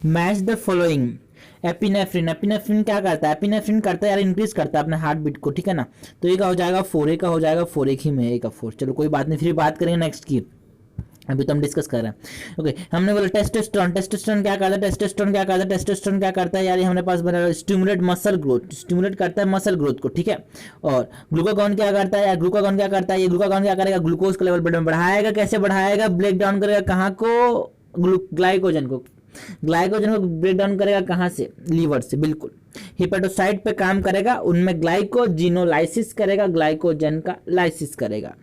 Match the following. Epinephrine, epinephrine क्या करता है? एपिनेफ्रिन करता है यार इंक्रीज करता है अपने हार्ट बीट को, ठीक है ना। तो ये का हो जाएगा 4, ए का हो जाएगा 4, एक ही में ए का 4। चलो कोई बात नहीं, फिर बात करेंगे नेक्स्ट की, अभी तो हम डिस्कस कर रहे हैं। ओके, हमने बोला टेस्टोस्टेरोन, टेस्टोस्टेरोन क्या करता है? टेस्टोस्टेरोन क्या करता है? टेस्टोस्टेरोन क्या करता है यार? ये हमारे पास बना स्टिमुलेट मसल ग्रोथ, स्टिमुलेट करता है मसल ग्रोथ को, ठीक है। और ग्लूकागॉन क्या करता है यार? ग्लूकागॉन क्या करता है? ये ग्लूकागॉन क्या करेगा? ग्लूकोज का लेवल ब्लड में बढ़ाएगा। कैसे बढ़ाएगा? ब्रेक डाउन करेगा कहाँ को? ग्लाइकोजन को। ग्लाइकोजन को ब्रेक डाउन करेगा कहाँ से? लीवर से, बिल्कुल। हिपेटोसाइट पे काम करेगा, उनमें ग्लाइकोजिनोलाइसिस करेगा, ग्लाइकोजन का लाइसिस करेगा।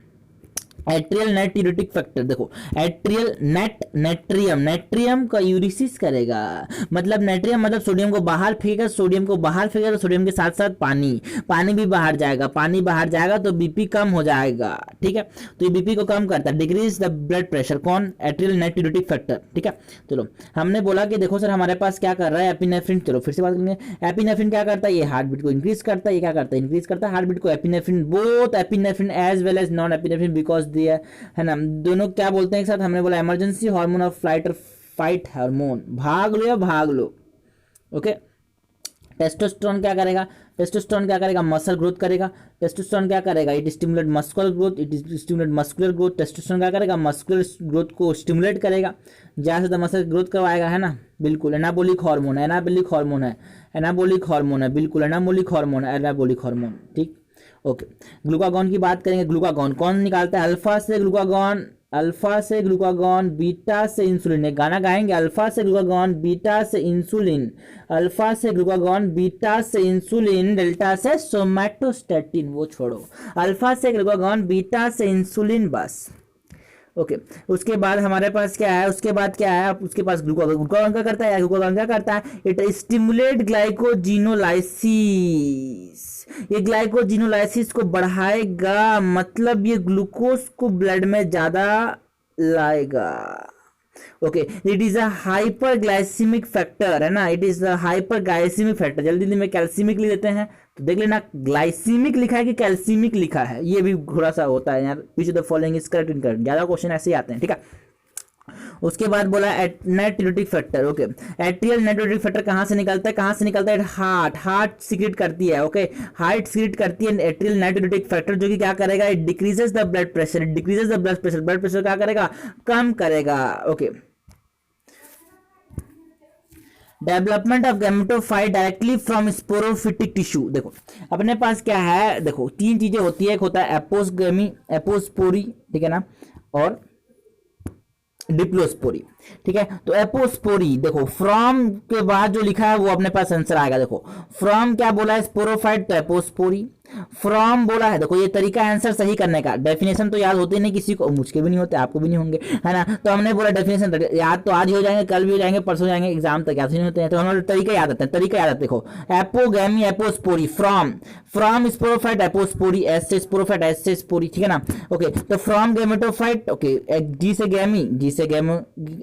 एट्रियल नेट यूरिटिक फैक्टर, देखो एट्रियल नेट, नेट्रियम, नेट्रियम का यूरिसिस करेगा, मतलब नेट्रियम मतलब सोडियम को बाहर फेंकेगा, सोडियम को बाहर फेंकेगा तो सोडियम के साथ साथ पानी, पानी भी बाहर जाएगा, पानी बाहर जाएगा तो बीपी कम हो जाएगा, ठीक है। तो ये बीपी को कम करता है, डिक्रीज द ब्लड प्रेशर। कौन? एट्रियल नेट यूरिटिक फैक्टर, ठीक है। चलो हमने बोला कि देखो सर हमारे पास क्या कर रहा है एपिनेफ्रिन, चलो फिर से बात करेंगे। एपिनेफ्रिन क्या करता है? ये हार्ट बीट को इंक्रीज करता है। ये क्या करता है? इंक्रीज करता है हार्ट बीट को। Epinephrine, both epinephrine as well as non epinephrine because दिया है ना, दोनों क्या बोलते हैं एक साथ? हमने बोला इमरजेंसी हार्मोन ऑफ फ्लाइट और फाइट हार्मोन, भाग लो या भाग लो, ओके। टेस्टोस्टेरोन क्या करेगा? टेस्टोस्टेरोन क्या करेगा? मसल ग्रोथ करेगा। टेस्टोस्टेरोन क्या करेगा? It stimulate muscular growth, it stimulate muscular growth. Testosterone क्या करेगा? मस्कुलर ग्रोथ को स्टिमुलेट करेगा, ज़्यादा से ज़्यादा मसल ग्रोथ करवाएगा, है ना, बिल्कुल। एनाबोलिक हार्मोन है, एनाबोलिक हार्मोन है, एनाबोलिक हार्मोन है, बिल्कुल एनाबोलिक हार्मोन है, एनाबोलिक हार्मोन, ठीक। ओके, ग्लूकागॉन की बात करेंगे। ग्लूकागॉन कौन निकालता है? अल्फा से ग्लूकागॉन, अल्फा से ग्लूकागॉन, बीटा से इंसुलिन। एक गाना गाएंगे, अल्फा से ग्लूकागॉन, बीटा से इंसुलिन, अल्फा से ग्लूकागॉन, बीटा से इंसुलिन, डेल्टा से सोमैटोस्टैटिन, वो छोड़ो, अल्फा से ग्लूकागॉन, बीटा से इंसुलिन, बस। ओके, उसके बाद हमारे पास क्या है? उसके बाद क्या है? उसके पास ग्लूकागॉन, ग्लूकागॉन क्या करता है? ग्लूकागॉन क्या करता है? इट स्टिमुलेट ग्लाइकोजिनोलाइसिस, ये ग्लाइकोजिनोलाइसिस को बढ़ाएगा, मतलब ये ग्लूकोज को ब्लड में ज्यादा लाएगा। Okay, it is a hyperglycaemic factor, है ना, it is a hyperglycaemic factor. जल्दी जल्दी में कैल्सीमिक लिख देते हैं, तो देख लेना ग्लाइसीमिक लिखा है कि कैल्सीमिक लिखा है, ये भी थोड़ा सा होता है यार, which of the following is correct incorrect, ज्यादा क्वेश्चन ऐसे ही आते हैं, ठीक है। उसके बाद बोला natriuretic factor. Okay, atrial natriuretic factor कहाँ से निकलता है? कहाँ से निकलता है? हार्ट, हार्ट सीक्रेट करती है, ओके, हार्ट सीक्रेट करती है एट्रियल नेट यूरिटिक फैक्टर, जो कि क्या करेगा? It decreases the blood pressure, it decreases the blood pressure, blood pressure क्या करेगा? कम करेगा, okay. Development of gametophyte directly from sporophytic tissue, देखो अपने पास क्या है, देखो तीन चीजें होती है, एक होता है एपोस्गेमी, एपोस्पोरी, ठीक है ना, और डिप्लोस्पोरी, ठीक है। तो एपोस्पोरी, देखो फ्रॉम के बाद जो लिखा है वो अपने पास आंसर आएगा। देखो फ्रॉम क्या बोला है? स्पोरोफाइट, तो एपोस्पोरी। फ्रॉम बोला है, देखो ये तरीका आंसर सही करने का, डेफिनेशन तो याद होते नहीं किसी को, मुझके भी नहीं होते, आपको भी नहीं होंगे, है ना। तो हमने बोला डेफिनेशन याद तो आज ही हो जाएंगे, कल भी हो जाएंगे, परसों जाएंगे, एग्जाम तक याद नहीं होते हैं, तो हमारे तरीका याद आता है, तरीका याद आता है। देखो apogamy, apospory, from, from sporophyte, apospory, S से स्पोरोफाइट, एस से स्पोरी, ठीक है ना। ओके, तो फ्रॉम गैमेटोफाइट, ओके, जी से गैमी, जी से गैमो,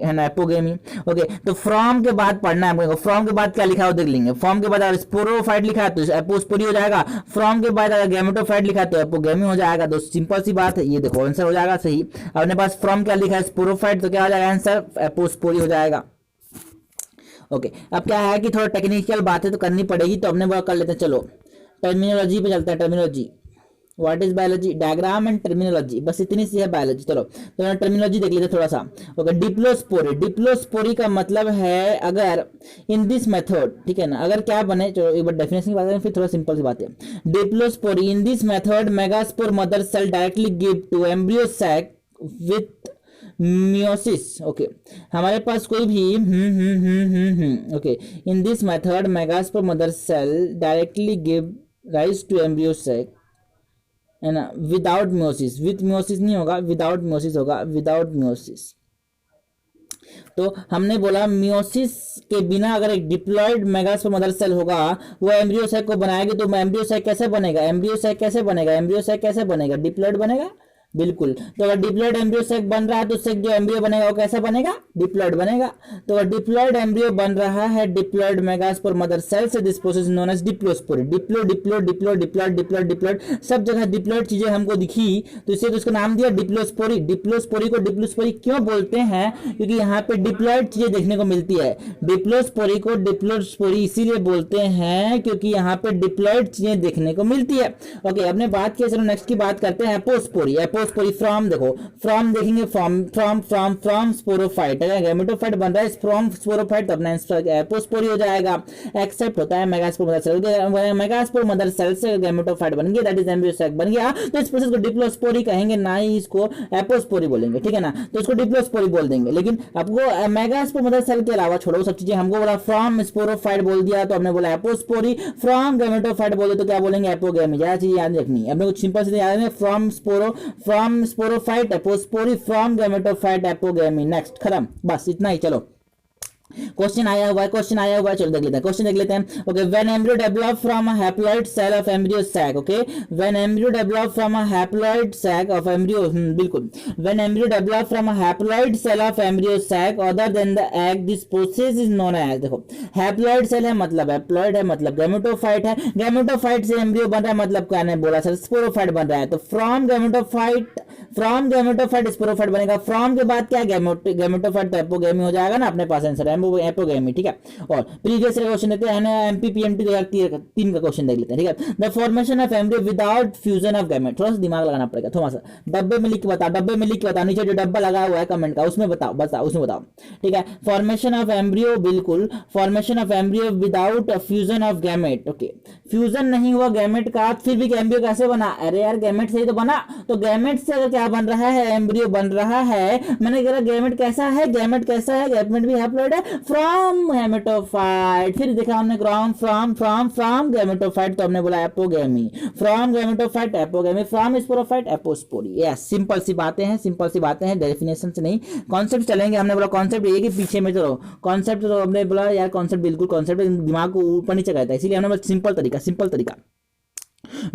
है ना, एपोगैमी। ओके, तो फ्रॉम के बाद पढ़ना है हमको, फ्रॉम के बाद क्या लिखा है वो देख लेंगे। फ्रॉम के बाद अगर स्पोरोफाइट लिखा है तो एपोस्पोरी हो जाएगा, फ्रॉम के बाद अगर गैमेटोफाइट लिखा है तो एपोगैमी हो जाएगा। तो सिंपल सी बात है, ये देखो आंसर हो जाएगा सही। अपने पास फ्रॉम क्या लिखा है? स्पोरोफाइट, तो क्या हो जाएगा आंसर? एपोस्पोरी हो जाएगा। ओके, अब क्या है कि थोड़ा टेक्निकल बातें तो करनी पड़ेगी, तो अपने बात कर लेते हैं। चलो टर्मिनोलॉजी पे चलते हैं, terminology, what is biology, diagram and terminology, बस इतनी सी है बायोलॉजी। चलो तो टर्मिनोलॉजी देख लेते थोड़ा सा। ओके, डिप्लोस्पोरी, डिप्लोस्पोरी का मतलब है अगर इन दिस मेथड, ठीक है ना, अगर क्या बने, चलो एक बार डेफिनेशन की बात करें, फिर थोड़ा सिंपल सी बात है। Diplospory, in this method megaspore mother cell directly give to embryo sac with meiosis. Okay, हमारे पास कोई भी okay, in this method megaspore mother cell directly give rise to embryo sac, है ना, विदाउट मियोसिस, विथ मियोसिस नहीं होगा, without meiosis होगा, without meiosis. तो हमने बोला मियोसिस के बिना अगर एक डिप्लॉयड मेगास्पोर मदर सेल होगा वो एम्ब्रियो सैक को बनाएगी, तो एम्ब्रियो सैक कैसे बनेगा? एम्ब्रियो सैक कैसे बनेगा? एम्ब्रियो सैक कैसे बनेगा? डिप्लॉयड बनेगा, बिल्कुल। तो अगर डिप्लॉयड एम्ब्रियो सेक बन रहा है तो सेक जो एम्ब्रियो बनेगा वो कैसा बनेगा, डिप्लॉयड बनेगा। तो अगर डिप्लॉयड एम्ब्रियो बन रहा है डिप्लॉयड मेगास्पोर मदर सेल से, this process known as diplospory. Diplo diplo diplo diploid diploid diploid, सब जगह डिप्लॉयड चीजें हमको दिखी तो इससे तो उसका नाम दिया डिप्लोस्पोरी। डिप्लोस्पोरी को डिप्लोस्पोरी क्यों बोलते हैं, क्योंकि यहाँ पे डिप्लॉयड चीजें देखने को मिलती है। डिप्लोस्पोरी को डिप्लोस्पोरी इसीलिए बोलते हैं क्योंकि यहाँ पे डिप्लॉयड चीजें देखने को मिलती है। ओके, हमने बात की, चलो नेक्स्ट की बात करते हैं एपोस्पोरी। एपोस्पोरी फ्रॉम, देखो फ्रॉम देखेंगे, फ्रॉम स्पोरोफाइट, अगर गैमेटोफाइट बन रहा है फ्रॉम स्पोरोफाइट तो अपना एपोस्पोरी हो जाएगा। एक्सेप्ट होता है megaspore mother cell, megaspore mother cell से गैमेटोफाइट बन गया, दैट इज एम्ब्रियो सैक बन गया, तो इस प्रोसेस को डिप्लोस्पोरी कहेंगे, ना ही इसको एपोस्पोरी बोलेंगे, ठीक है ना। तो इसको डिप्लोस्पोरी बोल देंगे। लेकिन आपको मेगास्पोर मदर सेल के अलावा छोड़ो सब चीजें, हमको बोला फ्रॉम स्पोरोफाइट बोल दिया तो हमने बोला एपोस्पोरी, फ्रॉम गैमेटोफाइट बोले तो क्या बोलेंगे, एपोगैमी। ज्यादा चीज याद रखनी है, अपने कुछ सिंपल से याद है, from sporophyte apospory, from gametophyte apogamy. Next, खत्म, बस इतना ही। चलो क्वेश्चन आया हुआ है, चलो देख लेते हैं, क्वेश्चन देख लेते हैं। Okay, when embryo develop from a haploid cell of embryo sac, okay, when embryo develop from a haploid sac of embryo, बिल्कुल, when embryo develop from a haploid cell of embryo sac other than the egg, this process is known as, देखो haploid cell है मतलब haploid है मतलब gametophyte है, gametophyte से embryo बन रहा है मतलब क्या ने बोला सर, स्पोरोफाइट बन रहा है, तो फ्रॉम गैमेटोफाइट स्पोरोफाइट बनेगा। फ्रॉम के बाद क्या, गैमेटोफाइट तो एपोगैमी हो जाएगा ना, अपने पास आंसर है एपोगैमी, ठीक है। और प्रीवियस क्वेश्चन देते हैं एमपीपीएमटी 2003 का क्वेश्चन देख लेते हैं, ठीक है। The formation of embryo without fusion of gamete, थोड़ा सा दिमाग लगाना पड़ेगा, थोड़ा सा डब्बे में लिख के बताओ, नीचे जो डब्बा लगा हुआ है कमेंट का उसमें बताओ, ठीक है। फॉर्मेशन ऑफ एम्ब्रियो, बिल्कुल, formation of embryo without fusion of gamete, okay, fusion नहीं हुआ गैमेट का, फिर भी एम्ब्रियो कैसे बना, अरे यार गैमेट से ही तो बना, तो गैमेट से अगर क्या बन रहा है, एम्ब्रियो बन रहा है, मैंने कहा गैमेट कैसा है, गैमेट भी हैप्लॉइड है, फ्रॉम गैमेटोफाइट, फिर देखा हमने ग्राउंड फ्रॉम गैमेटोफाइट तो हमने बोला apogamy, from gametophyte apogamy, from sporophyte apospory. Yes, simple सी बातें हैं, डेफिनेशन से नहीं, कॉन्सेप्ट चलेंगे। हमने बोला कॉन्सेप्ट ये कि पीछे में चलो, कॉन्सेप्ट तो हमने बोला यार कॉन्सेप्ट बिल्कुल कॉन्सेप्ट दिमाग को ऊपर नीचे करता है, इसीलिए हमने बोला सिंपल तरीका।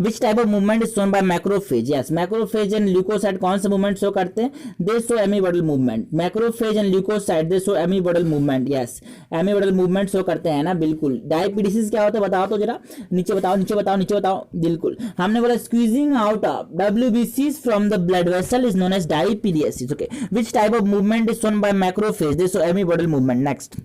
Which type of movement is shown by macrophage? Yes, macrophage and leukocyte कौन से मूवमेंट शो करते हैं? They show amibodal movement. Macrophage and leukocyte they show amibodal movement. Yes, amibodal movement show करते हैं ना, बिल्कुल। डायपीडीसिस क्या होता है बताओ तो जरा, नीचे बताओ, बिल्कुल। हमने बोला squeezing out of WBCs from the blood vessel is known as diapidiesis. Okay, which type of movement is shown by macrophage? They show amibodal movement. Next,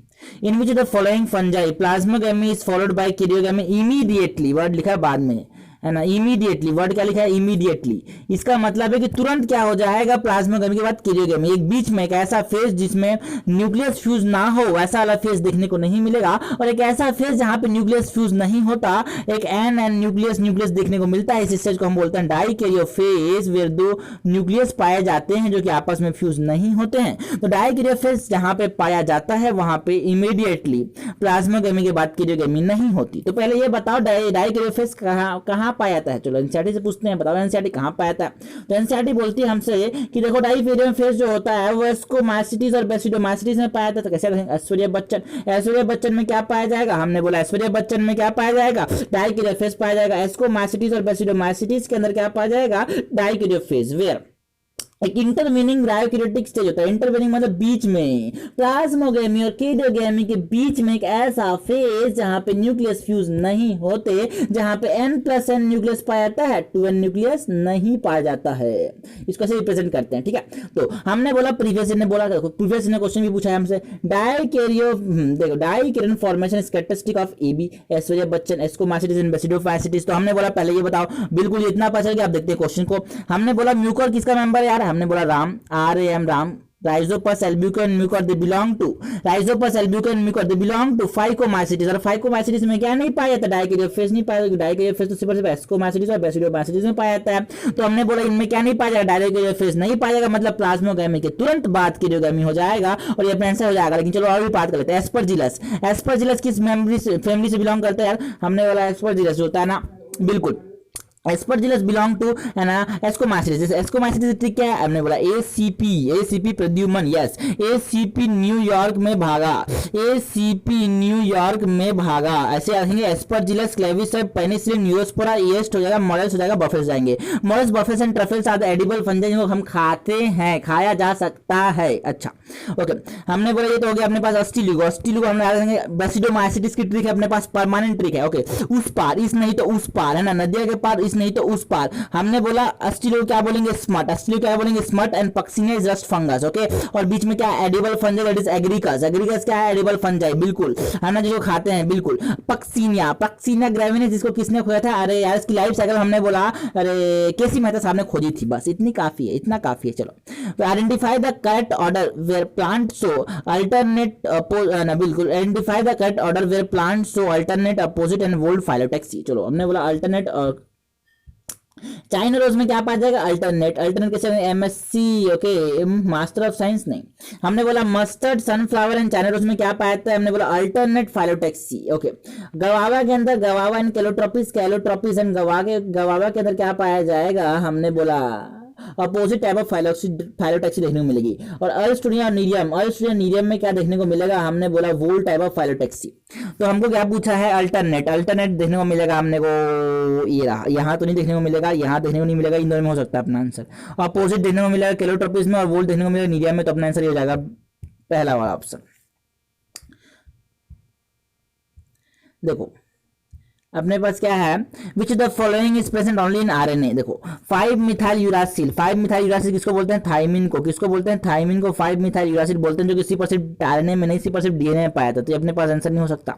in which of the following fungi plasmogamy is followed by karyogamy immediately? Word लिखा है बाद में, है ना, immediately, word क्या लिखा है, immediately. इसका मतलब है कि तुरंत क्या हो जाएगा, प्लाज्मोगेमी के बाद कैरियोगेमी। एक बीच में एक ऐसा फेज जिसमें न्यूक्लियस फ्यूज ना हो, वैसा वाला फेज देखने को नहीं मिलेगा, और एक ऐसा फेज जहां पे न्यूक्लियस फ्यूज नहीं होता, एक एन न्यूक्लियस देखने को मिलता है। इस स्टेज को हम बोलते हैं डाइकैरियोफेज, वेयर दो न्यूक्लियस पाए जाते हैं जो कि आपस में फ्यूज नहीं होते हैं। तो डाइकैरियोफेज जहां पे पाया जाता है वहां पे इमीडिएटली प्लाज्मोगेमी के बाद कैरियोगेमी नहीं होती। तो पहले ये बताओ डाइकैरियोफेज कहां पाया जाता है, चलो एनसीईआरटी से पूछते हैं, बताओ एनसीईआरटी कहां पाया जाता है। तो एनसीईआरटी बोलती है हमसे कि देखो डाइकैरियोफेज जो होता है वो एस्कोमाइसिटीज और बेसिडोमाइसिटीज में पाया जाता है। तो कैसे कहेंगे, ऐश्वर्या बच्चन में क्या पाया जाएगा, हमने बोला ऐश्वर्या बच्चन में क्या पाया जाएगा, डाइकैरियोफेज पाया जाएगा। एस्कोमाइसिटीज और बेसिडोमाइसिटीज के अंदर क्या पाया जाएगा, डाइकैरियोफेज। वेयर एक इंटरवेनिंग डायोकैरियोटिक स्टेज होता है, इंटरवेनिंग मतलब बीच में, प्लाज्मोगेमी और कैरियोगेमी के बीच में एक ऐसा फेज जहां पे न्यूक्लियस फ्यूज नहीं होते, जहां पे n+n न्यूक्लियस पाया जाता है, 2n न्यूक्लियस नहीं पाया जाता है। इसको ऐसे रिप्रेजेंट करते हैं, ठीक है। तो हमने बोला प्रीवियस ने क्वेश्चन भी पूछा है हमसे, देखो dikaryon formation characteristic of AB, Aishwarya Bachchan, ascomycetes and basidiomycetes. तो हमने बोला पहले ये बताओ, बिल्कुल इतना पता चल गया। आप देखते हैं क्वेश्चन को, हमने बोला म्यूकर किसका मेंबर है यार, हमने बोला Ram, RAM, Rhizopus Albugo Mucor they belong to phycomycetes. और फाइकोमाइसिटीज में क्या नहीं पाया जाता, डाइकैरियोफेज नहीं पाया, डाइकैरियोफेज तो सिर्फ एस्कोमाइसिटीज और बेसिडोमाइसिटीज में पाया जाता है। तो हमने बोला इनमें क्या नहीं पाया जाएगा, डाइकैरियोफेज नहीं पाया जाएगा, मतलब प्लाज्मोगेमी के तुरंत बाद कैरियोगेमी हो जाएगा और ये आंसर हो जाएगा। लेकिन चलो और भी बात कर लेते हैं। एस्परजिलस किस फैमिली से बिलोंग करता है यार, हमने बोला एस्परजिलस होता है ना, बिल्कुल एस्परजिलस बिलोंग टू है ना एस्कोमाइसिस। एस्कोमाइसिस ट्री क्या है, हमने बोला ACP Pradyuman, yes ACP New York में भागा, एसीपी न्यूयॉर्क में भागा। ऐसे आएंगे Aspergillus clavis, penicillin, Neurospora, yeast हो जाएगा, मॉडल्स हो जाएगा, बफेल्स जाएंगे। Morels, puffballs and truffles are the edible fungi जिनको हम खाते हैं, खाया जा सकता है। अच्छा ओके, हमने बोला ये तो हो गया अपने पास अस्टिलिगो। अस्टिलिगो हमने आ जाएंगे बेसिडोमाइसिटिस की ट्रिक है अपने पास, परमानेंट ट्रिक है। ओके, उस पार, इस नहीं तो उस पार, है ना, नदिया के पार, इस नहीं तो उस पार। हमने बोला अस्टिलो क्या बोलेंगे, स्मट। अस्टिलो क्या बोलेंगे, smut. And Puccinia is just fungus. Okay, और बीच में क्या edible fungi, that is Agaricus. Agaricus क्या है, एडिबल फंजाई, बिल्कुल, है ना, जो खाते हैं, बिल्कुल। पक्सिनिया, पक्सिनिया ग्रेविनिस जिसको किसने खोया था, अरे यार इसकी लाइफ साइकिल हमने बोला, अरे केसी मेहता साहब ने खोजी थी, बस इतनी काफी है, इतना काफी है। चलो, तो identify the correct order where plant show alternate ना, बिल्कुल, identify the correct order where plant show alternate opposite and whorled phyllotaxy. चलो, हमने बोला अल्टरनेट, और चाइना रोज में क्या पाया जाएगा, अल्टरनेट। अल्टरनेट कैसे, MSc, okay, master of science नहीं। हमने बोला mustard, sunflower and China rose में क्या पाया था, हमने बोला अल्टरनेट फाइलोटैक्सी। ओके, गवावा के अंदर गवावा एंड कैलोट्रोपिस, कैलोट्रोपिस एंड गवावा के अंदर क्या पाया जाएगा, हमने बोला अपोजिट टाइप ऑफ फाइलोटैक्सी देखने को मिलेगी। और अर्स्टुनिया और नीरियम, अर्स्टुनिया नीरियम में क्या देखने को मिलेगा, हमने बोला वोल टाइप ऑफ फाइलोटैक्सी। तो हमको क्या पूछा है, अल्टरनेट। अल्टरनेट देखने को मिलेगा हमने को, ये रहा, यहाँ तो नहीं देखने को मिलेगा, यहाँ देखने को नहीं मिलेगा, इन दोनों में हो सकता है अपना आंसर। अपोजिट देखने को मिलेगा कैलोट्रोपिस में, और वोल देखने को मिलेगा नीरियम में, तो अपना आंसर ये हो जाएगा पहला वाला ऑप्शन। देखो अपने पास क्या है, विच the following is present only in RNA. देखो 5 मिथाइल यूरासिल, 5 मिथाइल यूरासिल किसको बोलते हैं, थाइमिन को। किसको बोलते हैं, थाइमिन को 5 मिथाइल यूरासिल बोलते हैं, जो किसी पर सिर्फ आरएनए में नहीं, सिर्फ डीएनए में पाया था। तो ये अपने पास आंसर नहीं हो सकता।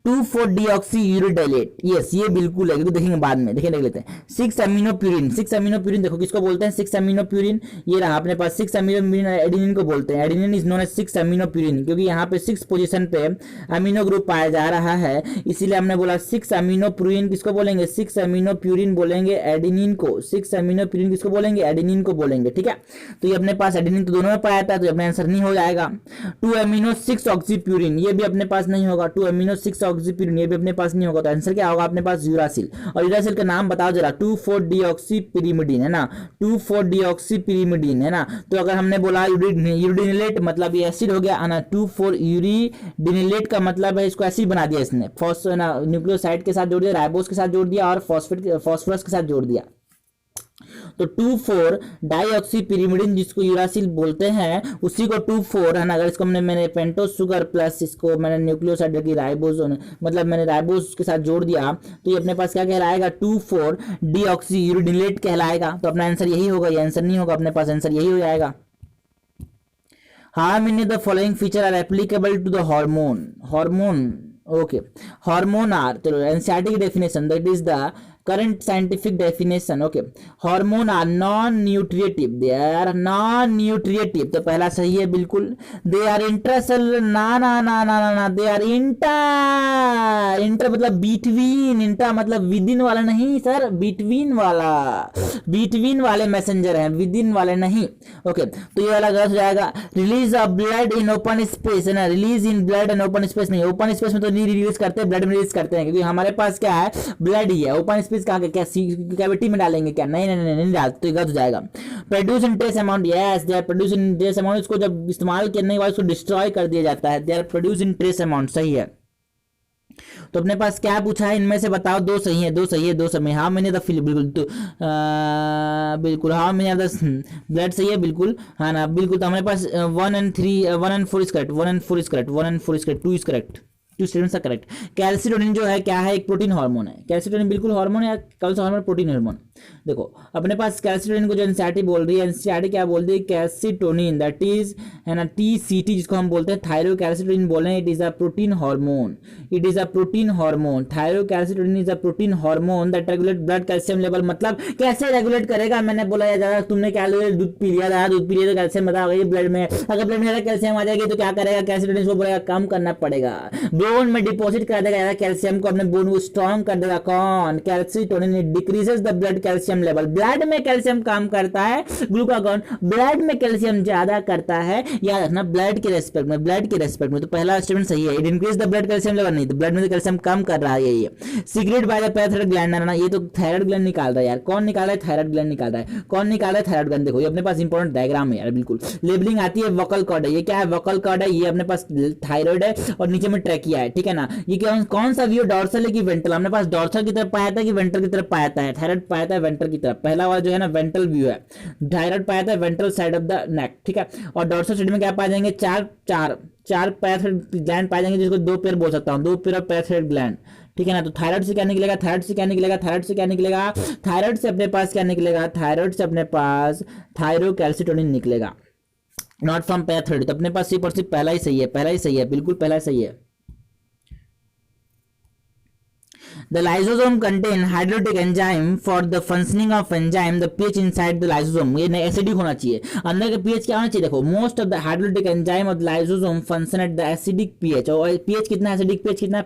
2,4-डीऑक्सीयूरिडाइलेट, यस ये बिल्कुल है, क्योंकि देखेंगे बाद में, देख लेते हैं। 6 अमीनोप्यूरिन, 6 अमीनोप्यूरिन देखो किसको बोलते हैं, 6 अमीनोप्यूरिन, ये रहा अपने पास 6 अमीनोप्यूरिन, एडेनिन को बोलते हैं। Adenine is known as 6 aminopurine, क्योंकि यहाँ पे 6 पोजीशन पे अमीनो ग्रुप पाया जा रहा है, इसीलिए हमने बोला 6 अमीनोप्यूरिन किसको बोलेंगे, 6 अमीनोप्यूरिन बोलेंगे एडेनिन को। 6 अमीनोप्यूरिन किसको बोलेंगे, एडेनिन को बोलेंगे, ठीक है। तो ये अपने पास एडेनिन तो दोनों में पाया था, तो अपने आंसर नहीं हो जाएगा। 2 अमीनो 6 ऑक्सीप्यूरिन, ये भी अपने पास नहीं होगा। 2 अमीनो 6 ऑक्सीप्यूरिन, ये भी अपने पास नहीं होगा। तो आंसर क्या होगा अपने पास, यूरासिल। और यूरासिल का नाम बताओ जरा, 2,4-डीऑक्सीपिरिमिडीन, है ना, 2,4-डीऑक्सीपिरिमिडीन, है ना। तो अगर हमने बोला यूरिडिनिलेट, मतलब ये एसिड हो गया, है ना। 2,4-यूरिडिनिलेट का मतलब है इसको एसिड बना दिया इसने, न्यूक्लियोसाइड के साथ जोड़ दिया, राइबोस के साथ जोड़ दिया, और फॉस्फोरस के साथ जोड़ दिया। तो 2,4-डाईऑक्सीपिरिमिडिन जिसको यूरासिल बोलते हैं, उसी को 2,4, है ना। अगर इसको मैंने पेंटोस शुगर प्लस इसको मैंने न्यूक्लियोसाइड की राइबोस, मतलब मैंने राइबोस के साथ जोड़ दिया, तो ये अपने पास क्या कहलाएगा, 2,4-डीऑक्सीयूरिडिनेट कहलाएगा। तो अपना आंसर यही होगा, ये आंसर नहीं होगा, अपने पास आंसर यही हो जाएगा। How many the following feature are applicable to the hormone okay, hormone are, चलो एनसीईआरटी की definition, that is the current scientific definition, okay, hormone are non-nutritive, they are non-nutritive, तो पहला सही है बिल्कुल। they are intracellular, ना they are inter मतलब between, intra मतलब विदिन वाला नहीं सर, between वाले मैसेंजर हैं, विदिन वाले नहीं। ओके, तो ये वाला गलत हो जाएगा। Release of blood in open space, है ना, release in blood in open space नहीं, ओपन स्पेस में तो नहीं रिलीज करते, ब्लड में रिलीज करते हैं, क्योंकि हमारे पास क्या है, ब्लड ही है। ओपन स्पेस कहाँ क्या कैविटी में डालेंगे क्या, नहीं डालते, तो गलत हो जाएगा। Produce in trace amount, yes they are produce in trace amount, इसको जब इस्तेमाल करने के बाद उसको डिस्ट्रॉय कर दिया जाता है, they are produce in trace amount, सही है। तो अपने पास क्या पूछा है, इनमें से बताओ, दो सही है, दो समय। हाँ मैंने द बिल्कुल, तो बिल्कुल हाँ मैंने द ब्लड सही है बिल्कुल, हाँ ना बिल्कुल। तो हमारे पास 1 and 4 is correct, 1 and 4 is correct, 1 and 4 is correct, 2 is correct, two statements are correct. Calcitonin जो है क्या है, एक प्रोटीन हार्मोन है। कैल्सिटोनिन बिल्कुल हार्मोन है, कौन सा हार्मोन, प्रोटीन हार्मोन। देखो अपने पास कैल्सिटोनिन को जो एनसीईआरटी बोल रही है, एनसीईआरटी क्या बोल रही है, कैल्सिटोनिन दैट इज, है ना, टीसीटी जिसको हम बोलते हैं, थायरोकैल्सिटोनिन बोल रहे हैं, it is a protein hormone, it is a protein hormone. Thyrocalcitonin is a protein hormone that regulate blood calcium level. मतलब कैसे रेगुलेट करेगा, मैंने बोला यार तुमने क्या दूध पी लिया, दूध पी लिया तो कैल्शियम बता गई ब्लड में, अगर ब्लड में ज्यादा कैल्शियम आ जाएगी तो क्या करेगा, कैल्सिटोनिन को बोलेगा कम करना पड़ेगा, बोन में डिपॉजिट कर देगा कैल्शियम को, अपने बोन को स्ट्रॉन्ग कर देगा। कौन, calcitonin decreases the blood calcium level. Blood में कैल्शियम काम करता है, ग्लूकागॉन ब्लड में कैल्शियम ज्यादा करता है, याद रखना ब्लड के रेस्पेक्ट में, ब्लड के रेस्पेक्ट में, तो पहला स्टेटमेंट सही है। It increase the blood calcium level, नहीं तो ब्लड में कैल्शियम कम कर रहा है ये। Secret by the parathyroid gland, ना ये तो थायराइड ग्लैंड निकाल रहा है यार। कौन निकाल रहा है? थायराइड ग्लैंड निकाल रहा है। कौन निकाल रहा है? Thyroid gland. देखो ये अपने पास इंपॉर्टेंट डायग्राम है यार, बिल्कुल। लेबलिंग आती है, वोकल कॉर्ड है, ये क्या है? वोकल कॉर्ड है, ये अपने पास थायराइड है और नीचे में ट्रैकिया है, ठीक है ना। ये कौन सा व्यू, डॉर्सल है कि वेंट्रल? हमने पास डॉर्सल की तरफ पाया था कि वेंट्रल की तरफ पाया था? थायराइड पाया था वेंट्रल की तरफ, पहला वाला जो है ना वेंट्रल व्यू है। थायराइड पाया था ventral side of the neck, ठीक है। और डॉर्सल साइड में क्या पाए जाएंगे? चार पैराथायरॉइड ग्लैंड पाए जाएंगे, जिसको दो पेयर बोल सकता हूँ, दो पेयर ऑफ पैराथायरॉइड ग्लैंड, ठीक है ना। तो थायराइड से क्या निकलेगा? थायराइड से क्या निकलेगा? थायराइड से क्या निकलेगा? थायराइड से अपने पास क्या निकलेगा? थायराइड से अपने पास थायरोकैल्सिटोनिन निकलेगा, नॉट फ्रॉम पैराथायरॉइड। तो अपने पास सिर्फ और सिर्फ पहला ही सही है, पहला ही सही है, बिल्कुल पहला ही सही है। The lysosome contain hydrolytic enzyme for the functioning of enzyme. The pH inside the lysosome, ये एसिडिक होना चाहिए, अंदर का pH क्या होना चाहिए? देखो most of the hydrolytic enzyme of the lysosome function at the acidic pH, और pH कितना है? एसिडिक pH कितना है?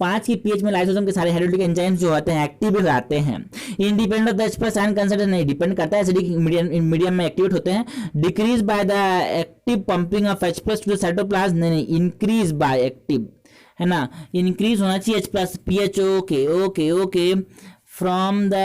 5 की pH में लाइसोसोम के सारे हाइड्रोलिक एंजाइम्स जो होते हैं एक्टिव रहते हैं। Independent of the H+ ion concentration, नहीं डिपेंड करता है, एसिडिक मीडियम में एक्टिवेट होते हैं। Decrease by the active pumping of H+ to the cytoplasm, नहीं इंक्रीज बाय एक्टिव, है ना, इंक्रीज होना चाहिए H+ pH, okay from the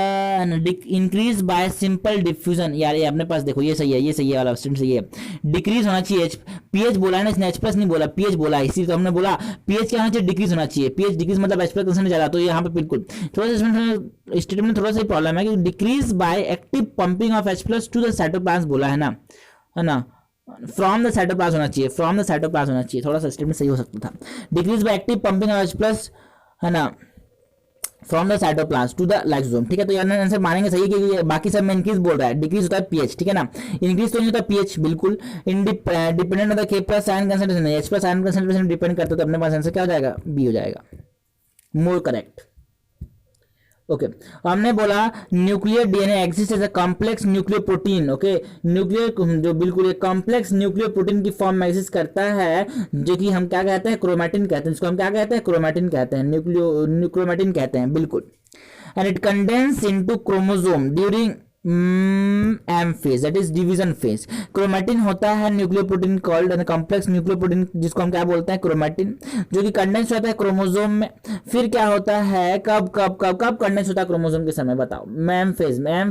increase by simple diffusion, यार ये अपने पास देखो ये सही है, ये सही है वाला स्टेटमेंट सही है। डिक्रीज होना चाहिए, pH बोला है ना इसने, H+ नहीं बोला, pH बोला है, इसीलिए तो हमने बोला pH क्या होना चाहिए? डिक्रीज होना चाहिए। pH डिक्रीज मतलब H+ कंसंट्रेशन ज्यादा, तो यहाँ पे बिल्कुल थोड़ा सा स्टेटमेंट में थोड़ा सा प्रॉब्लम है कि decrease by active pumping of H+ to the cytoplasm बोला है ना, फ्रॉम द साइटोप्लाज्म होना चाहिए, फ्रॉम द साइटोप्लाज्म होना चाहिए, थोड़ा सा स्टेटमेंट सही हो सकता था। Decrease by active pumping of H+, है ना, from the cytoplasm to the lysosome, ठीक है। तो यार आंसर मानेंगे सही कि बाकी सब में इंक्रीज बोल रहा है, डिक्रीज होता है pH, ठीक है ना, इंक्रीज तो नहीं होता pH, बिल्कुल। Dependent of the K+ ion concentration, H+ ion concentration depend करता है, तो अपने पास आंसर क्या हो जाएगा? बी हो जाएगा, मोर करेक्ट। ओके हमने बोला nuclear DNA exist as a complex nuclear protein, okay nuclear जो बिल्कुल एक कॉम्प्लेक्स न्यूक्लियर प्रोटीन की फॉर्म में एग्जिस्ट करता है, जो कि हम क्या कहते हैं? क्रोमैटिन कहते हैं, जिसको हम क्या कहते हैं? क्रोमैटिन कहते हैं, क्रोमैटिन कहते हैं, बिल्कुल। And it condense into chromosome during M phase, that is division phase. Chromatin होता है nuclear protein called complex nuclear protein, जिसको हम क्या बोलते हैं? क्रोमैटिन, जो कि कंडेंस होता है क्रोमोसोम में। फिर क्या होता है? कब कंडेंस होता है क्रोमोसोम के समय? बताओ। एम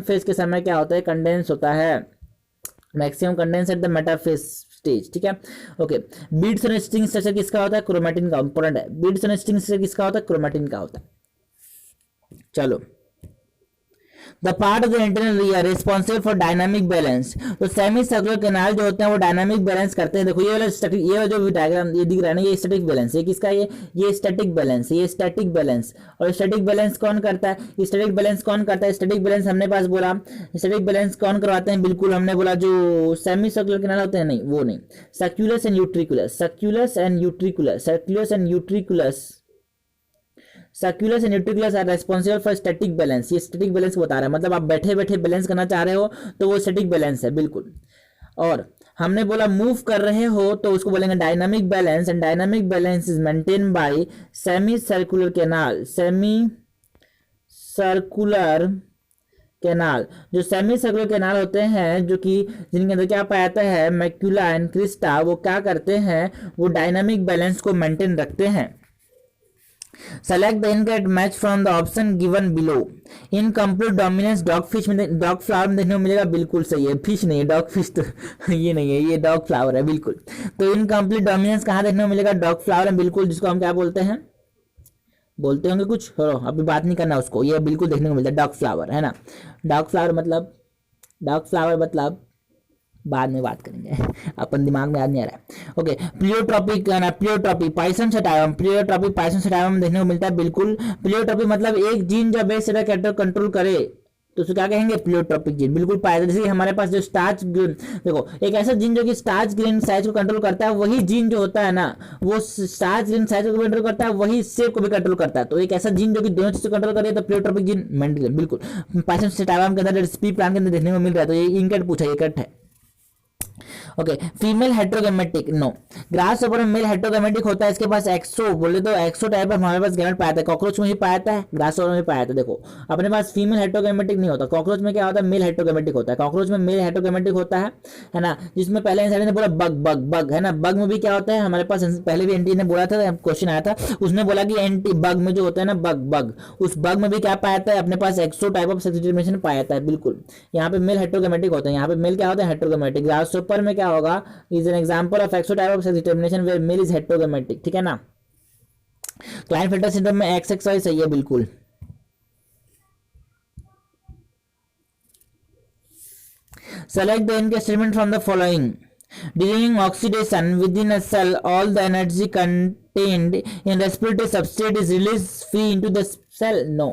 फेज के समय क्या होता है? कंडेंस होता है, maximum condense at the metaphase stage, ठीक है। Okay beads and string structure किसका होता है? क्रोमैटिन का, इंपॉर्टेंट है। बीट्स एंड स्ट्रिंग स्ट्रक्चर किसका होता है? क्रोमैटिन का होता है। चलो the part of the internal ear responsible for dynamic balance, तो सेमी सर्कुलर कैनाल जो होते हैं वो डायनामिक बैलेंस करते हैं। देखो ये वाला स्टैटिक, ये जो डायग्राम ये दिख रहा है ना, ये स्टैटिक बैलेंस, ये किसका? ये स्टैटिक बैलेंस, ये स्टैटिक बैलेंस। और स्टैटिक बैलेंस कौन करता है? स्टैटिक बैलेंस कौन करता है? स्टैटिक बैलेंस हमने पास बोला, स्टैटिक बैलेंस कौन करवाते हैं? बिल्कुल हमने बोला जो सेमी सर्कुलर कैनाल होते हैं, नहीं वो नहीं, sacculus and utriculus, sacculus and utriculus, sacculus and utriculus, sacculus and utriculus are responsible for static balance. ये स्टैटिक बैलेंस को बता रहा है, मतलब आप बैठे बैठे बैलेंस करना चाह रहे हो तो वो स्टैटिक बैलेंस है, बिल्कुल। और हमने बोला मूव कर रहे हो तो उसको बोलेंगे dynamic balance, and dynamic balance is maintain by semi circular canal, semi circular canal. जो सेमी सर्कुलर कैनाल होते हैं, जो कि जिनके अंदर क्या पाया जाता है? मैक्यूला एंड क्रिस्टा, वो क्या करते हैं? वो डायनामिक बैलेंस को मेंटेन रखते हैं। Select the incorrect match from the option given below. Incomplete dominance dog fish में, डॉग फ्लावर में देखने को मिलेगा, बिल्कुल सही है। फिश नहीं है, डॉग फिश तो ये नहीं है, ये डॉग फ्लावर है, बिल्कुल। तो इनकम्प्लीट डोमिनेंस कहाँ देखने को मिलेगा? डॉग फ्लावर है, बिल्कुल, जिसको हम क्या बोलते हैं? बोलते होंगे कुछ, अभी बात नहीं करना उसको, ये बिल्कुल देखने को मिलता है डॉग फ्लावर, है ना। डॉग फ्लावर मतलब बाद में बात करेंगे अपन दिमाग में याद नहीं आ रहा है। Okay pleiotropy Pisum sativum, pleiotropy Pisum sativum देखने को मिलता है, बिल्कुल। प्लियोट्रॉपी मतलब एक जीन जब बेस सेटा कैरेक्टर कंट्रोल करे तो उसको क्या कहेंगे? प्लियोट्रॉपिक जीन, बिल्कुल पाया जाता है। जैसे हमारे पास जो स्टार्च ग्रेन, देखो एक ऐसा जीन जो कि स्टार्च ग्रेन साइज को कंट्रोल करता है, वही जीन जो होता है ना, वो स्टार्च ग्रेन साइज को कंट्रोल करता है, वही शेप को भी कंट्रोल करता है। तो एक ऐसा जीन जो कि दोनों चीज को कंट्रोल करे तो प्लियोट्रॉपिक जीन मेंटेन, बिल्कुल। पाइसम सेटाइवम के अंदर स्पी प्लांट के अंदर देखने को मिल रहा है, तो ये इनकरेक्ट पूछा, ये करेक्ट है। Okay, female heterogametic no, grasshopper में मेल हेट्रोगेमेटिक होता है, इसके पास एक्सो बोले तो एक्सो टाइप ऑफ हमारे पास गैमेट पाया था, कॉकरोच में ही पाया था, ग्रास ऊपर में पाया था। देखो अपने पास फीमेल हेट्रोगेमेटिक नहीं होता, कॉकरोच में क्या होता है, मेल हेट्रोगेमेटिक होता है, कॉकरोच में मेल हेट्रोगेमेटिक होता है ना। जिसमें पहले इंसान ने बोला बग बग बग है ना, बग में भी क्या होता है हमारे पास, पहले भी एंटी ने बोला था, क्वेश्चन आया था, उसने बोला कि एंटी बग में जो होता है ना बग बग, उस बग में भी क्या पाया था अपने पास, एक्सो टाइप ऑफ सेक्स डिटरमिनेशन पाया था, बिल्कुल। यहाँ पे मेल हेट्रोगेमेटिक होता है, यहाँ पे मेल क्या होता है, हेट्रोगेमेटिक। ग्रासहोपर में क्या होगा, is an example of XO type of sex determination where male is heterogametic, ठीक है ना। क्लाइनफेल्टर सिंड्रोम में एक्स एक्स वाई सही है, बिल्कुल। Select the inc statement from the following. During oxidation within a cell, all the energy contained in respiratory substrate is released free into the cell. No.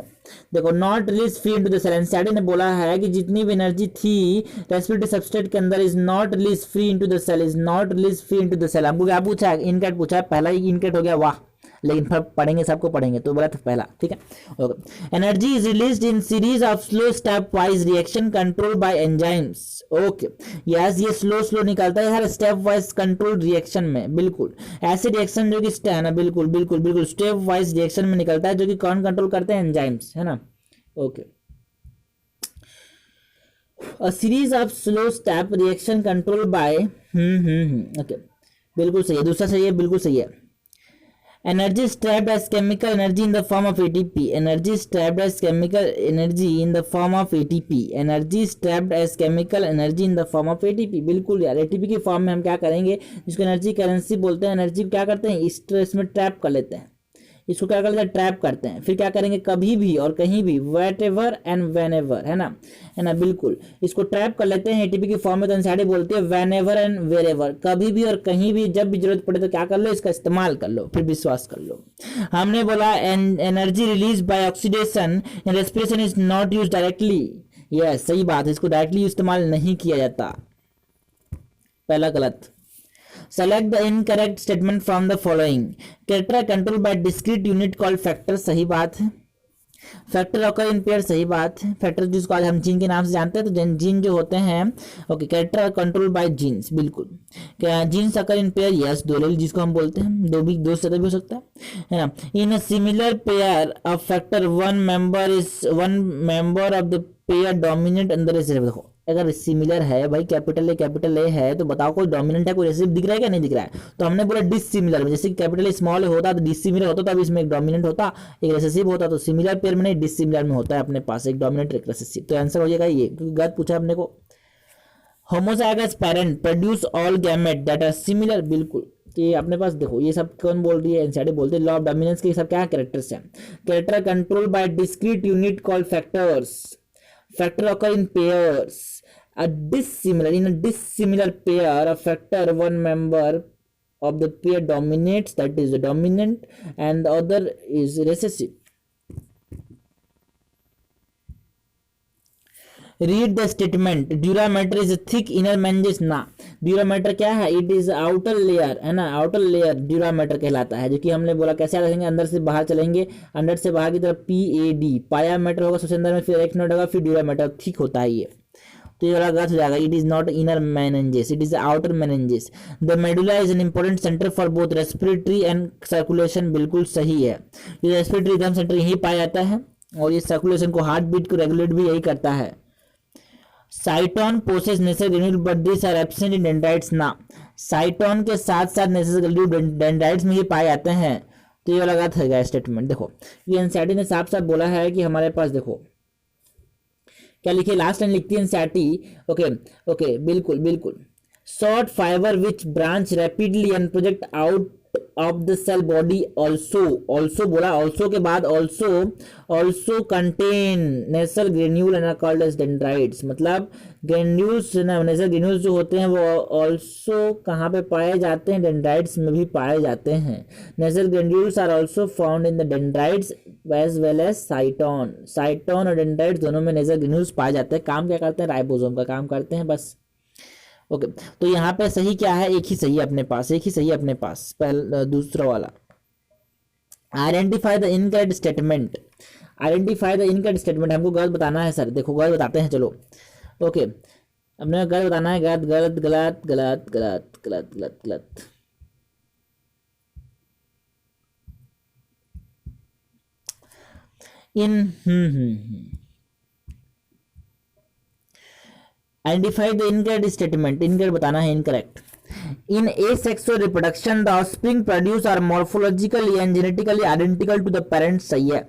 देखो not release free into the cell, NCERT ने बोला है कि जितनी भी energy थी respiratory substrate के अंदर is not release free into the cell, is not release free into the cell. हमको क्या पूछा है, इनकैट पूछा है, पहला ही इनकैट हो गया, वाह। लेकिन फिर पढ़ेंगे, सबको पढ़ेंगे, तो बोला था पहला, ठीक है। Okay, energy is released in series of slow step wise reaction control by enzymes. Okay yes, ये स्लो स्लो निकलता है हर स्टेप वाइज कंट्रोल रिएक्शन में, बिल्कुल। ऐसे रिएक्शन जो कि है ना, बिल्कुल बिल्कुल बिल्कुल स्टेप वाइज रिएक्शन में निकलता है, जो कि कौन कंट्रोल करते हैं, एंजाइम्स, है ना। Okay, a series of slow step reaction control by okay, बिल्कुल सही है, दूसरा सही है, बिल्कुल सही है। Energy is trapped as chemical energy in the form of ATP. Energy is trapped as chemical energy in the form of ATP. Energy is trapped as chemical energy in the form of ATP. बिल्कुल यार, ATP की form में हम क्या करेंगे, जिसको energy currency बोलते हैं, एनर्जी क्या करते हैं, स्ट्रेस में ट्रैप कर लेते हैं, इसको क्या करते हैं, ट्रैप करते हैं। फिर क्या करेंगे, कभी भी और कहीं भी, whatever and whenever, है ना, बिल्कुल इसको ट्रैप कर लेते हैं एटीपी की फॉर्म में। तो एनसीईआरटी बोलती है whenever and wherever, कभी भी और कहीं भी, जब भी जरूरत पड़े तो क्या कर लो, इसका इस्तेमाल कर लो, फिर विश्वास कर लो। हमने बोला energy release by oxidation in respiration is not use directly, yes सही बात है, इसको डायरेक्टली इस्तेमाल नहीं किया जाता, पहला गलत। Select the incorrect statement from the following. Character are controlled by discrete unit called factor, सही बात है। फैक्टर occur in pair, सही बात है। फैक्टर जिसको आज हम जीन के नाम से जानते हैं, तो जीन जो होते हैं, okay, character are control by genes, बिल्कुल। क्या genes occur in pair, yes, दो एलील जिसको हम बोलते हैं, दो से भी हो सकता है ना। In a similar pair of factor one member of the pair dominant अंदर रिसेसिव। देखो अगर सिमिलर है भाई, कैपिटल ए है, तो बताओ कोई डोमिनेंट है, कोई रिसेसिव दिख रहा है क्या, नहीं दिख रहा है। तो हमने बोला डिसिमिलर में, जैसे कैपिटल ए स्मॉल होता तो डिसिमिलर होता, तो अब इसमें एक डोमिनेंट होता, एक रिसेसिव होता, तो सिमिलर पेयर में नहीं, डिसिमिलर में होता है अपने पास एक डोमिनेंट एक रिसेसिव। तो आंसर हो जाएगा ये, क्योंकि गलत पूछा अपने को। Homozygous parent produce all gamete that are similar, बिल्कुल। ये अपने पास देखो, ये सब कौन बोल रही है, एनसीईआरटी बोलते हैं लॉ ऑफ डोमिनेंस के सब क्या कैरेक्टर्स हैं। Character control by discrete unit called factors. Factor occur in pairs. In a dissimilar pair, a factor one member of the pair dominates, that is the dominant, and the other is recessive. Read the statement. Durameter is a thick inner meninges. ना, dura mater क्या है, it is outer layer, है ना, outer layer dura mater कहलाता है, जो कि हमने बोला कैसे रखेंगे, अंदर से बाहर चलेंगे, अंदर से बाहर की तरफ PAD, पायामीटर होगा सबसे अंदर में, फिर एक नोट होगा, फिर ड्यूरामीटर, थिक होता है ये। तो ये वाला गलत हो जाएगा, it is not inner meninges, it is outer meninges. The medulla is an important centre for both respiratory and circulation, बिल्कुल सही है। ये रेस्पिरेटरी रिदम सेंटर यही पाया जाता है, और ये सर्कुलेशन को, हार्ट बीट को रेगुलेट भी यही करता है। Cyton possess Nissl granule but this are absent in dendrites, ना, साइटोन के साथ साथ नेसर ग्रेन्यूल डेंड्राइट्स में ही पाए जाते हैं। तो ये वाला गलत है स्टेटमेंट। देखो ये एनसीईआरटी ने साफ साफ बोला है कि हमारे पास, देखो क्या लिखिए, लास्ट लाइन लिखती है एनसीईआरटी, ओके बिल्कुल बिल्कुल, short fibre which branch rapidly and project out of the cell body also बोला, ऑल्सो के बाद also contain Nissl granule and called as dendrites. मतलब ग्रेन्यूल्स, नेसल ग्रेन्यूल्स जो होते हैं वो ऑल्सो कहाँ पे पाए जाते हैं, डेंड्राइट्स में भी पाए जाते हैं। Nissl granules are also found in the dendrites as well as cyton और डेंड्राइट्स दोनों में नेसल ग्रेन्यूल्स पाए जाते हैं। काम क्या करते हैं, राइबोसोम का काम करते हैं, बस। ओके तो यहाँ पे सही क्या है, एक ही सही है अपने पास, पहला दूसरा वाला। आइडेंटिफाई द इनकरेक्ट स्टेटमेंट, हमको गलत बताना है सर, देखो गलत बताते हैं, चलो। ओके अपने को गलत बताना है, गलत गलत गलत गलत गलत गलत गलत गलत। In identify the incorrect statement, incorrect बताना है, incorrect. In asexual reproduction, the offspring produced are morphologically and genetically identical to the parents। सही है।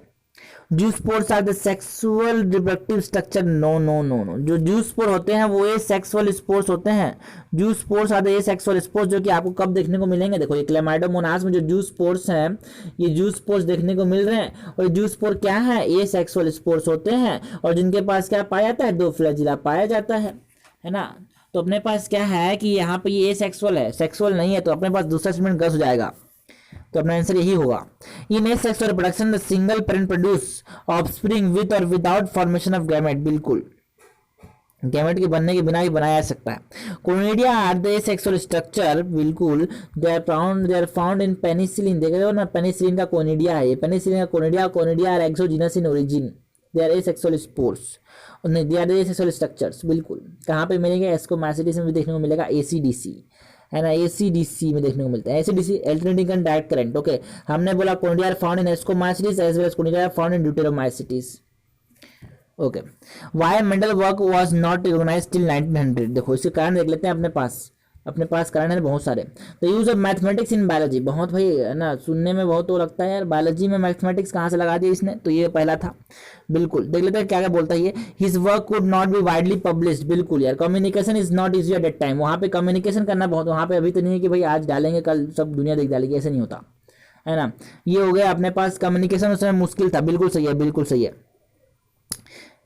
Zoospores are the sexual reproductive structure. No no no no, जो zoospore होते हैं वो asexual spores होते हैं। Zoospores are the asexual spores, जो कि आपको कब देखने को मिलेंगे? देखो ये क्लेमाइडोमोनास में जो जूस्पोर्स हैं, ये जूस्पोर्स देखने को मिल रहे हैं। और जूस्पोर क्या है? एसेक्सुअल स्पोर्स होते हैं, और जिनके पास क्या पाया जाता है? दो फ्लैजिला पाया जाता है ना। तो अपने पास क्या है कि यहाँ पे ये सेक्सुअल है, सेक्सुअल नहीं है, तो अपने पास दूसरा स्टेटमेंट गलत हो जाएगा। तो अपना आंसर यही होगा। In asexual reproduction the single parent produce offspring with और विदाउट फॉर्मेशन ऑफ गैमेट। बिल्कुल, गैमेट के बनने के बिना ही बनाया जा सकता है। Conidia are the asexual structure. बिल्कुल, they are found in penicillin. देख रहे हो ना, पेनिसिलिन का कोनिडिया है ये, पेनिसिलिन का conidia. Conidia are exogenous in origin, they are asexual spores, नहीं दे आर एसेक्सुअल स्ट्रक्चर्स। बिल्कुल, कहाँ पे मिलेंगे? एस्कोमासिटिस में भी देखने को मिलेगा, एसीडीसी है ना, एसीडीसी में देखने को मिलता है। AC DC alternating direct current. Okay, हमने बोला conidia are found in ascomycetes as well as conidia are found in deuteromycetes. Okay, why Mendel work was not recognized till 1900। देखो इसके कारण देख लेते हैं अपने पास कारण है बहुत सारे। The use of mathematics in biology, बहुत भाई है ना, सुनने में बहुत वो लगता है यार, बायोलॉजी में मैथमेटिक्स कहाँ से लगा दिया इसने, तो ये पहला था। बिल्कुल, देख लेते हैं क्या क्या बोलता है ये। His work could not be widely published. बिल्कुल यार, communication is not easy at that time. वहाँ पे कम्युनिकेशन करना बहुत, वहाँ पे अभी तो नहीं है कि भाई आज डालेंगे कल सब दुनिया देख डालेगी, ऐसे नहीं होता है ना। ये हो गया अपने पास, कम्युनिकेशन उस समय मुश्किल था। बिल्कुल सही है, बिल्कुल सही है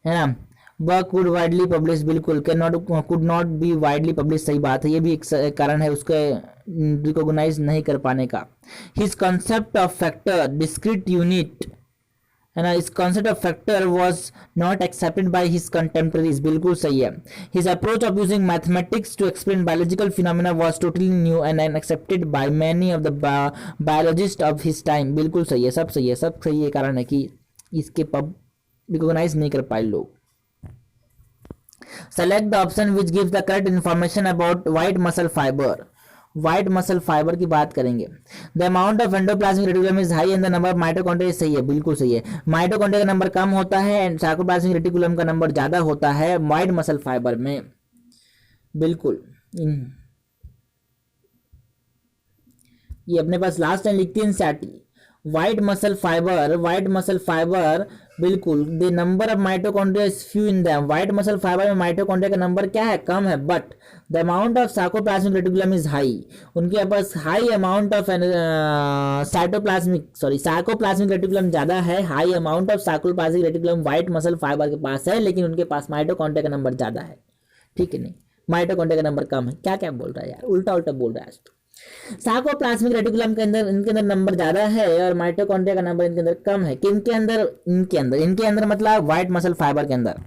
ना। वर्क कुड वाइडली पब्लिश, बिल्कुल, could not be widely publish, सही बात है, ये भी एक कारण है उसके रिकॉग्नाइज नहीं कर पाने का। His concept of factor discrete unit है ना, इस concept of factor was not accepted by his contemporaries. बिल्कुल सही है। His approach of using mathematics to explain biological phenomena was totally new and accepted by many of the biologist of his time. बिल्कुल सही है, सब सही है, सब सही है। कारण है कि इसके पब रिकॉग्नाइज नहीं कर पाए लोग। Select the option which gives the correct information about white muscle fibre. White muscle fibre की बात करेंगे। The amount of endoplasmic reticulum is high and the number of mitochondria. सही है, बिल्कुल सही है। माइटोकॉन्ड्रिया का नंबर कम होता है एंड सार्कोप्लाज्मिक रेटिकुलम का नंबर ज्यादा होता है व्हाइट मसल फाइबर में। बिल्कुल, ये अपने पास लास्ट टाइम लिखती है एनसीईआरटी। व्हाइट मसल फाइबर, बिल्कुल, the number of mitochondria is few in them. White muscle fibre में माइटोकॉन्ड्रिया का नंबर क्या है? कम है, but the amount of sarcoplasmic reticulum is high. उनके पास high amount of sarcoplasmic reticulum ज्यादा है। High amount of sarcoplasmic reticulum white muscle fibre के पास है, लेकिन उनके पास माइटोकॉन्ड्रिया का नंबर ज्यादा है। ठीक है, नहीं, माइटोकॉन्ड्रिया का नंबर कम है। क्या क्या बोल रहा है यार, उल्टा उल्टा बोल रहा है आज तो। सार्कोप्लाज्मिक रेटिकुलम के अंदर इनके अंदर नंबर ज्यादा है और माइटोकॉन्ड्रिया का नंबर इनके अंदर कम है। किनके अंदर? इनके अंदर मतलब व्हाइट मसल फाइबर के अंदर।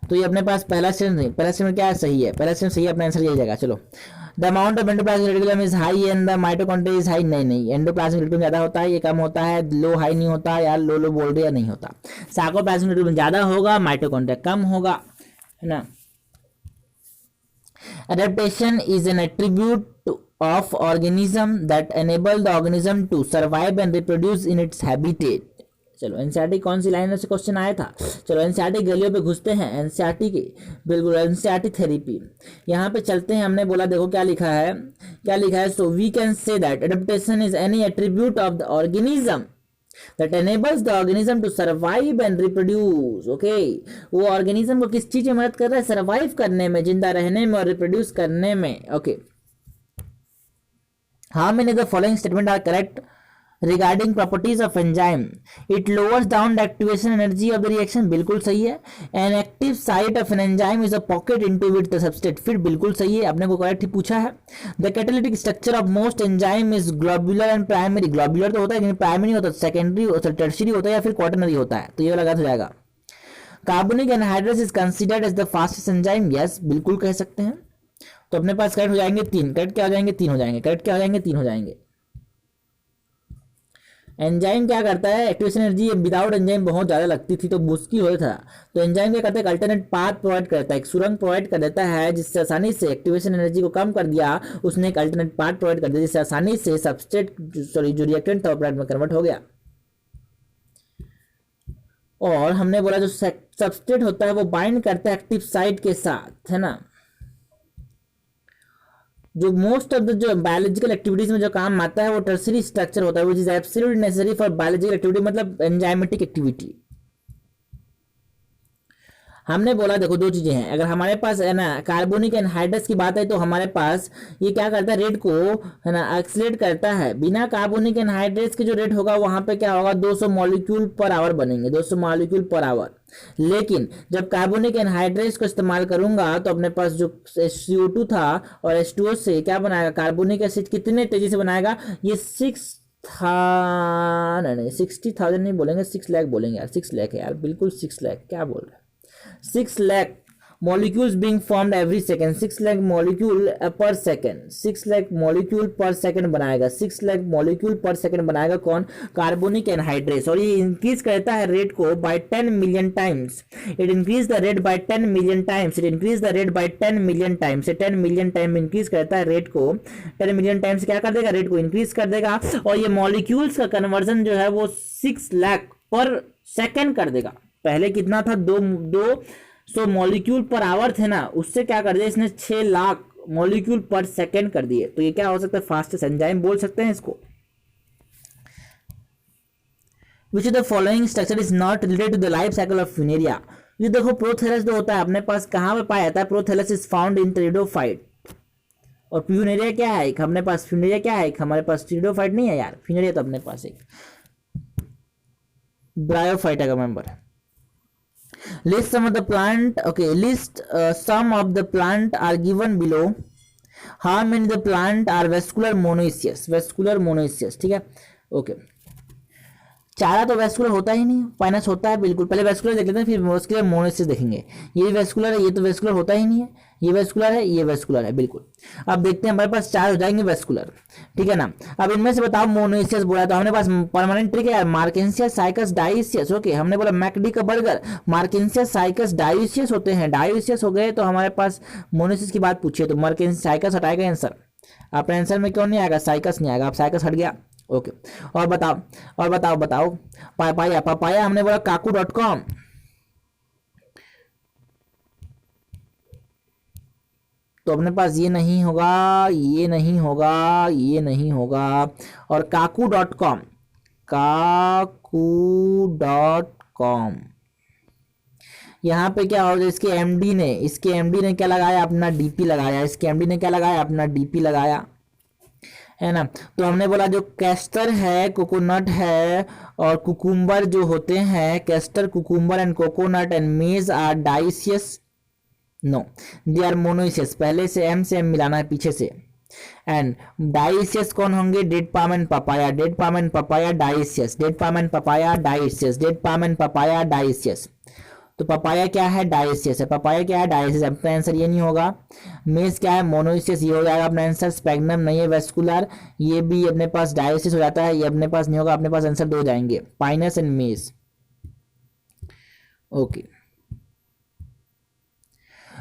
तो ये अपने पास पहला स्टेटमेंट क्या है? सही है, पहला स्टेटमेंट सही है, अपना आंसर यही जाएगा। चलो, the amount of endoplasmic reticulum is high and the mitochondria is high. नहीं, एंडोप्लाज्मिक रेटिकुलम ज्यादा होता है, ये कम होता है। लो हाई नहीं होता यार, लो बोल रहे नहीं होता। सार्कोप्लाज्मिक रेटिकुलम ज्यादा होगा, माइटोकॉन्ड्रिया कम होगा, है ना। Adaptation is an attribute of organism that enable the organism to survive and reproduce in its habitat। चलो, एनसीईआरटी कौन सी लाइन से क्वेश्चन आया था? चलो एनसीईआरटी गलियों पे घुसते हैं, एनसीईआरटी की, बिल्कुल, एनसीईआरटी थेरेपी। यहाँ पे चलते हैं, हमने बोला देखो क्या लिखा है। So we can say that adaptation is any attribute of the organism that enables the organism to survive and reproduce। okay, वो ऑर्गेनिज्म को किस चीज में मदद कर रहा है? सर्वाइव करने में, जिंदा रहने में और रिप्रोड्यूस करने में। okay, how many of the following statement are correct regarding properties of enzyme? It lowers down the activation energy of the reaction। बिल्कुल सही है। An active site of an enzyme is a pocket into which the substrate fit। बिल्कुल सही है, आपने को correct ही पूछा है। The catalytic structure of most enzyme is globular and primary। Globular तो होता है लेकिन प्राइमरी होता है, सेकेंडरी होता है, टर्शियरी होता है या फिर क्वाटरनरी होता है, तो ये वाला गलत हो जाएगा। Carbonic anhydrase is considered as the fastest enzyme. Yes, बिल्कुल कह सकते हैं। तो अपने पास करेक्ट हो जाएंगे 3। करेक्ट क्या हो जाएंगे? 3 हो जाएंगे। करेक्ट क्या हो जाएंगे? 3 हो जाएंगे। एंजाइम क्या करता है, एक्टिवेशन एनर्जी विदाउट एंजाइम बहुत ज़्यादा लगती थी तो मुश्किल हो था, तो एंजाइम क्या करता है, अल्टरनेट पाथ प्रोवाइड करता है, एक सुरंग प्रोवाइड कर देता है जिससे आसानी से एक्टिवेशन एनर्जी को कम कर दिया उसने, एक अल्टरनेट पाथ प्रोवाइड कर दिया जिससे आसानी से सबस्ट्रेट सॉरी जो रिएक्टेंट था प्रोडक्ट में कन्वर्ट हो गया। और हमने बोला जो सबस्ट्रेट होता है वो बाइंड करता है एक्टिव साइट के साथ, है ना। जो मोस्ट ऑफ द जो बायोलॉजिकल एक्टिविटीज में जो काम आता है वो टर्सरी स्ट्रक्चर होता है which is absolutely necessary for biological activity, मतलब एंजाइमेटिक एक्टिविटी। हमने बोला देखो दो चीजें हैं, अगर हमारे पास है ना कार्बोनिक एनहाइड्रस की बात है तो हमारे पास ये क्या करता है, रेट को है ना एक्सलेट करता है। बिना कार्बोनिक एनहाइड्रेट्स के जो रेट होगा वहां पे क्या होगा, 200 मॉलिक्यूल पर आवर बनेंगे, 200 मॉलिक्यूल पर आवर। लेकिन जब कार्बोनिक एनहाइड्रेट्स को इस्तेमाल करूंगा तो अपने पास जो CO2 था और H2O से क्या बनाएगा, कार्बोनिक एसिड कितने तेजी से बनाएगा, ये 60,000 नहीं बोलेंगे, 6 लाख बोलेंगे यार, 6 लाख है यार, बिल्कुल 6 लाख, क्या बोल रहे हैं, 6 lakh molecules being formed every second, 6 lakh molecule per second, 6 lakh molecule per second बनाएगा, 6 lakh molecule per second बनाएगा कौन, कार्बोनिक एनहाइड्रेट्स। और ये इंक्रीज करता है रेट को by 10 million times, it increase the rate by 10 million times, it increase the rate by 10 million times, 10 million time increase करता है रेट को, 10 मिलियन टाइम्स क्या कर देगा, रेट को इंक्रीज कर देगा। और ये मॉलिक्यूल्स का कन्वर्जन जो है वो 6 लाख पर सेकेंड कर देगा। पहले कितना था, 200 मॉलिक्यूल पर आवर थे ना, उससे क्या कर दिया इसने 6 लाख मॉलिक्यूल पर सेकेंड कर दिए। तो ये क्या हो सकता है, फास्टेस्ट एंजाइम बोल सकते हैं इसको। Which of the following structure is not related to the life cycle of Funaria. ये देखो प्रोथेलस जो होता है अपने पास कहाँ पे पाया जाता है, prothallus is found in pteridophyte. और फ्यूनेरिया क्या है, एक हमारे पास फ्यूनेरिया क्या है, एक हमारे पास टेरिडोफाइट नहीं है यार, फ्यूनेरिया तो अपने पास एक ब्रायोफाइट का मेंबर है। List some of the plant. Okay, list some of the plant are given below. How many the plant are vascular monoecious? Vascular monoecious, ठीक है। ओके, चारा तो वेस्कुलर होता ही नहीं, पाइनस होता है बिल्कुल। पहले वेस्कुलर देख लेते हैं, फिर उसके मोनोसिस देखेंगे। ये वेस्कुलर है, ये तो वेस्कुलर होता ही नहीं है, ये वेस्कुलर है, ये वेस्कुलर है बिल्कुल। अब देखते हैं, हमारे पास 4 हो जाएंगे वेस्कुलर, ठीक है ना। अब इनमें से बताओ मोनोसियस बोला तो हमने पास परमानेंट ट्रिक है मार्केंसियस साइकस डायोसियस। ओके, हमने बोला मैकडी का बर्गर मार्केंसियस साइकस डायोसियस होते हैं, डायोसियस हो गए तो हमारे पास मोनोसिस की बात पूछिए तो मार्केंसियस साइकस हटाएगा आंसर। आपने आंसर में क्यों नहीं आएगा, साइकस नहीं आएगा, आप साइकस हट गया। ओके, और बताओ पापाया, पापाया हमने बोला kaku.com, तो अपने पास ये नहीं होगा, ये नहीं होगा, ये नहीं होगा। और kaku.com, kaku.com यहाँ पे क्या होगा, इसके एमडी ने क्या लगाया, अपना डीपी लगाया, इसके एमडी ने क्या लगाया, अपना डीपी लगाया, है ना। तो हमने बोला जो कैस्टर है, कोकोनट है और कुकुम्बर जो होते हैं, castor, cucumber and coconut and maize are dioecious, no they are monoecious. पहले से एम मिलाना है पीछे से। एंड डाइसियस कौन होंगे, dead palm and papaya, dead palm and papaya dioecious, dead palm and papaya dioecious, dead palm and papaya dioecious. तो papaya क्या है, डायोसियस है, पपाया क्या है, डायोसियस। अपना आंसर ये नहीं होगा। मेज क्या है, मोनोसियस, ये हो जाएगा अपना आंसर। स्पेग्नम नहीं है, वेस्कुलर, ये भी अपने पास डायोसियस हो जाता है, ये अपने पास नहीं होगा, अपने पास आंसर 2 जाएंगे, पाइनस एंड मेज। Okay,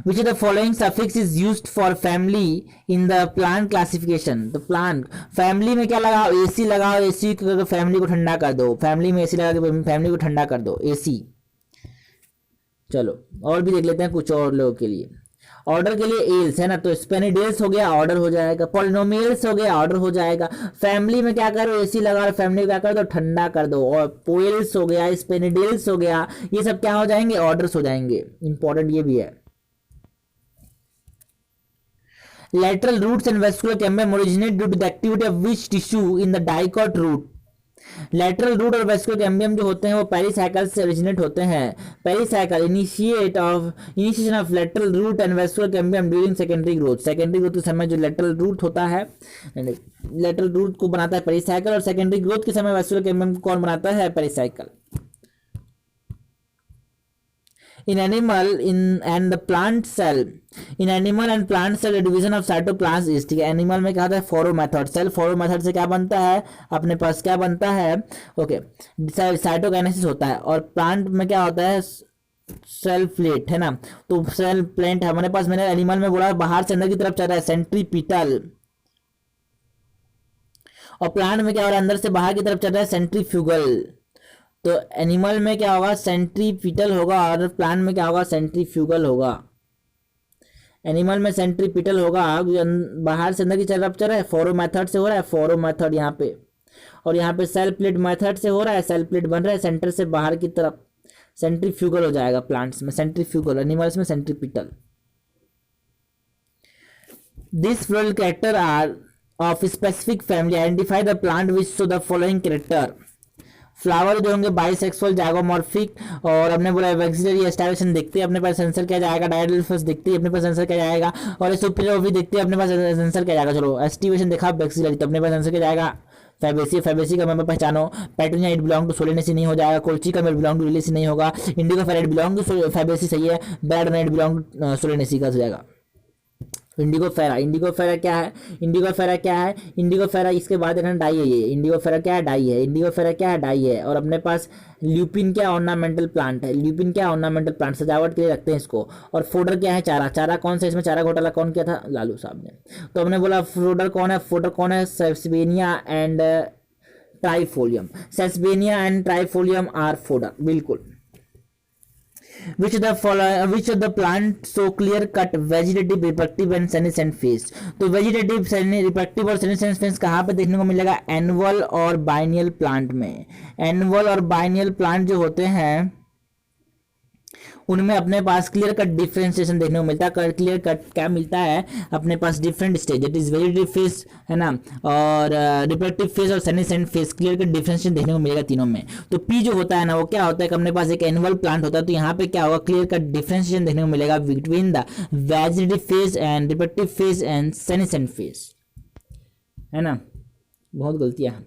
which of the following suffix is used for family in the plant classification। तो प्लांट फैमिली में क्या लगाओ, एसी लगाओ, एसी फैमिली को ठंडा कर दो, फैमिली में एसी लगा के फैमिली को ठंडा कर दो, एसी। चलो और भी देख लेते हैं कुछ और लोगों के लिए। ऑर्डर के लिए एल्स है ना, तो स्पेनिडेल्स हो गया, ऑर्डर हो जाएगा। पॉलिनोमियल्स हो गया, ऑर्डर हो जाएगा। फैमिली में क्या करो, एसी लगा, फैमिली क्या कर दो, ठंडा कर दो। और पोएल्स हो गया, स्पेनिडेल्स हो गया, ये सब क्या हो जाएंगे, ऑर्डर्स हो जाएंगे। इंपॉर्टेंट ये भी है। lateral roots and vascular cambium originate due to the activity of which tissue in the dicot root। Lateral root और वेस्कुलर कैम्बियम जो होते हैं वो पेरिसाइकल से ओरिजिनेट होते हैं। Pericycle initiation of lateral root and vascular cambium during secondary growth. Secondary growth के समय जो लेटरल रूट होता है, लेटरल रूट को बनाता है पेरिसाइकल, और सेकेंडरी ग्रोथ के समय वेस्कुलर कैम्बियम को कौन बनाता है, pericycle. In animal in and the plant cell, in animal and plant cell the division of cytoplasm is, ठीक है, एनिमल में क्या होता है furrow method, cell furrow method से क्या बनता है अपने पास, क्या बनता है, ओके, साइटोकाइनेसिस होता है, और प्लांट में क्या होता है सेल प्लेट, है ना, तो सेल प्लेट हमारे पास, मैंने एनिमल में बोला बाहर से अंदर की तरफ चल रहा है सेंट्रीपिटल, और प्लांट में क्या हो रहा है अंदर से बाहर की तरफ चल रहा है सेंट्रीफ्यूगल। तो एनिमल में क्या होगा सेंट्रीपिटल होगा, और प्लांट में क्या होगा सेंट्रीफ्यूगल होगा। एनिमल में सेंट्रीपिटल होगा, बाहर से अंदर की तरफ चल रहा है, फॉरो मेथड से हो रहा है, फॉरो मेथड यहाँ पे, और यहाँ पे सेल प्लेट मेथड से हो रहा है, सेल प्लेट बन रहा है सेंटर से बाहर की तरफ, सेंट्रीफ्यूगल हो जाएगा प्लांट्स में सेंट्रीफ्यूगल, एनिमल्स में centripetal. This floral character are of specific family, identify the plant which show the following character. Flower जो होंगे बाइसेक्सुअल जाइगोमॉर्फिक, और हमने बोला वैक्सिलरी एस्टाब्लिशन देखते हैं अपने पास सेंसर क्या जाएगा, डायडल्फस देखते हैं अपने पास सेंसर क्या जाएगा, और सुपीरियर ओवी देखते हैं अपने पास सेंसर क्या जाएगा। चलो एस्टिवेशन देखा वैक्सिलरी, तो अपने पास सेंसर क्या जाएगा फैबेसी, फैबेसी का मेंबर पहचानो, petunia it belong to Solanaceae नहीं हो जाएगा, कोल्ची का मेल बिलोंग टू लिलिसी नहीं होगा, इंडिगो फेरा इट बिलोंग टू फैबेसी सही है, belladonna it belong to Solanaceae का हो जाएगा। इंडिगो फेरा, इंडिगो फेरा क्या है, इंडिगो फेरा क्या है, इंडिगो फेरा इसके बाद है डाई है, ये इंडिगो फेरा क्या है डाई है, इंडिगो फेरा क्या है डाई है। और अपने पास ल्यूपिन क्या ऑर्नामेंटल प्लांट है, ल्यूपिन क्या ऑर्नामेंटल प्लांट, सजावट के लिए रखते हैं इसको। और फोडर क्या है चारा, चारा कौन सा, इसमें चारा घोटाला कौन किया था लालू साहब ने। तो हमने बोला फोडर कौन है, फोडर कौन है Sesbania and Trifolium, Sesbania and Trifolium are fodder, बिल्कुल। which of the plant show clear cut vegetative reproductive and senescent phase। तो वेजिटेटिव रिप्रोडक्टिव और सेनेसेंट फेज कहाँ पे देखने को मिलेगा, एनुअल और बाइनियल प्लांट में। एनुअल और बाइनियल प्लांट जो होते हैं उनमें अपने पास क्लियर कट डिफरेंशिएशन देखने को मिलता है। क्लियर कट क्या मिलता है अपने पास, different stage, that is vegetative phase है ना, और रिप्रोडक्टिव फेज और senescent phase, clear cut differentiation देखने को मिलेगा तीनों में। तो पी जो होता है ना वो क्या होता है कि अपने पास एक एनुअल प्लांट होता है, तो यहाँ पे क्या होगा क्लियर कट डिफरेंशिएशन देखने को मिलेगा between the vegetative phase and reproductive phase and senescent phase, है ना। बहुत गलतियां हैं,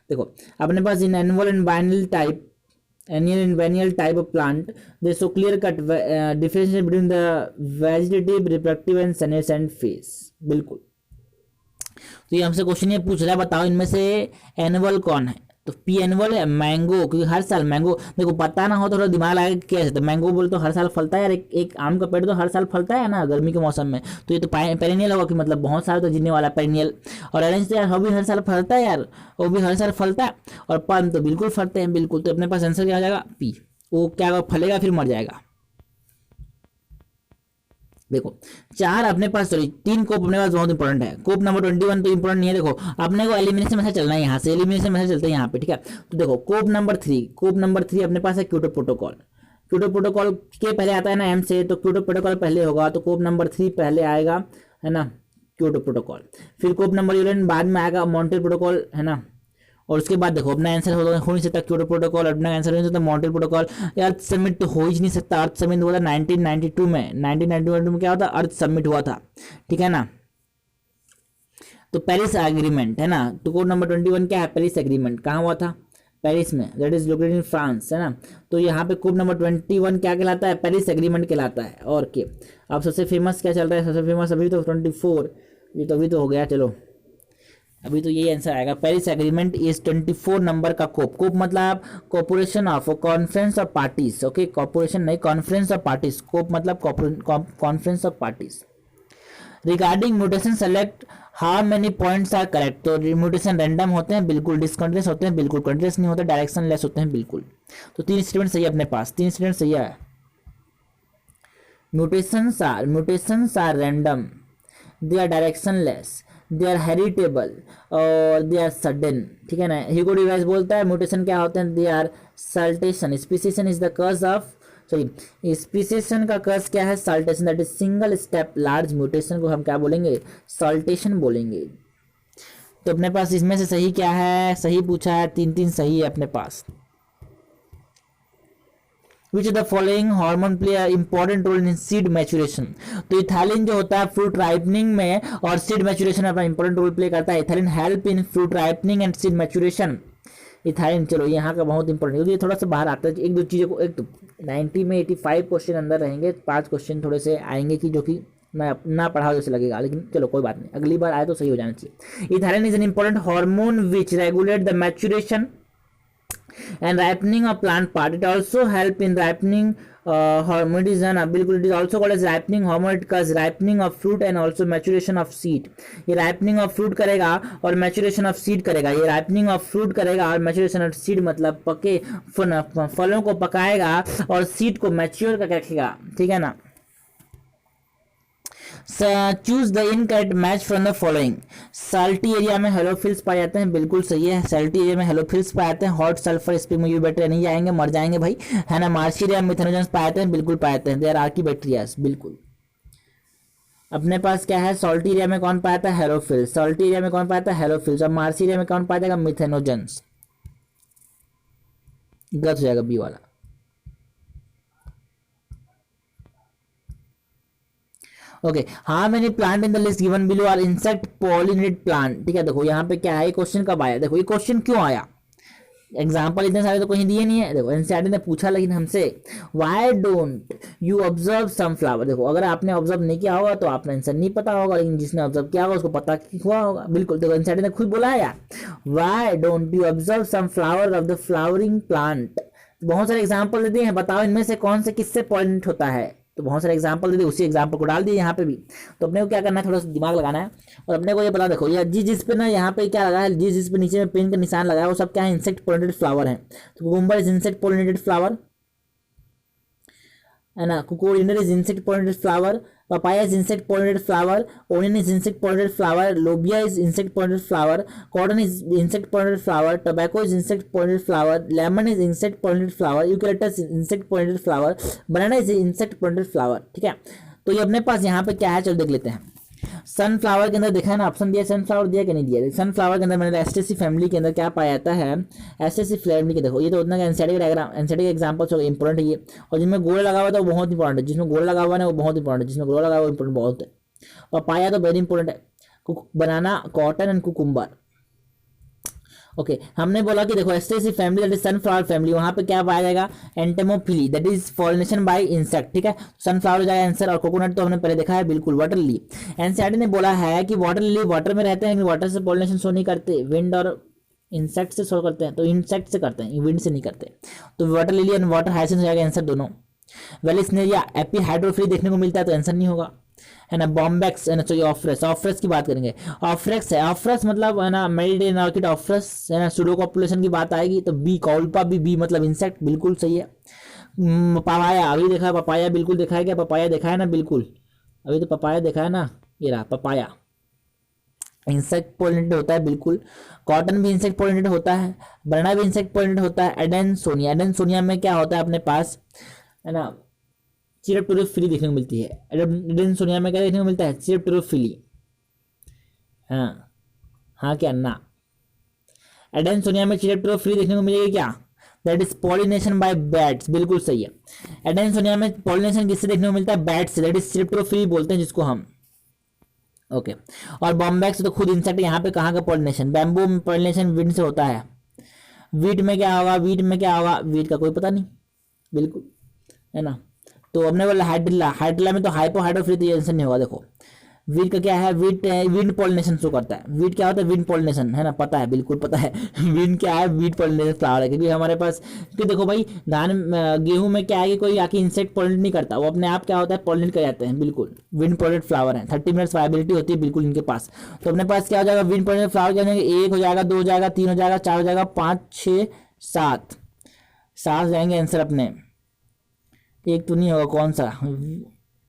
देखो अपने पास in annual and biennial type, annual and biennial type of plant, they show clear cut differentiation between the vegetative, reproductive and senescent phase। बिल्कुल। तो ये हमसे क्वेश्चन ये पूछ रहा है बताओ इनमें से एनुअल कौन है, तो पी एनुअल है मैंगो, क्योंकि हर साल मैंगो, देखो पता ना हो तो थोड़ा दिमाग लगा के कैसे, तो मैंगो बोले तो हर साल फलता है यार, एक आम का पेड़ तो हर साल फलता है ना गर्मी के मौसम में, तो ये तो पेरेनियल होगा कि मतलब बहुत साल तो जीने वाला पेरेनियल। और ऑरेंज तो यार वो भी हर साल फलता है यार, वो भी हर साल फलता है, और पल्म तो बिल्कुल फलते हैं बिल्कुल। तो अपने पास आंसर क्या हो जाएगा पी, वो क्या फलेगा फिर मर जाएगा। देखो चार अपने पास, सॉरी 3 कोप अपने पास बहुत इंपॉर्टेंट है। कोप नंबर 21 तो इंपॉर्टेंट नहीं है, देखो अपने को एलिमिनेशन मेथड चलना है, यहाँ से एलिमिनेशन मेथड चलते हैं यहाँ पे, ठीक है। तो देखो कोप नंबर 3 अपने पास है क्योटो प्रोटोकॉल। क्योटो प्रोटोकॉल के पहले आता है ना एम से, तो क्योटो प्रोटोकॉल पहले होगा, तो कोप नंबर 3 पहले आएगा, है ना, क्योटो प्रोटोकॉल। फिर कोप नंबर 11 बाद में आएगा मॉन्ट्रियल प्रोटोकॉल, है ना। और उसके बाद देखो अपना आंसर हो नहीं सकता क्योटो प्रोटोकॉल, अपना आंसर हो नहीं सकता मॉन्ट्रियल प्रोटोकॉल। अर्थ समिट तो हो ही नहीं सकता, अर्थ समिट हुआ था 1992 में, 1992 में क्या होता अर्थ समिट हुआ था, ठीक है ना। तो पेरिस एग्रीमेंट, है ना, तो कोड नंबर 21 क्या है, पेरिस एग्रीमेंट कहाँ हुआ था, पेरिस में, that is located in France, है ना। तो यहाँ पे कोड नंबर 21 क्या कहलाता है, पेरिस एग्रीमेंट कहलाता है। और के अब सबसे फेमस क्या चल रहा है, सबसे फेमस अभी तो 24, ये तो अभी तो हो गया, चलो अभी तो यही आंसर आएगा। पेरिस एग्रीमेंट इज 24 नंबर का कोप, कोप मतलब corporation of conference of parties, okay, corporation नहीं कॉन्फ्रेंस ऑफ पार्टीज, कोप मतलब conference of parties. Regarding mutation select how many points are correct, तो म्यूटेशन रैंडम होते हैं बिल्कुल, discontinuous होते हैं बिल्कुल, कंटिन्यूअस नहीं होते, डायरेक्शन लेस होते हैं बिल्कुल। तो 3 स्टेटमेंट सही है अपने पास, 3 स्टेटमेंट सही है। Mutations are random, they are directionless, they are heritable और दे आर सडन, ठीक है ना। ह्यूगो डिवाइस बोलता है म्यूटेशन क्या होते हैं, they are saltation, speciation is the cause of, sorry speciation का कॉज क्या है, saltation, that is single step large mutation को हम क्या बोलेंगे, साल्टेशन बोलेंगे। तो अपने पास इसमें से सही क्या है, सही पूछा है, 3 सही है अपने पास। Which of the following hormone play a important role in seed maturation? तो इथाइलिन जो होता है फ्रूट राइपनिंग में और सीड मैचुरेशन में अपना इंपॉर्टेंट रोल प्ले करता है। Ethylene help in fruit ripening and seed maturation. Ethyne, चलो यहाँ का बहुत इंपॉर्टेंट, क्योंकि ये थोड़ा सा बाहर आता है, एक दो चीज़ों को, एक तो 90 में 85 क्वेश्चन अंदर रहेंगे, 5 क्वेश्चन थोड़े से आएंगे कि जो कि ना पढ़ा जैसे लगेगा, लेकिन चलो कोई बात नहीं, अगली बार आए तो सही हो जाना चाहिए। Ethyne is an important hormone which regulate the maturation and ripening of plant part. It also help in ripening hormone is an बिल्कुल, it is also called as ripening hormone. It causes ripening of fruit and also maturation of seed. ये ripening of fruit करेगा और maturation of seed करेगा, ये ripening of fruit करेगा और maturation of seed मतलब पके फलों को पकाएगा और seed को mature करके रखेगा, ठीक है ना। Choose the incorrect match from the following. Salty area में हेलोफिल्स पाए जाते हैं, बिल्कुल सही है, साल्टी एरिया में हेलोफिल्स पाए जाते हैं। हॉट सल्फर स्प्रिंग में यूवी बैक्टीरिया नहीं जाएंगे, मर जाएंगे भाई, है ना। मार्शी एरिया में मिथेनोजेंस पाए जाते हैं, बिल्कुल पाए जाते हैं, देयर आर्की बैक्टीरियाज, बिल्कुल। अपने पास क्या है, सॉल्टी एरिया में कौन पाया था, हेलोफिल्स। सॉल्टी एरिया में कौन पाया था, हेलोफिल्स। और मार्शी एरिया में कौन पाया जाएगा, मिथेनोजेंस। गलत हो जाएगा बी वाला। Okay, how many plant in the list given below are insect pollinated plant. ठीक है, देखो यहाँ पे क्या है, क्वेश्चन कब आया, देखो ये क्वेश्चन क्यों आया, एग्जाम्पल इतने सारे तो कहीं दिए नहीं है। देखो एनसीईआरटी ने पूछा लेकिन हमसे, why don't you observe some flower. देखो अगर आपने ऑब्जर्व नहीं किया होगा तो आपने आंसर नहीं पता होगा, लेकिन जिसने ऑब्जर्व किया होगा उसको पता हुआ होगा, बिल्कुल। देखो एनसीईआरटी ने खुद बोला है यार, why don't you observe some flower of the flowering plant. बहुत सारे एग्जाम्पल दे दिए हैं, बताओ इनमें से कौन से किससे पॉलिनेट होता है। तो बहुत सारे एग्जाम्पल दे दिए, उसी एग्जाम्पल को डाल दिए यहाँ पे भी। तो अपने को क्या करना है, थोड़ा सा दिमाग लगाना है और अपने को ये पता, देखो ये जिस पे ना यहाँ पे क्या लगा है, जिस पे नीचे में पेन का निशान लगा है वो सब क्या है, इंसेक्ट पोलिनेटेड फ्लावर है। तो cucumber is insect pollinated flower, है ना। कुकुरिंडर is insect pollinated flower, papaya is insect pollinated flower, onion is insect pollinated flower, lobia is insect pollinated flower, cotton is insect pollinated flower, tobacco is insect pollinated flower, lemon is insect pollinated flower, eucalyptus is insect pollinated flower, banana is insect pollinated flower। ठीक है, तो ये अपने पास यहाँ पे क्या है, चलो देख लेते हैं। सनफ्लावर के अंदर देखा है ना, ऑप्शन दिया, सनफ्लावर दिया कि नहीं दिया। सनफ्लावर के अंदर मैंने एस्टेसी फैमिली के अंदर क्या पाया जाता है, एस्टेसी फैमिली के, देखो ये तो उतना एनसीईआरटी डायग्राम, एनसीईआरटी एग्जांपल्स हो इंपॉर्टेंट है ये। और जिसमें गोला लगा हुआ था वो बहुत इंपॉर्टेंट है, जिसमें गोला लगा हुआ है वो बहुत इंपॉर्टेंट है, जिसमें गोला लगा हुआ वो इंपॉर्टेंट बहुत है। और पाया तो वेरी इंपॉर्टेंट है, बनाना, कॉटन एंड कुकुम्बर। ओके, हमने बोला कि देखो एस्टेसी family that is sunflower family, वहां पे क्या पाया जाएगा, entomophily that is pollination by insect. ठीक है, सनफ्लावर हो जाएगा आंसर। और कोकोनट तो हमने पहले देखा है, बिल्कुल। वाटर लिली, एनसीईआरटी ने बोला है कि वाटर लिली वाटर में रहते हैं, लेकिन वाटर से पॉलिनेशन शो नहीं करते, विंड और इंसेक्ट से शो करते हैं। तो इंसेक्ट से करते हैं, विंड से नहीं करते। तो water lily and water hyacinth हो जाएगा आंसर दोनों। वेलिस्नेरिया एपी हाइड्रोफिली देखने को मिलता है, तो आंसर नहीं होगा, है ना। बॉम्बेक्स, है ना, चाहिए ऑफ्रेस, ऑफ्रेस की बात करेंगे। ऑफ्रेक्स है, ऑफ्रेस मतलब है ना, मेडिटेरियन ऑर्किड ऑफ्रेस, है ना। सूडो पॉपुलेशन की बात आएगी तो बी, कॉल्पा भी बी मतलब इंसेक्ट, बिल्कुल सही है। पपाया अभी देखा है, पपाया बिल्कुल देखा है, क्या पपाया देखा है ना, बिल्कुल अभी तो पपाया देखा है ना, ये रहा पपाया, इंसेक्ट पोलिनेटेड होता है, बिल्कुल। कॉटन भी इंसेक्ट पोलिनेटेड होता है, बनाना भी इंसेक्ट पोलिनेटेड होता है। एडेनसोनिया, एडेनसोनिया में क्या होता है अपने पास, है ना, चिरप्टोरोफिली देखने को मिलती है। एडेनसोनिया में क्या देखने को मिलता है, चिरप्टोरोफिली। हाँ हाँ, क्या ना, एडेनसोनिया में चिरप्टोरोफिली देखने को मिलेगी क्या, that is pollination by bats, बिल्कुल सही है। एडेनसोनिया में पॉलिनेशन किससे देखने को मिलता है, बैट्स से, दैट इज चिरप्टोरोफिली बोलते हैं जिसको हम। ओके, और बॉम्बैक्स तो खुद इंसेक्ट, यहाँ पे कहाँ का पॉलिनेशन, बैम्बू में पॉलिनेशन विंड से होता है। वीट में क्या होगा, वीट में क्या होगा, वीट का कोई पता नहीं, बिल्कुल, है ना। तो हमने बोला हाइड्रिला, हाइड्रिला में तो हाइपो हाइड्रोफिली, तो ये आंसर नहीं होगा। देखो वीट का क्या है, वीट विंड पॉलिनेशन शो करता है। वीट क्या होता है, विंड पॉलिनेशन, है ना, पता है, बिल्कुल पता है। विंड क्या है, वीट पॉलिनेशन फ्लावर है, क्योंकि हमारे पास, क्योंकि देखो भाई धान गेहूं में क्या है कि कोई आके इंसेक्ट पॉलिनेट नहीं करता, वो अपने आप क्या होता है, पॉलिनेट कर जाते हैं, बिल्कुल। विंड पॉलिनेट फ्लावर है, 30 मिनट्स वायबिलिटी होती है बिल्कुल इनके पास। तो अपने पास क्या हो जाएगा, विंड पॉलिनेट फ्लावर क्या हो जाएंगे, 1 हो जाएगा, 2 हो जाएगा, 3 हो जाएगा, 4 हो जाएगा, 5 6 7 7 जाएंगे आंसर अपने। एक तो नहीं होगा, कौन सा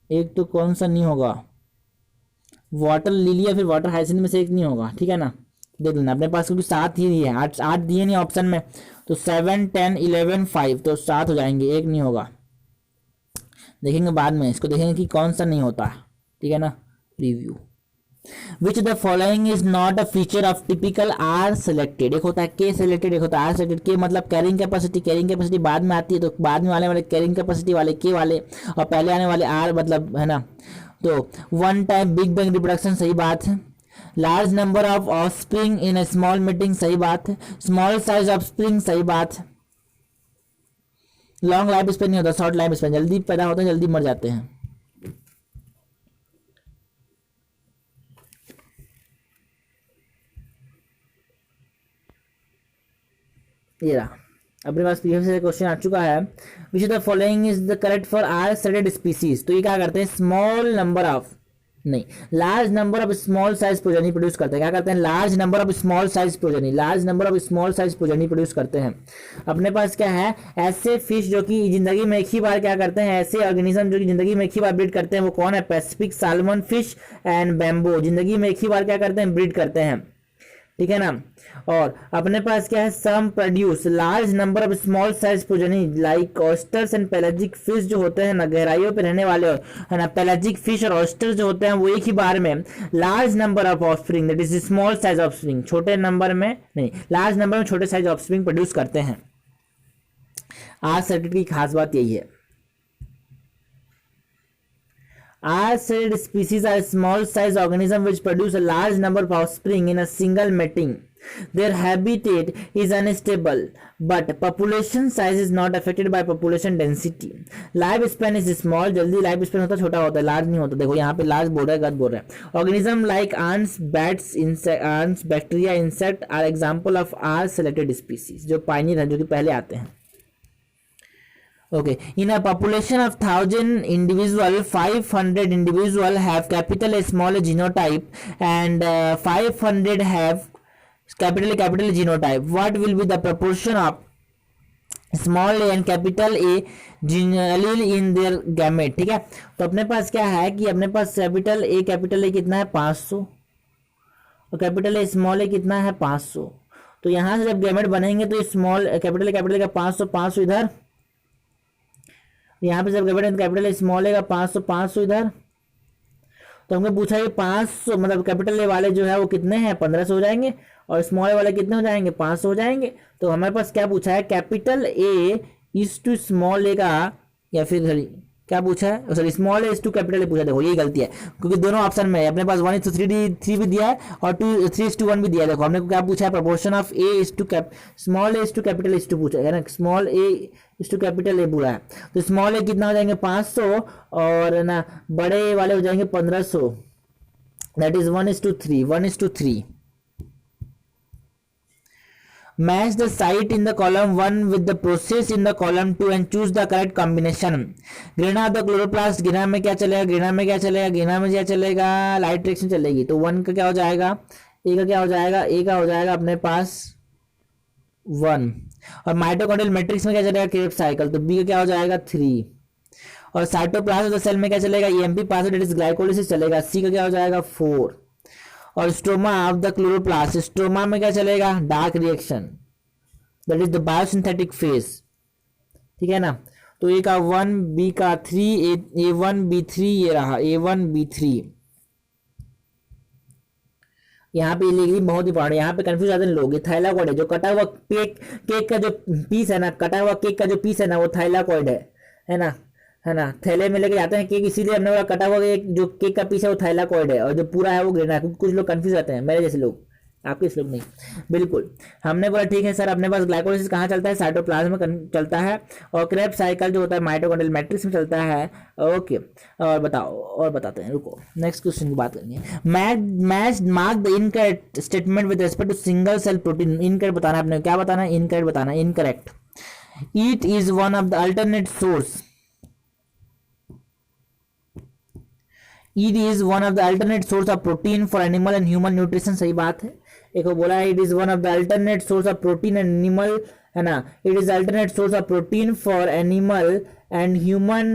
एक, तो कौन सा नहीं होगा, वाटर लिली या फिर वाटर हाइसिंथ में से एक नहीं होगा, ठीक है ना। देख लेना अपने पास, क्योंकि 7 ही दिए, 8 दिए नहीं ऑप्शन में, तो 7 10 11 5, तो 7 हो जाएंगे, एक नहीं होगा। देखेंगे बाद में, इसको देखेंगे कि कौन सा नहीं होता, ठीक है ना। Review, which the following is not a feature of typical r selected. एक होता है के सेलेक्टेड, एक होता है आर सेलेक्टेड। के मतलब कैरिंग कैपेसिटी, कैरिंग कैपेसिटी बाद में आती है, तो बाद में वाले कैरिंग कैपेसिटी वाले के वाले, और पहले आने वाले आर मतलब, है ना। तो one time big bang reproduction, सही बात है। Large number of offspring in A small meeting, सही बात है। स्मॉल साइज ऑफस्प्रिंग, सही बात है। लॉन्ग लाइफ स्पेन नहीं होता, शॉर्ट लाइफ स्पेन, जल्दी पैदा होते हैं जल्दी मर जाते हैं। ये रहा अपने पास पीएफ से क्वेश्चन आ चुका है। Which of the following is the correct for r stated species. तो ये क्या करते हैं, स्मॉल नंबर ऑफ नहीं large number of small size progeny produce करते हैं। क्या करते हैं, large number of small size progeny, large number of small size progeny produce करते हैं। अपने पास क्या है, ऐसे फिश जो कि जिंदगी में एक ही बार क्या करते हैं, ऐसे ऑर्गेनिज्म जो कि जिंदगी में एक ही बार ब्रीड करते हैं, वो कौन है, Pacific salmon fish and bamboo, जिंदगी में एक ही बार क्या करते हैं, ब्रीड करते हैं, ठीक है ना। और अपने पास क्या है, some produce large number of small size progeny like oysters and pelagic fish, जो होते हैं ना गहराइयों पे रहने वाले है ना, पेलाजिक फिश और ऑयस्टर्स जो होते हैं वो एक ही बार में large number of offspring that is small size offspring, छोटे नंबर में नहीं लार्ज नंबर में छोटे साइज ऑफस्प्रिंग प्रोड्यूस करते हैं। आज सर्किट की खास बात यही है। R-shelled species are small size organisms which produce a large number of offspring in a single mating. Their habitat is unstable, but population size is not affected by population density. Life span is small, जल्दी life span होता है, छोटा होता है, large नहीं होता। देखो यहाँ पे लार्ज बोल रहा है, गलत बोल रहा है। Organism like ants, bats, ants, bacteria, insect are example of R-selected species, जो pioneer है, जो कि पहले आते हैं। Okay, in a population of 1000 individual, 500 individual have capital A small a genotype and 500 have capital A genotype. What will be the proportion of small a and capital A allele in their gamete? ठीक है, तो अपने पास क्या है कि अपने पास capital A कितना है 500 और कैपिटल A स्मॉल a कितना है 500। तो यहाँ से जब गैमेट बनेंगे तो स्मॉल कैपिटल A का 500 इधर, यहाँ पे जब कैपिटल स्मॉल ए का 500 इधर। तो हमने पूछा ये 500 मतलब कैपिटल ए वाले जो है वो कितने हैं, 1500 हो जाएंगे, और स्मॉल ए वाले कितने हो जाएंगे, 500 हो जाएंगे। तो हमारे पास क्या पूछा है, capital A is to small A का, या फिर क्या पूछा है, sorry small A is to capital A पूछा। देखो यही गलती है, क्योंकि दोनों ऑप्शन में है। अपने पास 1:3 भी दिया है और 3:1 भी दिया है। देखो हमने को क्या पूछा है, proportion of A is to small A is to capital is to पूछा है ना, small A is to capital A पूरा है। तो स्मॉल ए कितना हो जाएंगे 500 और ना बड़े वाले हो जाएंगे 1500, that is 1:3। Match the site in the column 1 with the process in the column 2 and choose the correct combination. Grana of the chloroplast, grana में क्या चलेगा, ग्रेना में क्या चलेगा, लाइट डायरेक्शन चलेगी। तो 1 का क्या हो जाएगा, ए का क्या हो जाएगा, ए का हो जाएगा अपने पास 1। और माइटोकॉन्ड्रियल मैट्रिक्स में क्या चलेगा, क्रेब्स साइकिल, तो बी का क्या हो जाएगा 3। और साइटोप्लाज्म ऑफ द सेल में क्या चलेगा, EMP pathway that is glycolysis चलेगा, सी का क्या हो जाएगा 4। और stroma of the chloroplast, stroma में क्या चलेगा, dark reaction that is the biosynthetic phase, ठीक है ना। तो ए का 1, बी का 3, A1 B3 ये रहा A1 B3। यहाँ पे लिखनी बहुत इंपॉर्टेंट, यहाँ पे कंफ्यूज आते हैं लोग। ये थाइलाकॉइड है, जो कटा हुआ केक का जो पीस है ना, कटा हुआ केक का जो पीस है ना, वो थाइलाकॉइड है ना। थैले में लेके जाते हैं केक, इसीलिए हमने बोला कटा हुआ जो केक का पीस है वो थाइलाकॉइड है, और जो पूरा है वो ग्रेना है। कुछ लोग कंफ्यूज आते हैं, मेरे जैसे लोग, आपके इस लोग नहीं। बिल्कुल हमने बोला ठीक है सर, अपने पास ग्लाइकोलिसिस कहाँ चलता है, साइटोप्लाज्म में चलता है, और क्रेब्स साइकिल जो होता है माइटोकॉन्ड्रियल मैट्रिक्स में चलता है। ओके, और बताओ, और बताते हैं, रुको नेक्स्ट क्वेश्चन की बात करनी है। Match mark the incorrect statement with respect to single cell protein. Incorrect बताना है अपने, क्या बताना है, इनकरेक्ट बताना है। Incorrect, it is one of the alternate source, it is one of the alternate source of protein for animal and human nutrition. सही बात है, एक बोला है it is one of the alternate source of protein and animal, है ना, it is alternate source of protein for animal and human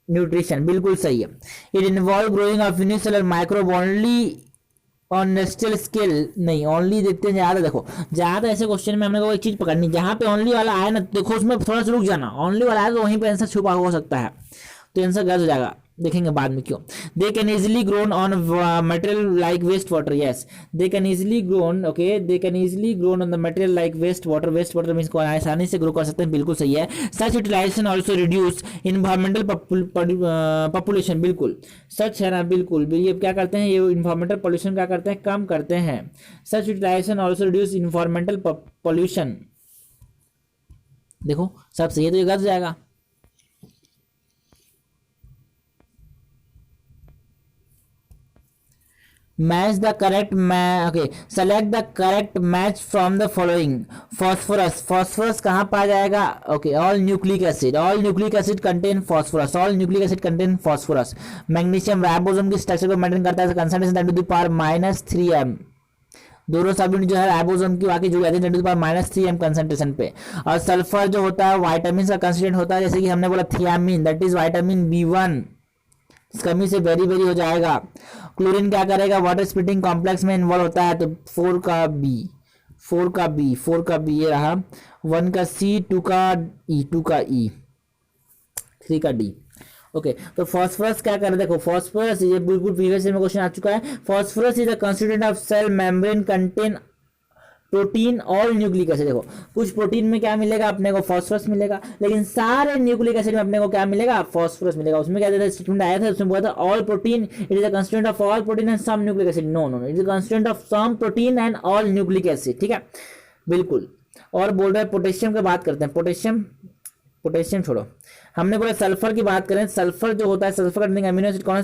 nutrition, बिल्कुल सही है। It involve growing of unicellular microbe only on industrial scale, नहीं only देखते हैं ज़्यादा। देखो ज़्यादा ऐसे क्वेश्चन में हमने को एक चीज़ पकड़नी, जहाँ पे ओनली वाला आए ना, देखो उसमें थोड़ा सा रुक जाना, ओनली वाला आए तो वहीं पे आंसर छुपा हो सकता है, तो आंसर गलत हो जाएगा। देखेंगे बाद में क्यों। They can easily grown on material like waste water, yes they can easily grown, okay they can easily grown on the material like waste water, waste water means को आसानी से ग्रो कर सकते हैं, बिल्कुल सही है। Such utilization also reduce environmental population, बिल्कुल सच है ना, बिल्कुल ये क्या करते हैं, ये इन्वायरमेंटल पॉल्यूशन क्या करते हैं, कम करते हैं। Such utilization also reduce environmental pollution, देखो सब सही है, तो ये गलत हो जाएगा। Match the correct okay select the correct match from the following. Phosphorus, phosphorus कहाँ पाया जाएगा, okay all nucleic acid, all nucleic acid contain phosphorus, all nucleic acid contain phosphorus. Magnesium ribosome की स्ट्रक्चर को मेंटेन करता है, concentration 10⁻³ दोनों सब unit जो है राइबोसोम की वाकई जुड़ जाती है 10⁻³ कंसंट्रेशन पे। और सल्फर जो होता है वाइटामिन का कंस्टिट्यूएंट होता है, जैसे कि हमने बोला thiamine, that is vitamin B1, कमी से वेरी वेरी हो जाएगा। क्लोरीन क्या करेगा, वाटर स्प्लिटिंग कॉम्प्लेक्स में इन्वॉल्व होता है, तो 4 का बी ये रहा, 1 का C, 2 का E, 3 का D। ओके तो फॉस्फोरस क्या कर रहे हैं, देखो फॉस्फोरस ये बिल्कुल प्रीवियस में क्वेश्चन आ चुका है। Phosphorus is the constituent of cell membrane contain protein और न्यूक्लिक एसिड। देखो कुछ प्रोटीन में क्या मिलेगा अपने को, फॉस्फोरस मिलेगा, लेकिन सारे न्यूक्लिक एसिड में अपने को क्या मिलेगा, फॉस्फोरस मिलेगा। उसमें क्या था स्टेटमेंट आया था, उसमें बोला था all protein it is the constituent of all protein and some nucleic acid, no no it is the constituent of some protein and all nucleic acid, ठीक है बिल्कुल। और बोल रहे हैं पोटेशियम की बात करते हैं, पोटेशियम छोड़ो, हमने बोला सल्फर की बात करें, सल्फर जो होता है सल्फर कंटेनिंग अमीनो एसिड कौन है,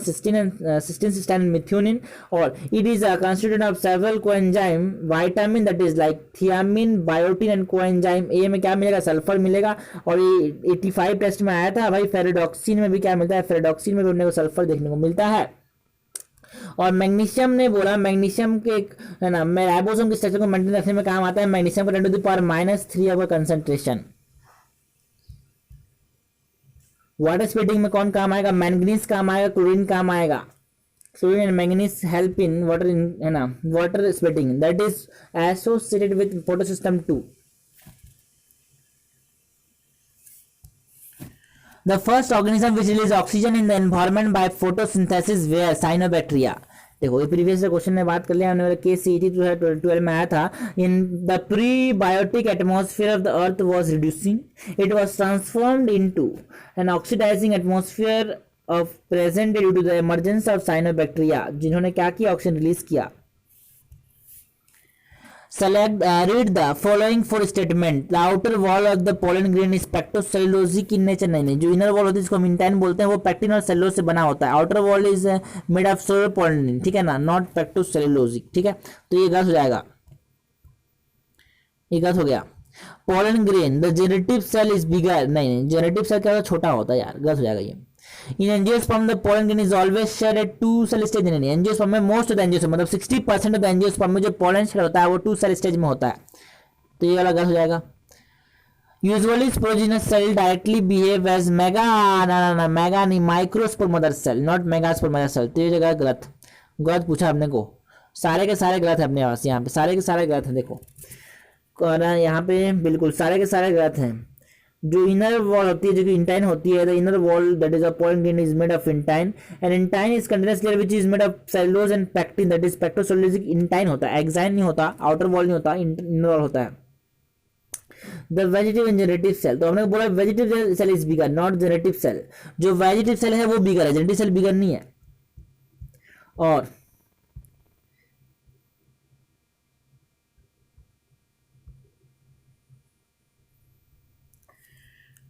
सिस्टीन सिस्टाइन मिथ्योनिन, और it is a constituent of several coenzyme vitamin that is like thiamine, biotin and coenzyme. A में क्या मिलेगा, सल्फर मिलेगा। और ये 85 टेस्ट में आया था भाई, फेरेडॉक्सिन में भी क्या मिलता है, फेरेडॉक्सिन में भी अपने को सल्फर देखने को मिलता है। और मैग्नीशियम ने बोला, मैग्नीशियम के है ना राइबोसोम के स्ट्रक्चर को मेंटेन रखने में काम आता है, मैग्नीशियम का 10⁻³ अवर कंसंट्रेशन। वाटर स्प्लिटिंग में कौन काम आएगा, मैंगनीज काम आएगा, क्लोरीन काम आएगा। Chlorine and manganese help in water, है ना water splitting, that is associated with photosystem 2। The first organism which release oxygen in the environment by photosynthesis were cyanobacteria। देखो ये प्रीवियस क्वेश्चन में बात कर लिया हमने, KCET 12 में आया था। In the prebiotic atmosphere of the earth was reducing, it was transformed into an oxidizing atmosphere of present due to the emergence of cyanobacteria, जिन्होंने क्या किया, ऑक्सीजन रिलीज किया। Select read the following four statement। The outer wall of the pollen grain is pectocellulosic in nature। नहीं जो inner wall होती है जिसको हम इंटाइन बोलते हैं वो पैक्टिन और सेलुलोज से बना होता है। Outer wall is made of solar pollen, ठीक है ना, नॉट पेक्टोसेलुलोजिक, ठीक है तो ये गलत हो जाएगा, ये गलत हो गया। Pollen grain the generative cell is bigger, नहीं जेनेटिव सेल क्या होता है, छोटा होता है यार, गलत हो जाएगा ये। In angiosperm the pollen grain is always shared at 2 cell stage. नहीं एंजियोस्पर्म में मोस्ट ऑफ द एंजियोस्पर्म मतलब 60% ऑफ द एंजियोस्पर्म में जो पोलन शेयर होता है वो 2 सेल स्टेज में होता है, तो ये वाला गलत हो जाएगा। Usually sporogenous cell directly behave as mega, ना मेगा नहीं, microspore mother cell, not megaspore mother cell, तो ये जगह गलत पूछा अपने को, सारे के सारे गलत है अपने पास, यहाँ पे सारे के सारे गलत है। देखो यहाँ पे बिल्कुल सारे के सारे गलत हैं। जो इनर वॉल होती है जो कि इंटाइन होती है, the inner wall that is a pollen grain is made of intine and intine is continuous layer which is made of cellulose and pectin that is pectocellulosic. Intine होता है, exine नहीं होता, आउटर वॉल नहीं होता, inner wall होता है। The vegetative and generative cell, तो हमने बोला vegetative cell is bigger not generative cell, जो वेजिटेटिव सेल है वो बिगर है, जेनेटिव सेल बिगर नहीं है। और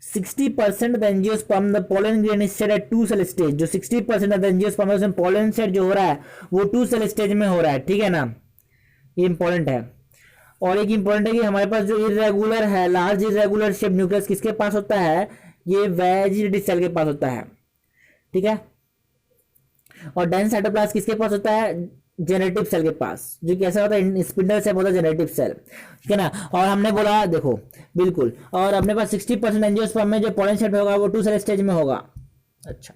60% of the angiosperm the pollen grain is shed at 2 cell stage. जो 60% ऑफ द एंजियोस्पर्म है उसमें पोलन शेड जो हो रहा है वो 2 सेल स्टेज में हो रहा है, ठीक है ना, ये इंपॉर्टेंट है। और एक इंपॉर्टेंट है कि हमारे पास जो इरेगुलर है, लार्ज इरेगुलर शेप न्यूक्लियस किसके पास होता है, ये वेजिटेटिव सेल के पास होता है, ठीक है। और डेंस साइटोप्लाज्म किसके पास होता है, जेनेटिव सेल के पास, जो कैसा होता है, स्पिंडल शेप होता है जेनेटिव सेल, ठीक है ना। और हमने बोला देखो बिल्कुल, और अपने पास 60% एंजियोस्पर्म में जो पोलन शेप होगा वो 2 सेल स्टेज में होगा। अच्छा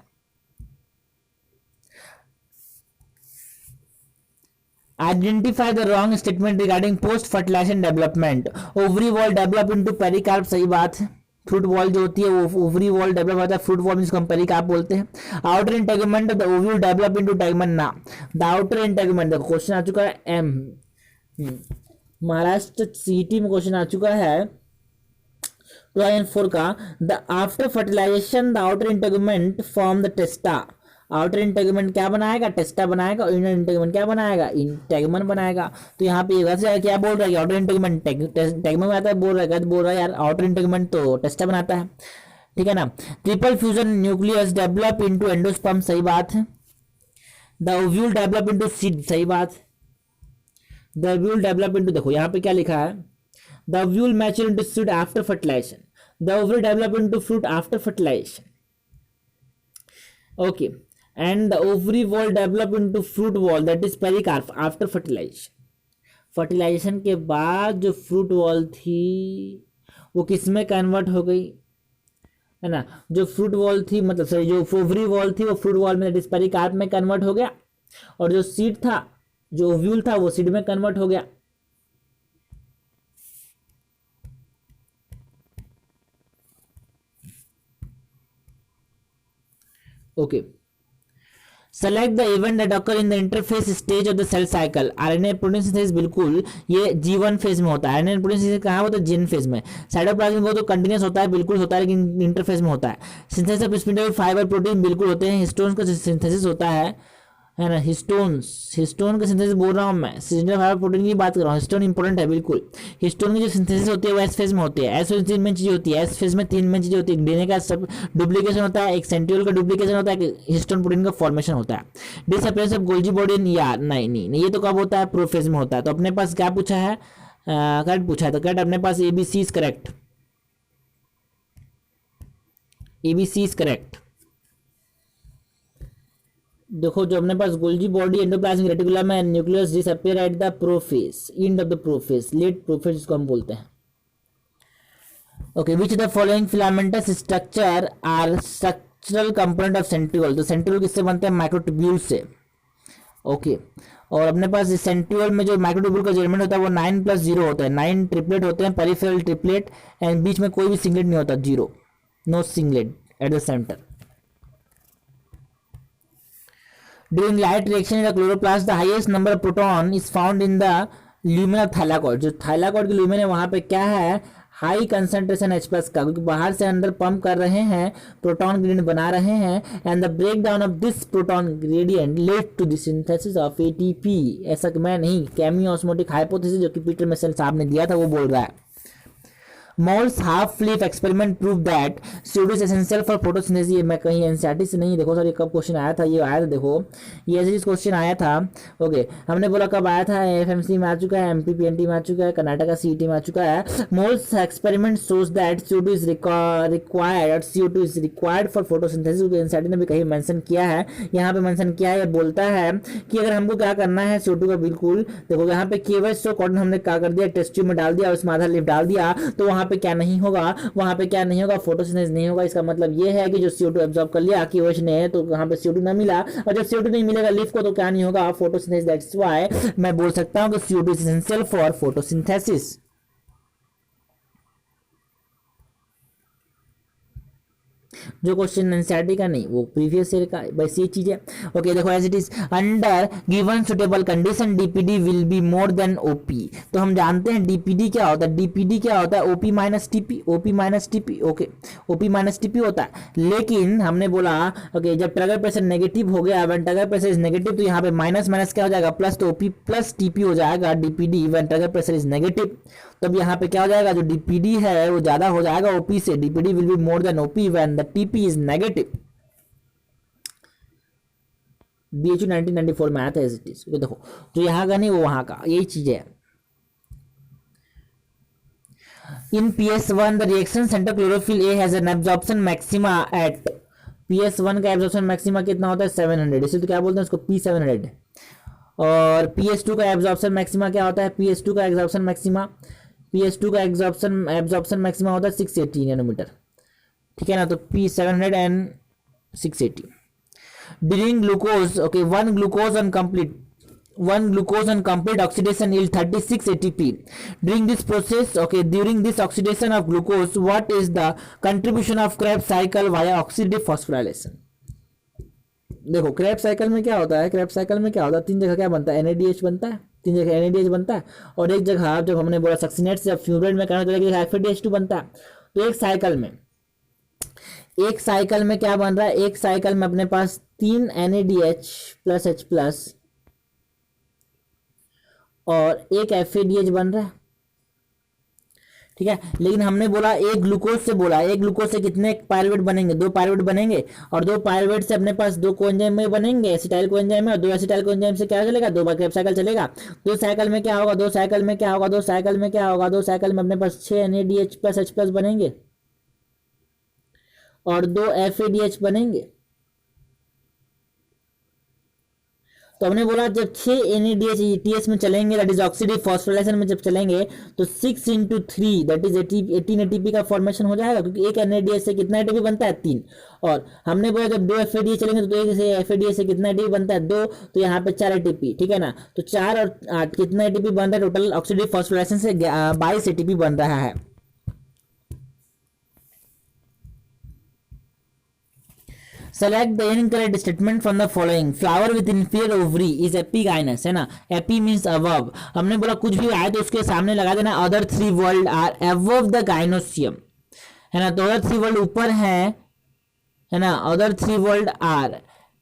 identify the wrong statement regarding post fertilization development. Ovary wall develop into pericarp, सही बात है, फ्रूट वॉल जो होती है वो ओवरी वॉल डेवलप होता है, फ्रूट वॉल मींस कंपेरिक आप बोलते हैं। Outer integument the ovule develop into tegmen ना, द आउटर इंटेगमेंट, देखो क्वेश्चन आ चुका है एम, महाराष्ट्र सीटी में क्वेश्चन आ चुका है 2004 का, the after fertilization the outer integument form the testa, outer integument क्या बनाएगा, टेस्टा बनाएगा, और इनर इंटेगमेंट क्या बनाएगा, इंटेगमेंट बनाएगा। तो यहाँ पे वैसे क्या बोल रहा है, आउटर इंटेगमेंट टेगमेंट बनाता है, बोल रहा है बोल रहा है यार आउटर इंटेगमेंट तो टेस्टा बनाता है, ठीक है ना। Triple fusion nucleus develop into endosperm, सही बात है। The ovule develop into seed, सही बात। द ओव्यूल डेवलप इनटू, देखो यहाँ पे क्या लिखा है, the ovule mature into seed after fertilization, the ovule develop into fruit after fertilization, okay, and the ovary wall develop into fruit wall that is pericarp after fertilization, fertilization के बाद जो fruit wall थी वो किस में convert हो गई, है ना, जो फ्रूट वॉल थी मतलब सॉरी जो ओवरी वॉल थी वो फ्रूट वॉल में दैट इज पेरिकार्प में कन्वर्ट हो गया, और जो सीड था जो ओव्यूल था वो सीड में कन्वर्ट हो गया। Okay, select the event that occur in the interface stage of the cell cycle, RNA protein synthesis, बिल्कुल ये G1 फेज में होता है, आरएनए प्रोटीन सिंथेसिस कहाँ होता है, जीन फेज में। साइटोप्लाज्म वो तो कंटिन्यूस होता है, बिल्कुल होता है, लेकिन इंटरफेज में होता है। Synthesis of spindle fibre protein, बिल्कुल होते हैं। हिस्टोन का सिंथेसिस होता है ना, हिस्टोन का सिंथेसिस बोल रहा हूँ मैं, सिंथेसिस फाइबर प्रोटीन की बात कर रहा हूँ, हिस्टोन इंपॉर्टेंट है बिल्कुल। हिस्टोन की जो सिंथेसिस होती है वो एस फेज में होती है, एस फेज 3 मेन चीजें होती है, एस फेज में 3 मेन चीजें होती है, डीएनए का सब डुप्लीकेशन होता है, एक सेंट्रियोल का डुप्लीकेशन होता है, हिस्टोन प्रोटीन का फॉर्मेशन होता है। Disappearance of Golgi body in, यार नहीं ये तो कब होता है, प्रोफेज में होता है। तो अपने पास क्या पूछा है, करेक्ट पूछा है, तो करेक्ट अपने पास ABC is correct, ABC is correct. देखो जो अपने पास गोल्जी बॉडी एंडोप्लाज्मिक रेटिकुलम है, nucleus disappear at the prophase, end of the prophase, late prophase जिसको हम बोलते हैं। Okay, which the following filamentous structure are structural component of centriole, तो सेंट्रियोल किससे बनते हैं, माइक्रोट्यूब्यूल से। ओके, और अपने पास सेंट्रियोल में जो माइक्रोट्यूब्यूल का एलिमेंट होता है वो 9+0 होता है, 9 ट्रिपलेट होते हैं, पेरिफेरल ट्रिपलेट, एंड बीच में कोई भी सिंगलेट नहीं होता, 0, no singlet at the centre. During light reaction in the chloroplast, the highest number of proton is found in the lumen of thylakoid, जो thylakoid की lumen है वहां पे क्या है, हाई कंसंट्रेशन H+ का, क्योंकि बाहर से अंदर पंप कर रहे हैं, प्रोटॉन ग्रेडियंट बना रहे हैं, and the break down of this proton gradient led to the synthesis of ATP, ऐसा कि मैं नहीं, केमी ऑस्मोटिक हाइपोथेसिस जो कि पीटर मिशेल साहब ने दिया था वो बोल रहा है। Moll's half-leaf experiment proved that CO2 is essential for photosynthesis, ये मैं कहीं एनसीईआरटी से नहीं, देखो सर ये कब क्वेश्चन आया था, ये आया था, देखो ये ऐसे क्वेश्चन आया था। ओके, हमने बोला कब आया था, FMC में आ चुका है, MPPNT में आ चुका है, कर्नाटका CET में आ चुका है। Moll's experiment shows that CO2 is required, CO2 is required for photosynthesis, NCERT ने भी कहीं मेंशन किया है, यहाँ पे मेंशन किया है, बोलता है कि अगर हमको क्या करना है CO2 का, बिल्कुल देखो यहाँ पे केवल सो कॉटन हमने क्या कर दिया, टेस्ट ट्यूब में डाल दिया, उसमें आधा लीफ डाल दिया, तो वहाँ पे क्या नहीं होगा, वहां पे क्या नहीं होगा, फोटोसिंथेसिस नहीं होगा। इसका मतलब ये है कि जो CO2 एब्जॉर्ब कर लिया कि OH ने, तो वहां पे CO2 ना मिला, और जब CO2 नहीं मिलेगा लीफ को तो क्या नहीं होगा, फोटोसिंथेसिस। दैट्स व्हाई मैं बोल सकता हूं कि CO2 is essential for photosynthesis. जो क्वेश्चन एनसीईआरटी का नहीं वो प्रीवियस ईयर का, बस ये चीज है। ओके देखो, as it is under given suitable condition DPD will be more than OP, तो हम जानते हैं डीपीडी क्या होता है, डीपीडी क्या होता है, OP minus TP, OP minus TP, okay OP minus TP होता है। लेकिन हमने बोला ओके जब ट्रिगर प्रेशर नेगेटिव हो गया, when trigger pressure is negative, तो यहाँ पे माइनस माइनस क्या हो जाएगा, प्लस, तो ओपी प्लस टीपी हो जाएगा DPD when trigger pressure is negative. तब यहाँ पे क्या हो जाएगा, जो डीपीडी है वो ज्यादा हो जाएगा ओपी से, DPD will be more than OP when the TP is negative. BHU 1994 में आया था एज इट इज। देखो जो यहाँ का नहीं वो वहां का, यही चीज है। In PS1 the reaction center chlorophyll A has an absorption maxima at PS1 का एब्जॉर्प्शन मैक्सिमा कितना होता है 700, इसे तो क्या बोलते हैं उसको P700। और PS2 का एब्जॉर्प्शन मैक्सिमा क्या होता है, PS2 का एब्जॉर्प्शन मैक्सिमा होता है 680 नैनोमीटर, ठीक है ना। तो P700 and 680 during glucose, okay 1 glucose incomplete, one glucose on complete oxidation yield 36 ATP. During this process, okay, during this oxidation of glucose, what is the contribution of Krebs cycle via oxidative phosphorylation? देखो Krebs cycle में क्या होता है, Krebs cycle में क्या होता है, तीन जगह क्या बनता है, NADH बनता है, तीन जगह NADH बनता है, और एक जगह जब हमने बोला सक्सिनेट से फ्यूरेट में करना तो एक जगह FADH2 बनता है। तो एक साइकिल में क्या बन रहा है, एक साइकिल में अपने पास 3 NADH प्लस H प्लस और एक FADH बन रहा है, ठीक है। लेकिन हमने बोला एक ग्लूकोज से, बोला एक ग्लूकोज से कितने पायरुवेट बनेंगे, 2 पायरुवेट बनेंगे, और 2 पायरुवेट से अपने पास 2 कोएंजाइम में बनेंगे, एसिटाइल कोएंजाइम में, और 2 एसिटाइल कोएंजाइम से क्या चलेगा, 2 बार क्रेब्स साइकिल चलेगा। 2 साइकिल में क्या होगा, 2 साइकिल में क्या होगा, 2 साइकिल में क्या होगा, 2 साइकिल में अपने पास 6 NADH प्लस H प्लस बनेंगे और 2 FADH बनेंगे। तो हमने बोला जब 6 NADH ETS में चलेंगे, दैट इज ऑक्सीडेटिव फॉस्फोराइलेशन में जब चलेंगे तो 6 × 3 दैट इज 18 ATP का फॉर्मेशन हो जाएगा, क्योंकि एक NADH से कितना ATP बनता है, 3। और हमने बोला जब 2 FADH चलेंगे तो एक से FADH से कितना ATP बनता है, 2, तो यहाँ पे 4 ATP, ठीक है ना। तो 4 और 8 कितना ATP बन रहा है, टोटल ऑक्सीडेटिव फॉस्फोराइलेशन से 22 ATP बन रहा है। Select the incorrect statement from the following. Flower with inferior ovary is epigynous, है ना। Epi means above. हमने बोला कुछ भी आए तो उसके सामने लगा देना other 3 world are above the gynoecium, है ना। तो other 3 world ऊपर है ना। other 3 world are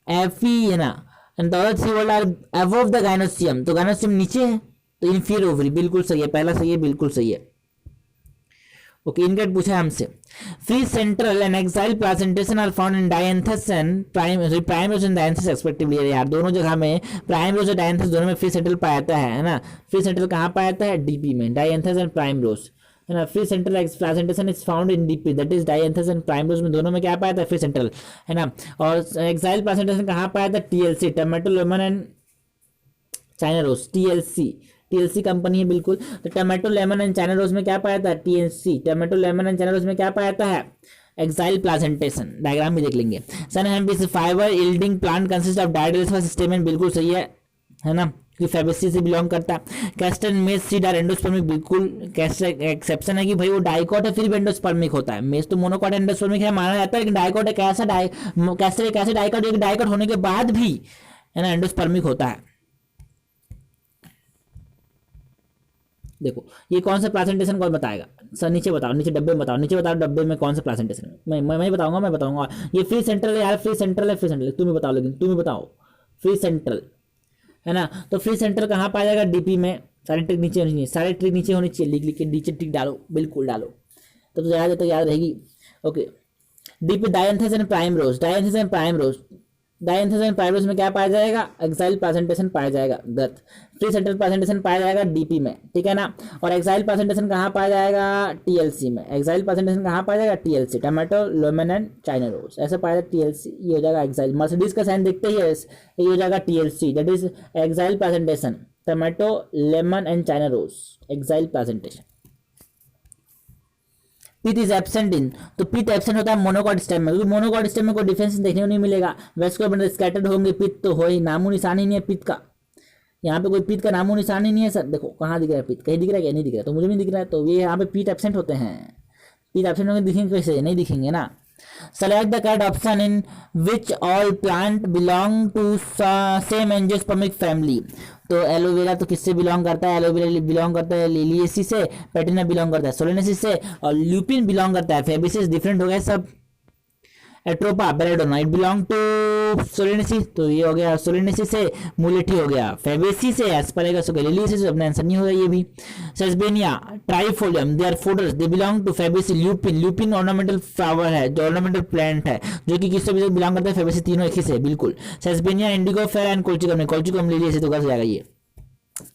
Epi, है ना, and the other 3 world are above the gynoecium। तो gynoecium नीचे है, तो inferior ovary बिल्कुल सही है, पहला सही है, बिल्कुल सही है। ओके, इनकरेक्ट पूछा है हमसे। Free central and axile placentation are found in Dianthus and primrose and Dianthus respectively. यार दोनों जगह में प्राइमरोस और डायंथस दोनों में फ्री सेंट्रल पाया जाता है ना। फ्री सेंट्रल कहाँ पाया जाता है, डीपी में, डायंथस एंड प्राइमरोस, है ना। Free central placentation is found in DP, that is Dianthus and primrose में दोनों में क्या पाया था, फ्री सेंट्रल, है ना। और एक्साइल प्लासेंटेशन कहाँ पाया था, TLC, tomato lemon and China rose, TLC company है बिल्कुल। तो tomato lemon and China rose में क्या पाया था, TNC, tomato lemon and China rose में क्या पाया था है, एक्साइल प्लासेंटेशन। डायग्राम भी देख लेंगे। Sunn hemp is fibre yielding plant consist of diadelphous stamen, बिल्कुल सही है ना, कि फैबेसी से बिलोंग करता है। कैस्टर मेज सीड आर एंडोस्पर्मिक, बिल्कुल। कैस्टर एक्सेप्शन है कि भाई वो डाइकॉट है फिर भी एंडोस्पर्मिक होता है। मेज तो मोनोकॉट एंडोस्पर्मिक है माना जाता है, लेकिन डाइकॉट एक ऐसा कैस्टर एक ऐसे डाइकॉट, एक डाइकॉट होने के बाद भी, है ना, एंडोस्पर्मिक होता है। देखो ये कौन सा प्लासेंटेशन कौन बताएगा सर, नीचे बताओ, नीचे डब्बे में बताओ, नीचे बताओ डब्बे में कौन सा प्लासेंटेशन है। मैं बताऊंगा। ये फ्री सेंट्रल है यार, फ्री सेंट्रल है, तुम ही बताओ, लेकिन तुम ही बताओ। फ्री सेंट्रल है ना, तो फ्री सेंट्रल कहाँ पाया जाएगा, डीपी में। सारे ट्रिक नीचे होनी चाहिए, सारे ट्रिक नीचे होनी चाहिए, लिख के नीचे ट्रिक डालो, बिल्कुल डालो, तो याद रहेगी। Okay, DP Dianthus and primrose, Dianthus and primrose में क्या पाया जाएगा, एक्साइल प्लासेंटेशन पाया जाएगा, गलत। फ्री सेंट्रल प्लासेंटेशन पाया जाएगा डीपी में, ठीक है ना। और एक्साइल प्लासेंटेशन कहाँ पाया जाएगा, TLC में। एक्साइल प्लासेंटेशन कहाँ पाया जाएगा, TLC, tomato lemon and China rose, ऐसा पाया जाएगा TLC, ये हो जाएगा एक्साइल। मर्सिडीज का साइन देखते ही ये हो जाएगा TLC, that is axile placentation, tomato lemon and China rose, axile placentation. Pith is absent in, तो पिथ एब्सेंट होता है मोनोकॉट स्टेम में, क्योंकि मोनोकॉट स्टेम में कोई डिफरेंस देखने को नहीं मिलेगा। वेस्कुलर बंडल स्कैटर्ड होंगे, पिथ तो हो ही, नामो निशान ही नहीं है पिथ का। यहाँ पे कोई पिथ का नामो निशान ही नहीं है सर। देखो कहाँ दिख रहा है पिथ, कहीं दिख रहा है क्या, नहीं दिख रहा, तो मुझे नहीं दिख रहा है। तो ये यहाँ पे पिथ एब्सेंट होते हैं, पिथ एब्सेंट होंगे, दिखेंगे कैसे, नहीं दिखेंगे ना। Select the correct option in which all plant belong to same angiospermic family। तो एलोवेरा तो किससे बिलोंग करता है, एलोवेरा बिलोंग करता है लिलिएसी से, पेटिना बिलोंग करता है सोलेनेसिस से, और ल्यूपिन बिलोंग करता है फेबेसिस। डिफरेंट हो गया सब। Atropa belladonna it belong to Solanaceae, तो ये हो गया सोलेनेसिस से, मुलेठी हो गया फेबेसी से, एस्परेगस हो गया लिलिएसी से, अपना आंसर नहीं होगा ये भी। Sesbania Trifolium they are fodders, they belong to Fabaceae. Lupin ornamental flower है, जो ऑर्नामेंटल प्लांट है, जो कि किससे बिलोंग करता है, फेबेसी, तीनों एक ही से, बिल्कुल। सेस्बेनिया इंडिगो फेरा एंड कोल्चिकम लिलिएसी, तो गलत हो जाएगा ये।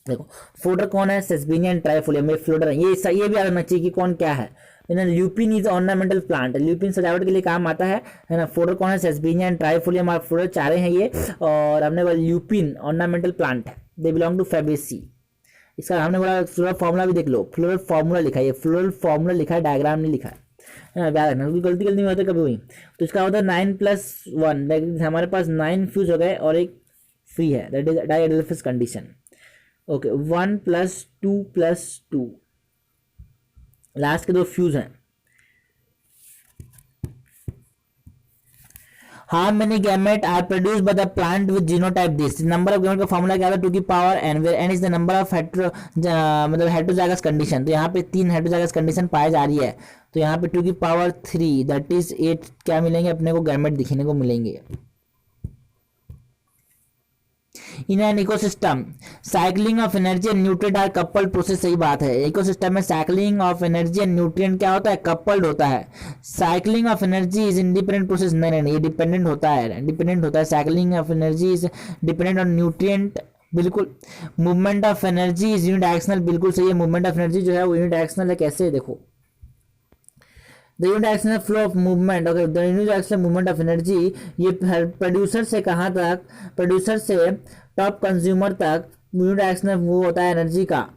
देखो फोडर कौन है, सेस्बेनिया एंड ट्राइफोलियम, ये फ्लोडर है, ये भी आना चाहिए कि कौन क्या है। Lupin is ornamental plant, lupin सजावट के लिए काम आता है ना। फोडर कौन है, सेस्बेनिया एंड ट्राइफोलियम, और फोडर चारे हैं ये। और हमने बोला ल्यूपिन ऑर्नामेंटल प्लांट है, दे बिलोंग टू फेबेसी। इसका हमने बोला फ्लोरल फॉर्मूला भी देख लो, फ्लोरल फॉर्मूला लिखा है, फ्लोरल फॉर्मूला लिखा है, डायग्राम नहीं लिखा है, याद रखना क्योंकि गलती नहीं होता कभी हुई। तो इसका होता है 9+1, हमारे पास 9 फ्यूज हो गए और एक फ्री है, that is diadelphous condition. Okay 1 + 2 + 2, last के दो फ्यूज हैं। How many gamete are produced by the plant with genotype this, number of gamete का फॉर्मूला क्या था, 2 की power n, where n is the number of मतलब heterozygous condition. तो यहाँ पे 3 हेटेरोजाइगस कंडीशन पाई जा रही है, तो यहाँ पे 2 की पावर 3 दैट इज 8 क्या मिलेंगे अपने को, गैमेट दिखने को मिलेंगे। In an ecosystem cycling of energy and nutrient are coupled process, सही बात है। इकोसिस्टम में cycling of energy and nutrient क्या होता है, कपल्ड होता है। Cycling of energy is independent process, नहीं, ये डिपेंडेंट होता है, डिपेंडेंट होता है। Cycling of energy is dependent on nutrient, बिल्कुल। Movement of energy is unidirectional, बिल्कुल सही है। मूवमेंट ऑफ एनर्जी जो है वो यूनिडायरेक्शनल है, कैसे है देखो, the unidirectional flow of movement, okay the unidirectional movement of energy, ये प्रोड्यूसर से कहाँ तक, प्रोड्यूसर से टॉप कंज्यूमर तक यूनिडायरेक्शनल वो होता है एनर्जी का,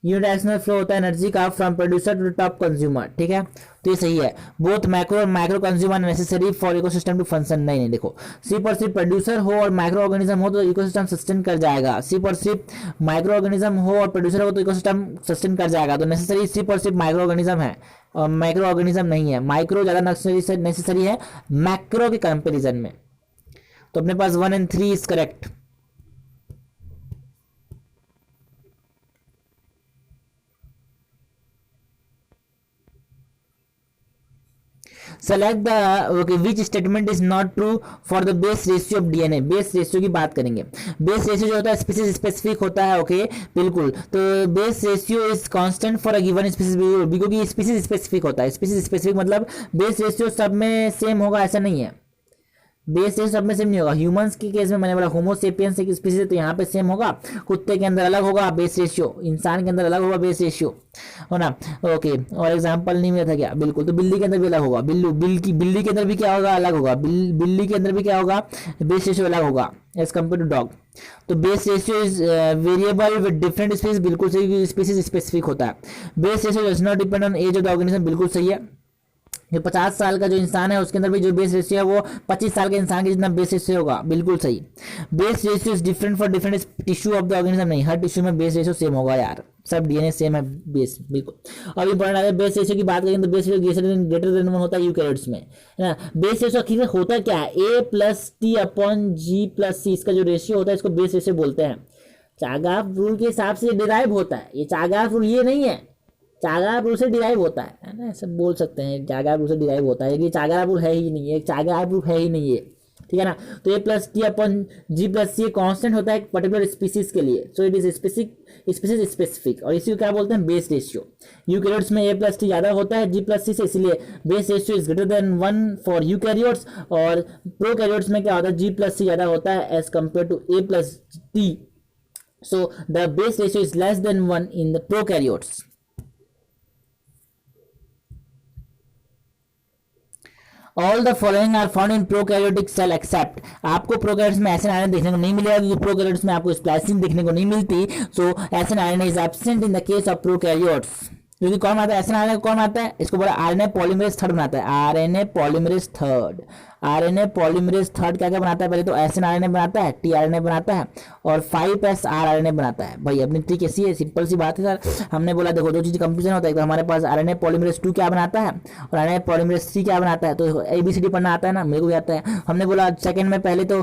यूनिडायरेक्शनल फ्लो होता है एनर्जी का from producer to top consumer, ठीक है। तो ये सही है। बोथ मैक्रो और micro consumer necessary for ecosystem to function, नहीं देखो, सिर्फ और सिर्फ प्रोड्यूसर हो और माइक्रो ऑर्गेनिज्म हो तो इकोसिस्टम सस्टेन कर जाएगा, सिर्फ और सिर्फ माइक्रो ऑर्गेनिज्म हो और प्रोड्यूसर हो तो इकोसिस्टम सस्टेन कर जाएगा। तो नेसेसरी सिर्फ और सिर्फ माइक्रो ऑर्गेनिज्म है और माइक्रो ऑर्गेनिज्म नहीं है, माइक्रो ज़्यादा नेसेसरी है मैक्रो के कंपेरिजन में। तो अपने पास 1 and 3 is correct. Select the, okay which statement is not true for the base ratio of DNA, base ratio की बात करेंगे। बेस रेशियो जो होता है स्पीसीज स्पेसिफिक होता है, ओके बिल्कुल। तो base ratio is constant for a given species, क्योंकि स्पीसीज स्पेसिफिक होता है। स्पीसीज स्पेसिफिक मतलब बेस रेशियो सब में सेम होगा ऐसा नहीं है, बेस रेशियो सब में सेम नहीं होगा। ह्यूमंस के केस में मैंने बोला होमोसेपियंस एक स्पीसीज है तो यहाँ पे सेम होगा, कुत्ते के अंदर अलग होगा बेस रेशियो, इंसान के अंदर अलग होगा बेस रेशियो, हो ना। ओके और एग्जांपल नहीं मिला था क्या, बिल्कुल। तो बिल्ली के अंदर भी अलग होगा, बिल्ली के अंदर भी क्या होगा, अलग होगा। बिल्ली के अंदर भी क्या होगा, बेस रेशियो अलग होगा एज कम्पेयर टू डॉग। तो base ratio is variable with different species, बिल्कुल सही, स्पीसीज स्पेसिफिक होता है। Base ratio does not depend on age of the organism, बिल्कुल सही है। जो 50 साल का जो इंसान है उसके अंदर भी जो बेस रेशियो है वो 25 साल के इंसान के जितना बेस रेशियो होगा, बिल्कुल सही। Base ratio is different for different tissue of the organism, नहीं हर टिश्यू में बेस रेशियो सेम होगा यार, सब डीएनए सेम है बेस, बिल्कुल। अब इंपॉर्टेंट है बेस रेशियो की बात करें तो बेस रेशियो ग्रेटर देन 1 होता है यूकैरियोट्स में, है ना। बेस रेशियो आखिर होता क्या है, A+T/G+C, इसका जो रेशियो होता है इसको बेस रेशियो बोलते हैं। चागाफ रूल के हिसाब से डिराइव होता है, ये चागाफ रूल ये नहीं है, चागाफ रूल से डिराइव होता है ना, ऐसे बोल सकते हैं चागाफ रूल से डिराइव होता है, ये चागाफ रूल है ही नहीं है, चागाफ रूल है ही नहीं है, ठीक है ना। तो A+T/G+C कांस्टेंट होता है एक पर्टिकुलर स्पीसीज के लिए, so it is species specific, और इसी को क्या बोलते हैं बेस रेशियो। यूकैरियोट्स में A+T ज़्यादा होता है G+C से, इसलिए base ratio is greater than 1 for eukaryotes, और प्रोकैरियोट्स में क्या होता है G+C ज़्यादा होता है as compare to A+T, so the base ratio is less than 1 in the prokaryotes. All the following are found in prokaryotic cell except, आपको prokaryotes में एसिड आयरन देखने को नहीं मिलेगा क्योंकि प्रोकैरियोट्स में आपको स्प्लाइसिंग देखने को नहीं मिलती, सो acid iron is absent in the case of prokaryotes. क्योंकि कौन आता है एसिड आयरन, कौन आता है, इसको बोला आरएनए पॉलीमरेज थर्ड बनाता है, RNA polymerase third. RNA polymerase third क्या क्या बनाता है, पहले तो एसिड आरएनए बनाता है, टीआरएनए बनाता है और 5s आरएनए बनाता है। भाई अपनी ट्रिक ऐसी है, सिंपल सी बात है सर। हमने बोला देखो दो चीज कंफ्यूजन होता है, तो हमारे पास आरएनए पॉलीमरेज 2 क्या बनाता है और आरएनए पॉलीमरेज 3 क्या बनाता है, तो एबीसीडी पढ़ना आता है ना, मेरे को भी आता है। हमने बोला सेकंड में पहले तो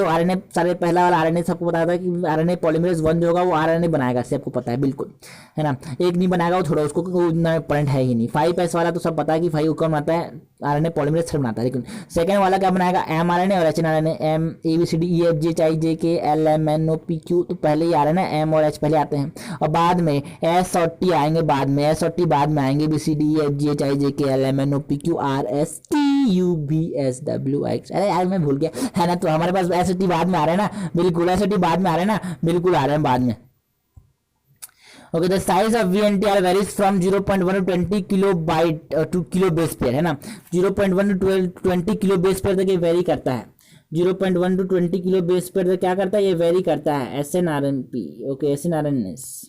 आरएनए सारे पहला वाला आरएनए सबको पता था कि आरएनए पॉलीमरेज 1 जो होगा वो आरएनए बनाएगा, सबको पता है बिल्कुल, है ना। एक नहीं बनाएगा वो थोड़ा, उसको कोई इतना पॉइंट है ही नहीं। 5s वाला तो सब पता है कि 5 कौन बनाता है, आरएनए पॉलीमरेज 3 बनाता है, लेकिन सेकंड वाला क्या बनाएगा mRNA और hRNA, M ABCDEFGHIJKLMNOPQ, तो पहले ही RNA M और H पहले आते हैं और बाद में S और T आएंगे, बाद में S और T बाद में आएंगे, ABCDEFGHIJKLMNOPQRSTUVSWX। अरे यार मैं भूल गया, है ना। तो हमारे पास S और T बाद में आ रहे हैं ना, बिल्कुल S और T बाद में आ रहे हैं ना, बिल्कुल आ रहे हैं बाद में। Okay the size of VNTR varies from 0.1 to 20 kilobyte two kilo base pair, है ना। 0.1 to 20 किलो बेस पेयर तक ये वेरी करता है, 0.1 to 20 किलो बेस पेयर तक क्या करता है, ये वेरी करता है। SNRNP, okay SNRNS,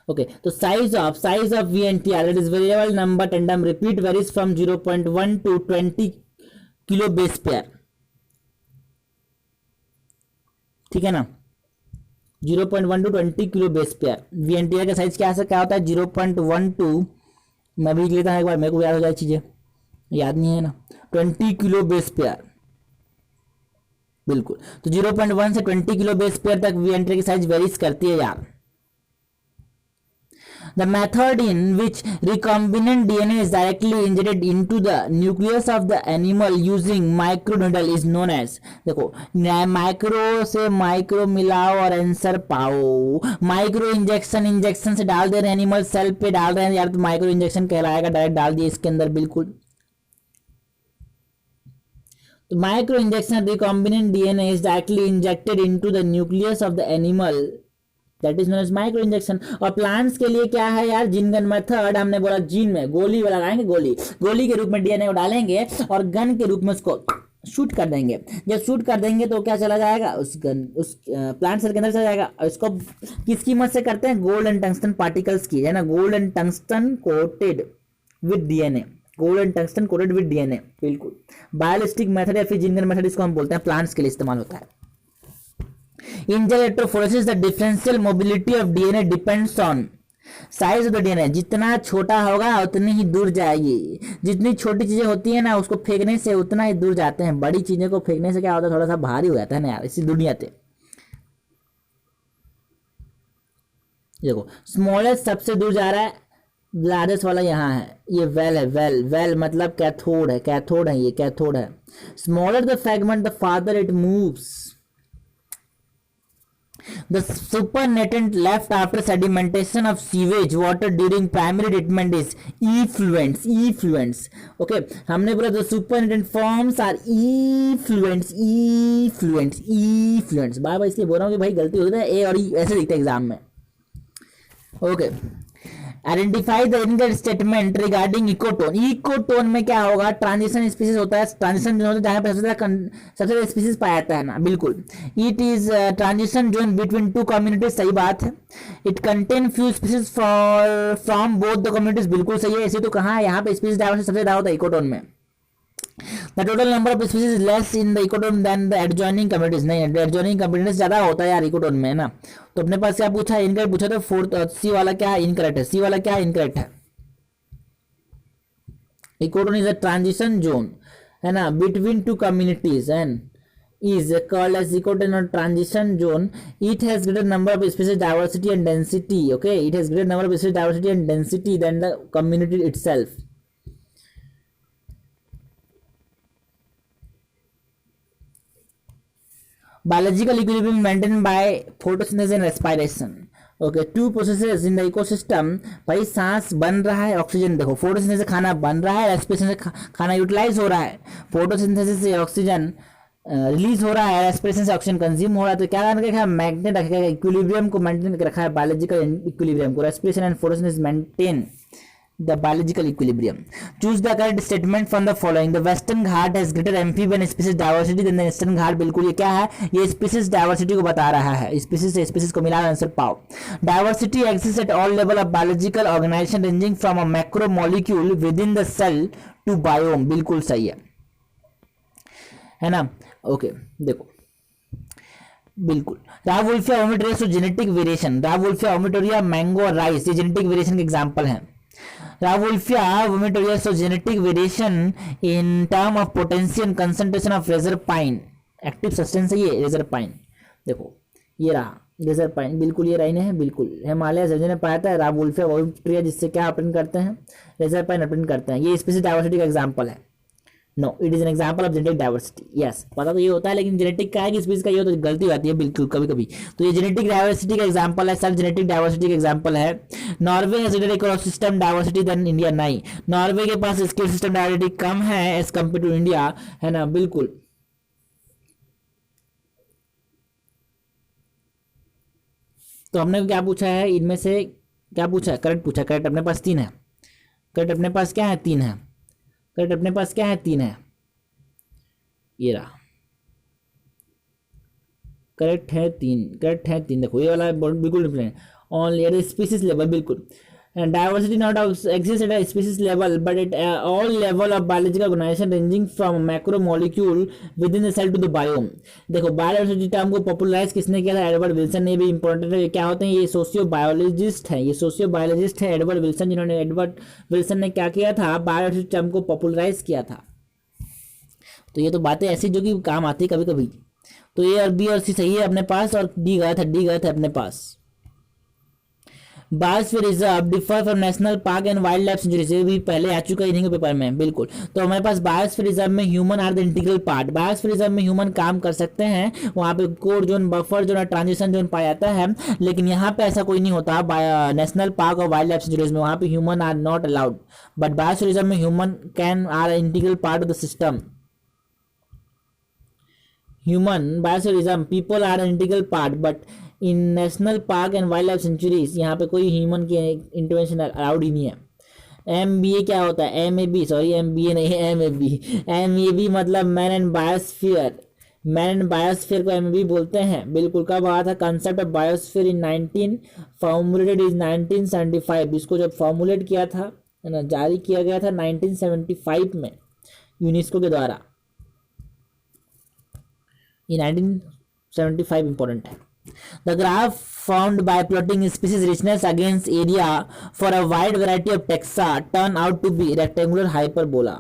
okay. तो size of VNTR that is variable number tandem repeat varies from 0.1 to 20 kilo base pair, ठीक है ना। 0.1 to 20 kilo base pair. V antenna का साइज क्या होता है 0.12, मैं भी लिख लेता हूँ एक बार, मेरे को याद हो जाए चीज़ें, याद नहीं है ना। 20 किलो बेस पेयर, बिल्कुल। तो 0.1 से 20 किलो बेस पेयर तक वी एंटीना की साइज वेरीज करती है यार। The method in which recombinant DNA is directly injected into the nucleus of the animal using microneedle is known as, देखो माइक्रो से माइक्रो मिलाओ और आंसर पाओ। माइक्रो इंजेक्शन से डाल दे रहे हैं, एनिमल सेल पे डाल रहे हैं यार, तो माइक्रो इंजेक्शन कहलाएगा, डायरेक्ट डाल दिए इसके अंदर, बिल्कुल। तो micro injection recombinant DNA is directly injected into the nucleus of the animal, that is known as micro injection. और प्लांट्स के लिए क्या है यार, जीन गन मेथड, हमने बोला जीन में गोली लगाएंगे, गोली के रूप में डीएनए को डालेंगे और गन के रूप में उसको शूट कर देंगे। जब शूट कर देंगे तो क्या चला जाएगा, उस प्लांट सेल के अंदर चला जाएगा। और इसको किसकी मदद से करते हैं, गोल्ड एंड टंगस्टन पार्टिकल्स की, है ना, gold and tungsten coated with DNA, gold and tungsten coated with DNA, बिल्कुल। बायोलिस्टिक मेथड या फिर जीन गन मेथड इसको हम बोलते हैं, प्लांट्स के लिए इस्तेमाल होता है। In gel electrophoresis, the differential mobility of DNA depends on size of the DNA. जितना छोटा होगा उतनी ही दूर जाएगी। जितनी छोटी चीजें होती है ना, उसको फेंकने से उतना ही दूर जाते हैं। बड़ी चीजें को फेंकने से क्या होता है, थोड़ा सा भारी हो जाता है ना यार, इसी दुनिया पे। देखो स्मॉलेस्ट सबसे दूर जा रहा है, लार्जेस्ट वाला यहाँ है, ये वेल है, वेल मतलब कैथोड है, ये कैथोड है। Smaller the fragment the farther it moves. The supernatant left after sedimentation of sewage water during primary treatment is effluents. Okay, हमने बोला the supernatant forms are effluents। बार इसलिए बोल रहा हूँ कि भाई गलती होता है, ए और ई ऐसे दिखता है एग्जाम में। Okay, identify the incorrect statement regarding ecotone. Ecotone में क्या होगा, ट्रांजिशन स्पीसीज होता है, ट्रांजिशन जोन होता है जहाँ पे सबसे ज्यादा स्पीसीज पाया जाता है ना, बिल्कुल। It is transition zone between two communities, सही बात है। It contain few species from both the communities, बिल्कुल सही है। ऐसे तो कहाँ है, यहाँ पे स्पीसीज डायवर्सिटी सबसे ज्यादा होता है इकोटोन में। The total number of species is less in the ecotone than the adjoining communities। नहीं, adjoining communities ज्यादा होता है यार इकोटोन में, है ना। तो अपने पास क्या पूछा है, इनकरेक्ट पूछा, तो फोर्थ सी वाला क्या है, इनकरेक्ट है। सी वाला क्या है, इनकरेक्ट है। Ecotone is a transition zone, है ना, between two communities and is called as ecotone or transition zone. It has greater number of species diversity and density. Okay, it has greater number of species diversity and density than the community itself. Biological equilibrium maintained by photosynthesis and respiration. Okay, two processes in the ecosystem. भाई सांस बन रहा है, oxygen, देखो photosynthesis से खाना बन रहा है, रेस्पिरेशन से खाना यूटिलाइज हो रहा है, फोटोसिंथेसिस से ऑक्सीजन रिलीज हो रहा है, रेस्पिरेशन से ऑक्सीजन कंज्यूम हो रहा है। तो क्या रखा है, मैग्नेट रखा है, इक्विलिब्रियम को मेंटेन करके रखा है, बायोलॉजिकल इक्विलिब्रियम को। Respiration and photosynthesis maintain the biological equilibrium. Choose the correct statement from the following. The western Ghat has greater amphibian species diversity than the eastern Ghat। बिल्कुल, ये क्या है, ये species diversity को बता रहा है, species से species को मिला आंसर पाओ। Diversity exists at all level of biological organization ranging from a macromolecule within the cell to biome। बिल्कुल सही है ना। ओके, देखो बिल्कुल, रावुल्फिया ओमिटोरिया जेनेटिक वेरिएशन, रावुल्फिया ओमिटोरिया मैंगो और राइस, ये जेनेटिक वेरिएशन के एग्जांपल हैं। Ravolfia vomitoria shows genetic variation in term of potential and concentration of reserpine। Active substance है ये रेजरपाइन। देखो ये रहा रेजरपाइन, बिल्कुल ये राइन है, बिल्कुल हिमालय रीजन में पाया जाता है रावोल्फिया वोल्फ्ट्रिया, जिससे क्या अटेंड करते हैं, रेजरपाइन अटेंड करते हैं। ये स्पीसीज डाइवर्सिटी का एग्जांपल है। No, it is an example of genetic diversity. Yes, पता तो ये होता है, लेकिन जेनेटिक का है कि स्पीसीज का ये तो गलती होती है बिल्कुल कभी कभी। तो ये जेनेटिक डाइवर्सिटी का एग्जांपल है सर, जेनेटिक डाइवर्सिटी का एग्जांपल है। Norway has greater ecosystem diversity than India. नहीं, नॉर्वे के पास इकोसिस्टम डाइवर्सिटी कम है एज कम्पेयर टू इंडिया, है ना, बिल्कुल। तो हमने क्या पूछा है, इनमें से क्या पूछा है, करेक्ट पूछा, करेक्ट अपने पास 3 है, करेक्ट अपने पास क्या है, 3 है, करेक्ट अपने पास क्या है, 3 है, ये रहा, करेक्ट है 3, करेक्ट है 3। देखो ये वाला बिल्कुल different, only eight species level, बिल्कुल Diversity not exists at a species level, but at all level of biological organization ranging from macromolecule within the cell to the biome. देखो बायोडाइवर्सिटी टर्म को popularise किसने किया था? Edward Wilson ने भी important है। क्या होते हैं ये? सोशियो बायोलॉजिस्ट है, ये सोशियो बायोलॉजिस्ट है एडवर्ड विल्सन, जिन्होंने एडवर्ड विल्सन ने क्या किया था? बायोडाइवर्सिटी टर्म को पॉपुलराइज किया था। तो ये तो बातें ऐसी जो कि काम आती कभी कभी। तो ये और बी और सी सही है अपने पास, और डी गलत है, डी गलत है अपने पास। Biosphere reserve differ from national park and wild life sanctuary, ये भी पहले आ चुका है इन्हीं के पेपर में, बिल्कुल। तो हमारे पास बायोस्फीयर रिजर्व में human are the integral part, biosphere reserve में ह्यूमन काम कर सकते हैं, वहाँ पे core zone, buffer zone, transition zone पाया जाता है, लेकिन यहाँ पे ऐसा कोई नहीं होता नेशनल पार्क और वाइल्ड लाइफ सेंचुरीज में, वहाँ पे human are not allowed, but biosphere reserve में human can are integral part of the system. Human biosphere reserve people are integral part, but in national park and wild life sanctuaries यहाँ पे कोई human की intervention allowed ही नहीं है। MBA क्या होता है? MAB, सॉरी MBA नहीं है, MAB मतलब man and biosphere, man and biosphere को MAB बोलते हैं, बिल्कुल। कब आया था concept of biosphere? In 19 formulated is 1975, इसको जब फॉर्मुलेट किया था ना, जारी किया गया था 1975 में यूनेस्को के द्वारा, ये 1975 इंपॉर्टेंट है। The graph found by plotting species richness against area for a wide variety of taxa turn out to be rectangular hyperbola.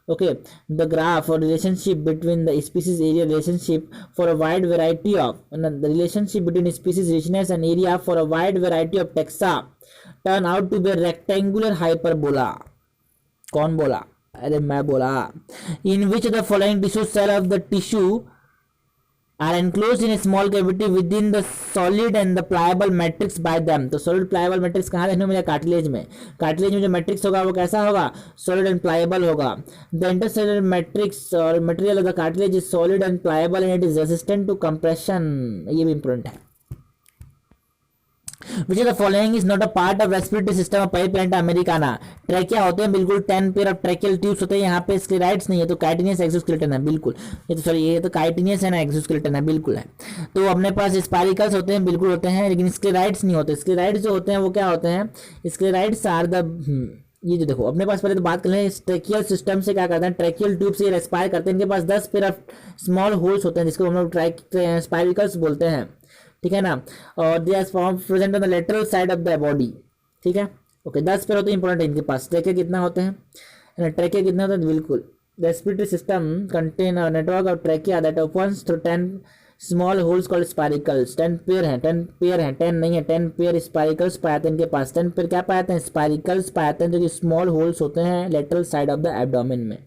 Okay, the graph or relationship between the species area relationship for a wide variety of the relationship between species richness and area for a wide variety of taxa turn out to be a rectangular hyperbola. कौन बोला? अरे मैं बोला। In which of the following tissue cell of the tissue are enclosed in a small cavity within the solid and the pliable matrix by them। तो solid pliable matrix कहाँ देखने को मिलेगा? कार्टिलेज में। कार्टिलेज में जो मैट्रिक्स होगा वो कैसा होगा? solid and pliable होगा। The intercellular matrix or material of the cartilage is solid and pliable and it is resistant to compression, ये भी इंपॉर्टेंट है। Which of the following is not a part of respiratory system of Pipistrellum americana? Trachea होते हैं, बिल्कुल 10 pair of tracheal tubes होते हैं, यहाँ पे स्क्लेराइड्स नहीं है, तो काइटिनियस एक्सोस्केलेटन है, बिल्कुल। ये तो सॉरी, ये तो काइटिनियस है ना, एक्सोस्केलेटन है, बिल्कुल है। तो अपने पास स्पाइरिकल्स होते हैं, बिल्कुल होते हैं, लेकिन स्क्लेराइड्स नहीं होते। स्क्लेराइड्स जो होते हैं वो क्या होते हैं? स्क्लेराइड्स आर द ये जो देखो अपने पास, पहले तो बात कर लें ट्रैकियल सिस्टम से क्या करते हैं, ट्रैकियल ट्यूब से रेस्पायर करते हैं, इनके पास 10 पेयर ऑफ स्मॉल होल्स होते हैं जिसको हम लोग स्पाइरिकल्स बोलते हैं, ठीक है ना। और they are present on the lateral side of the body, ठीक है, ओके। 10 पेयर होते हैं, इंपॉर्टेंट है इनके पास। ट्रैकिया कितना होते हैं? ट्रैकिया कितना होता है? बिल्कुल, respiratory system contain a network of trachea that opens through 10 small holes called spiracles. 10 pair हैं, 10 पेयर हैं, 10 नहीं है, 10 पेयर स्पाइरिकल्स पाते हैं इनके पास। 10 पेयर क्या पाते हैं? स्पाइरिकल्स पाते हैं, जो कि स्मॉल होल्स होते हैं lateral side of the abdomen में।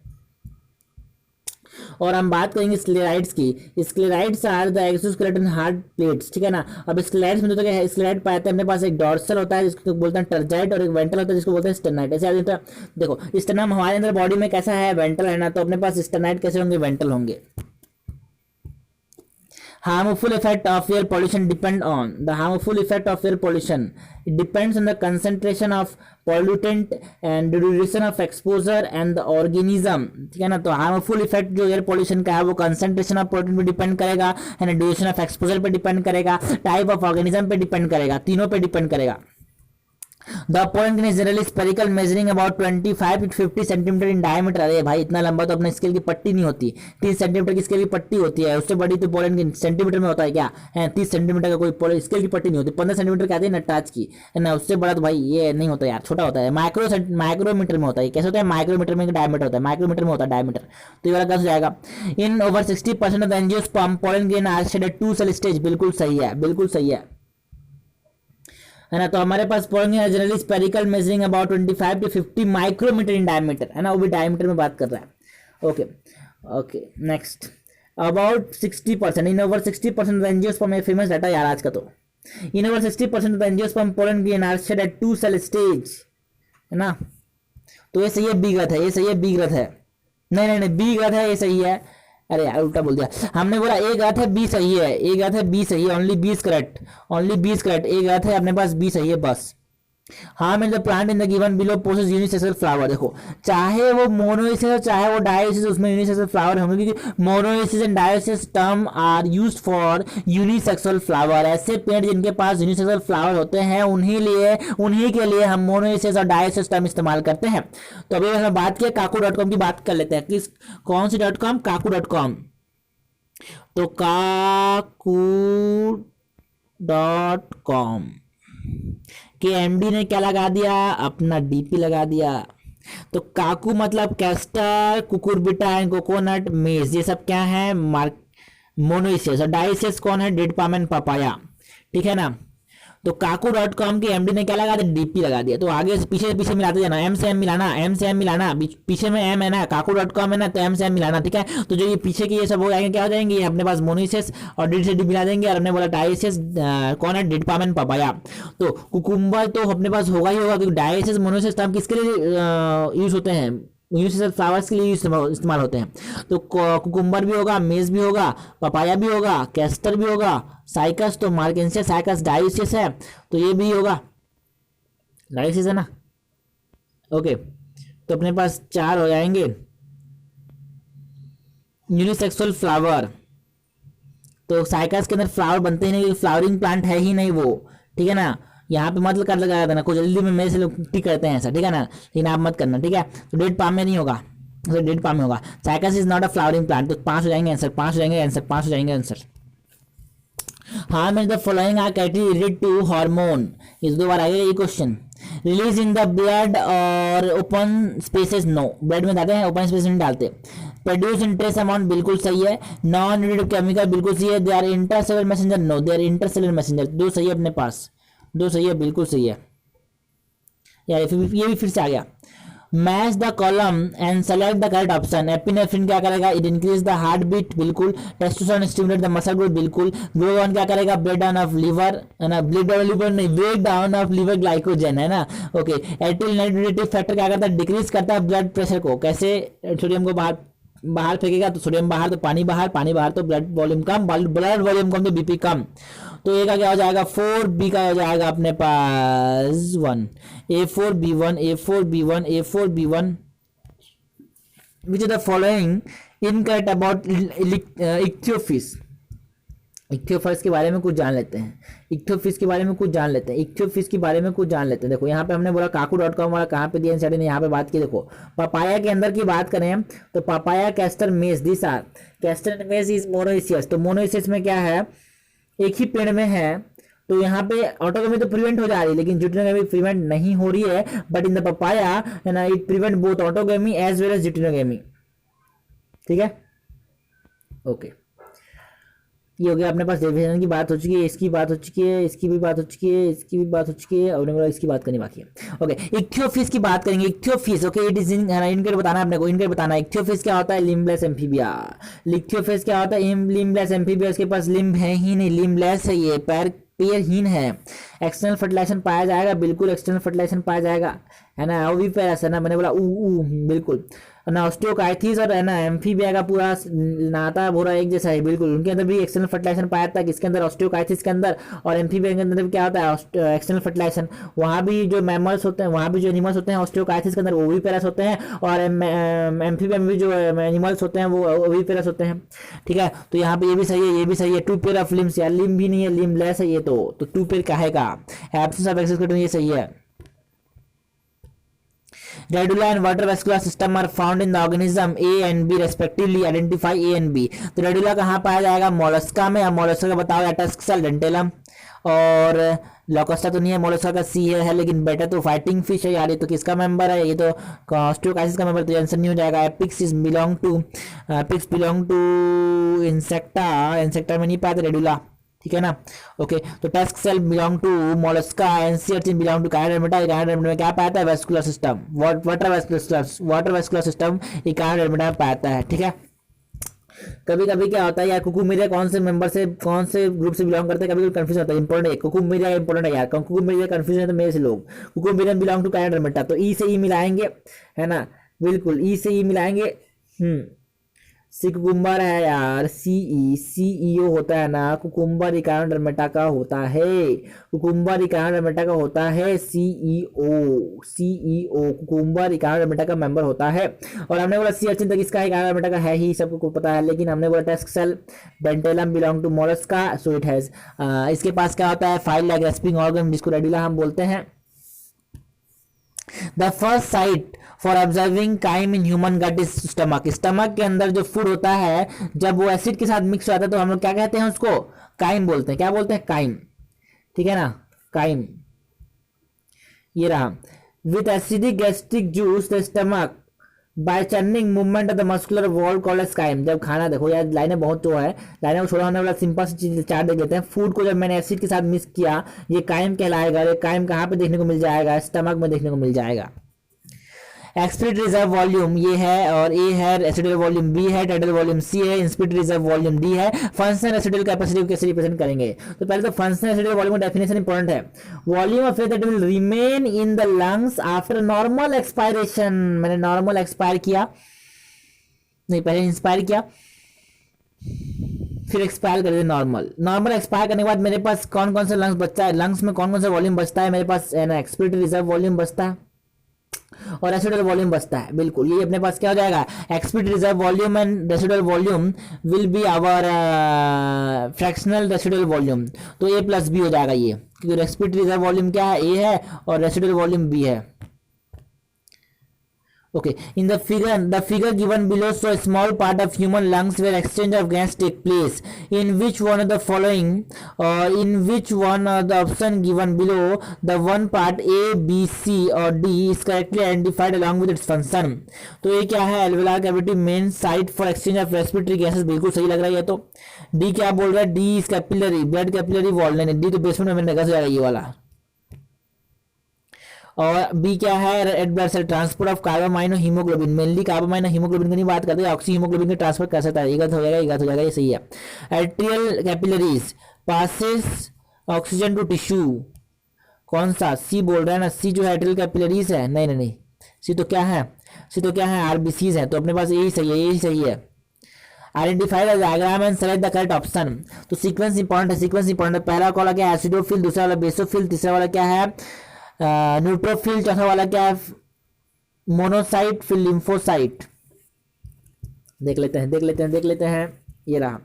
और हम बात करेंगे स्क्लेराइड्स की। Sclerites are the exoskeleton hard plates, ठीक है ना। अब स्क्लेराइड्स में तो क्या स्क्लेराइड पाते हैं अपने पास, एक डॉर्सल होता है जिसको बोलते हैं टर्जाइड, और एक वेंट्रल होता है जिसको बोलते हैं स्टेनाइड। ऐसे देखो स्टेनम हमारे अंदर बॉडी में कैसा है? वेंट्रल है ना, तो अपने पास स्टेनाइड कैसे होंगे? वेंट्रल होंगे। Harmful effect of air pollution depend on the harmful effect of air pollution. It depends on the concentration of pollutant and duration of exposure and the organism, ठीक है ना। तो harmful effect जो एयर पोल्यूशन का है वो concentration of pollutant पे depend करेगा, है ना, duration of exposure पे डिपेंड करेगा, type of organism पे डिपेंड करेगा, तीनों पे डिपेंड करेगा। The pollen is generally spherical, measuring about 25 to 50 centimetre in diameter। अरे भाई इतना लंबा तो अपने स्केल की पट्टी नहीं होती, 30 सेंटीमीटर की स्केल की पट्टी होती है, उससे बड़ी तो पोलन की सेंटीमीटर में होता है क्या है? 30 सेंटीमीटर का कोई स्केल की पट्टी नहीं होती। 15 सेंटीमीटर कहते हैं नटराज की, है ना, उससे बड़ा तो भाई ये नहीं होता यार, छोटा होता है, माइक्रोमीटर में होता है। कैसे होता है? माइक्रोमीटर में डायमीटर होता है, माइक्रोमीटर में होता है डायमीटर। तो ये वाला कैसे जाएगा? In over 60% of the angiosperm pollen grain are shed at 2 cell stage, बिल्कुल सही है, बिल्कुल सही है ना। तो हमारे पास पोलन है generally spherical, measuring about 25 to 50 micrometre in diameter, है ना, वो भी डायमीटर में बात कर रहा है। Okay okay, next about 60%, in over 60% of angiosperm, famous data यार आज का। तो in over 60% of angiosperm pollen grain are shed at 2 cell stage, है ना। तो ये सही है, बी गलत है, ये सही है, बी गलत है, नहीं नहीं नहीं, बी गलत है, ये सही है। अरे यार उल्टा बोल दिया, हमने बोला ए गलत है, बी सही है, ए गलत है, बी सही है, only B is correct, only B is correct, A गलत है, अपने पास बी सही है बस। हाँ mean the plant in the given below possess unisexual flower. देखो चाहे वो मोनोइसिस हो चाहे वो डायोसिस, उसमें यूनिसेक्सुअल फ्लावर होंगे, क्योंकि monoecious and dioecious term are used for unisexual flower. ऐसे पेड़ जिनके पास यूनिसेक्सुअल फ्लावर होते हैं उन्हीं के लिए हम मोनोइसिस और डायोसिस टर्म इस्तेमाल करते हैं। तो अभी हम बात किया काकू.com की, बात कर लेते हैं किस कौन सी .com, काकू.com। तो काकू.com के एमडी ने क्या लगा दिया, अपना डीपी लगा दिया। तो काकू मतलब कैस्टर, कुकुरबिटा एंड कोकोनट, मेज, ये सब क्या है, मार्क मोनोइसिस। और डाइसिस कौन है, डेड पाम एंड पपाया, ठीक है ना। तो काकू.com के एमडी ने क्या लगा दिया, डीपी लगा दिया। तो आगे से पीछे मिलाते जाना, एम से एम मिलाना, एम से एम मिलाना, पीछे में एम है ना, काकू.com है ना, तो एम से एम मिलाना, ठीक है। तो जो ये पीछे के ये सब हो जाएंगे, क्या हो जाएंगे, ये अपने पास मोनोइसिस और डी से डी मिला देंगे, और हमने बोला डाइसिस कौन है, डेड पाम एंड पपाया। तो कुकुम्बर तो अपने पास होगा ही होगा, क्योंकि डाइसिस मोनोइसिस टर्म किसके लिए यूज होते हैं, यूनिसेक्सुअल फ्लावर्स के लिए इस्तेमाल होते हैं। तो कुकुम्बर भी होगा, मेज भी होगा, पपाया भी होगा, कैस्टर भी होगा, साइकस तो मार्केंसिया साइकस डायोसिस है, तो ये भी होगा, डायोसिस है ना। ओके, तो अपने पास 4 हो जाएंगे यूनिसेक्सुअल फ्लावर। तो साइकस के अंदर फ्लावर बनते ही नहीं, फ्लावरिंग प्लांट है ही नहीं वो, ठीक है ना। यहाँ पे मत कर लगा देना, कुछ जल्दी में मेरे से लोग टिक करते हैं ऐसा, ठीक है ना, लेकिन आप मत करना, ठीक है। तो डेड पाम में नहीं होगा, तो डेड पाम में होगा। Cycas is not a flowering plant. तो 5 हो जाएंगे आंसर, 5 हो जाएंगे आंसर, 5 हो जाएंगे आंसर। हाँ मैं the following are category to hormone, इस 2 बार आएगा ये question. Release in the blood और ओपन स्पेसेस, नो, ब्लड में डालते हैं, ओपन स्पेस में डालते। प्रोड्यूस इन ट्रेस अमाउंट, बिल्कुल सही है। नॉन न्यूट्रिटिव केमिकल, बिल्कुल सही है। They are intercellular messenger, no, they are intercellular messenger, 2 सही है अपने पास, 2 सही है, बिल्कुल सही है यार। ये भी फिर से आ गया। Match the column and select the correct option. Epinephrine क्या करेगा, it increase the heart beat, बिल्कुल। Testosterone stimulate the muscle growth, बिल्कुल। ग्लूकागॉन क्या करेगा, ब्रेक डाउन ऑफ लिवर, है ना, ब्रेक डाउन लिवर नहीं, break down of liver glycogen, है ना। ओके, एटिल नाइट्रेटिव फैक्टर क्या करता है, डिक्रीज करता है ब्लड प्रेशर को। कैसे, सोडियम को बाहर फेंकेगा तो सोडियम बाहर, तो पानी बाहर, पानी बाहर तो ब्लड वॉल्यूम कम, ब्लड वॉल्यूम कम तो बीपी कम। तो ए का क्या हो जाएगा 4, बी का हो जाएगा अपने पास 1। A4B1, A4B1, A4B1, which of the following incorrect about ichthyophis। Ichthyophis के बारे में कुछ जान लेते हैं, इक्थियोफिस के बारे में कुछ जान लेते हैं, इक्थियोफिस के बारे में कुछ जान लेते हैं। देखो यहाँ पे हमने बोला काकू.com वाला कहाँ पे दिया, ने यहाँ पे बात की। देखो पपाया के अंदर की बात करें तो papaya, castor, maize, this are castor and maize is monoecious. तो मोनोइसियस में क्या है, एक ही पेड़ में है, तो यहाँ पे ऑटोगेमी तो प्रिवेंट हो जा रही है, लेकिन ज्यूटिनोगेमी प्रिवेंट नहीं हो रही है। बट इन द पपाया है ना, it prevent both autogamy as well as geitonogamy, ठीक है। ओके, ये हो गया अपने पास। डिविजन की बात हो चुकी है, इसकी बात हो चुकी है, इसकी भी बात हो चुकी है, इसकी भी बात हो चुकी है, और इसकी बात करनी बाकी है। ओके, इक्थियोफिस की बात करेंगे। इक्थियोफिस, ओके, इट इज इनके बताना है अपने को, इनके बताना है। इक्थियोफिस क्या होता है, लिम्बलेस एम्फीबिया। इक्थियोफिस क्या होता है, लिम्बलेस एम्फीबिया, उसके पास लिम्ब है ही नहीं, लिम्बलेस है, ये पैरहीन है। एक्सटर्नल फर्टिलाइजेशन पाया जाएगा, बिल्कुल एक्सटर्नल फर्टिलाइजेशन पाया जाएगा, है ना। ओवी पैरस है ना, मैंने बोला बिल्कुल ना। ऑस्टियोकाइथिस और है ना एम्फीबिया का पूरा नाता भोरा एक जैसा है, बिल्कुल। उनके अंदर भी एक्सटर्नल फर्टिलाइजेशन पाया था, किसके अंदर, ऑस्टियोकाइथिस के अंदर। और एम्फीबिया के अंदर क्या होता है, एक्सटर्नल फर्टिलाइजेशन। वहाँ भी जो मैमल्स होते हैं, वहाँ भी जो एनिमल्स होते हैं ऑस्टियोकाइथिस के अंदर, वो भी पैरस होते हैं। और एम्फीबिया में भी जो एनिमल्स होते हैं वो भी पैरस होते हैं, ठीक है। तो यहाँ पे ये भी सही है, ये भी सही है। 2 पेयर ऑफ लिम्स, या लिम्ब भी नहीं है, लिम्बलेस है ये, तो 2 पेयर कहेगा। एब्सेंस ऑफ एक्सोस्केलेटन, ये सही है। Radula and water vascular system are found in the organism A and B respectively. Identify A and B. तो रेडुला कहाँ पाया जाएगा, मोलस्का में। अब मोलस्का का बताओ, टस्क सेल, डेंटेलम। और लोकोस्टा तो नहीं है, मोलस्का का सी है, लेकिन बेटा तो फाइटिंग फिश है यार। ये तो किसका मेंबर है, ये तो ऑस्टियोकाइसिस का मेंबर, तो आंसर नहीं हो जाएगा। Apis belong to Insecta, Insecta में नहीं पाया था रेडुला, ठीक है ना। ओके, तो tusk shell belong to Mollusca, NCERT belong to Echinodermata. Echinodermata में क्या पाता है, vascular system, water vascular system, ये कायरोडर्मेटा में पाता है, ठीक है। कभी कभी क्या होता है यार, कुकुमिरिया कौन से मेंबर से, कौन से ग्रुप से बिलोंग करते हैं, कभी कभी कंफ्यूज होता है। इंपॉर्टेंट है कुकुमिरिया, इंपॉर्टेंट है यार, कुकुमिरिया कंफ्यूजन है तो मेरे से लोग। कुकुमिरिया बिलोंग टू कायरोडर्मेटा, तो ई से ई मिलाएंगे, है ना, बिल्कुल ई से ई मिलाएंगे। सी कुकुम्बर है यार, सीईओ होता है ना, कुकुम्बर इकाना डर्मेटा का होता है, कुकुम्बर इकाना डर्मेटा का होता है, सीईओ कुकुम्बर इकाना डर्मेटा का मेंबर होता है। और हमने बोला सी अर्चिन तक इसका इकाना डर्मेटा का है ही, सबको पता है, लेकिन हमने बोला tusk shell Dentalium belong to Mollusca, so it has, इसके पास क्या होता है, फाइल लाइक रेस्पिंग ऑर्गन, जिसको रेडिला हम बोलते हैं। The first site for observing chyme in human gut is stomach. Stomach के अंदर जो फूड होता है जब वो एसिड के साथ मिक्स हो जाता है तो हम लोग क्या कहते हैं उसको, काइम बोलते हैं। क्या बोलते हैं, काइम, ठीक है ना, काइम। ये रहा, with acidic gastric juice the stomach by churning movement of the muscular wall called as chyme. जब खाना देखो यार, लाइनें बहुत जो है, लाइनें को छोड़ा होने वाला सिंपल सी चीज चार देख लेते हैं। फूड को जब मैंने एसिड के साथ मिक्स किया, ये काइम कहलाएगा। ये काइम कहाँ पे देखने को मिल जाएगा, स्टमक में देखने को मिल जाएगा। एक्सपिरेट रिजर्व वॉल्यूम ये है, और ए है, रेसिडुअल वॉल्यूम बी है, टाइडल वॉल्यूम सी है, इंस्पिरेट रिजर्व वॉल्यूम डी है। फंक्शनल रेसिडुअल कैपेसिटी को कैसे रिप्रेजेंट करेंगे, तो पहले तो फंक्शनल रेसिडुअल वॉल्यूम का डेफिनेशन इंपॉर्टेंट है। Volume of air that will remain in the lungs after normal expiration. मैंने नॉर्मल एक्सपायर किया नहीं, पहले इंस्पायर किया फिर एक्सपायर कर दिया नॉर्मल। नॉर्मल एक्सपायर करने के बाद मेरे पास कौन कौन सा लंग्स बचता है, लंग्स में कौन कौन सा वॉल्यूम बचता है, मेरे पास है ना, एक्सपिरेटरी रिजर्व वॉल्यूम बचता है और रेसिडुअल वॉल्यूम बचता है। बिल्कुल, ये अपने पास क्या हो जाएगा, expiratory reserve volume and residual volume will be our fractional residual volume. तो ए प्लस बी हो जाएगा ये, क्योंकि एक्सपिरेटरी रिजर्व वॉल्यूम क्या है, ए है, और रेसिडुअल वॉल्यूम बी है। Okay, in the figure given below show a small part of human lungs where exchange of gas take place. In which one of the following, in which one of the option given below, the one part A, B, C or D is correctly identified along with its function? तो ये क्या है, alveolar cavity main site for exchange of respiratory gases, बिल्कुल सही लग रहा है ये तो। D क्या बोल रहा है, D is capillary, blood capillary wall, नहीं D तो बेसमेंट में निकल जाएगा ये वाला। और बी क्या है, red blood cell transport of carbamino haemoglobin, mainly carbamino haemoglobin की नहीं बात करते, ऑक्सी हीमोग्लोबिन का ट्रांसफर कर सकता है, ये गलत हो जाएगा, ये गलत हो जाएगा, ये सही है। Atrial capillaries passes oxygen to tissue, कौन सा, सी बोल रहा है ना, सी जो है एट्रियल कैपिलरीज है, नहीं नहीं नहीं, सी तो क्या है, सी तो क्या है, आरबीसीज है, तो अपने पास यही सही है, यही सही है। Identify the diagram and select the correct option. तो सीक्वेंस इंपॉर्टेंट है, सीक्वेंस इंपॉर्टेंट है। पहला वाला क्या है, एसिडोफिल, दूसरा वाला बेसोफिल, तीसरा वाला क्या है, न्यूट्रोफिल, चौथा वाला क्या है, मोनोसाइट, फिर लिम्फोसाइट। देख लेते हैं, ये रहा।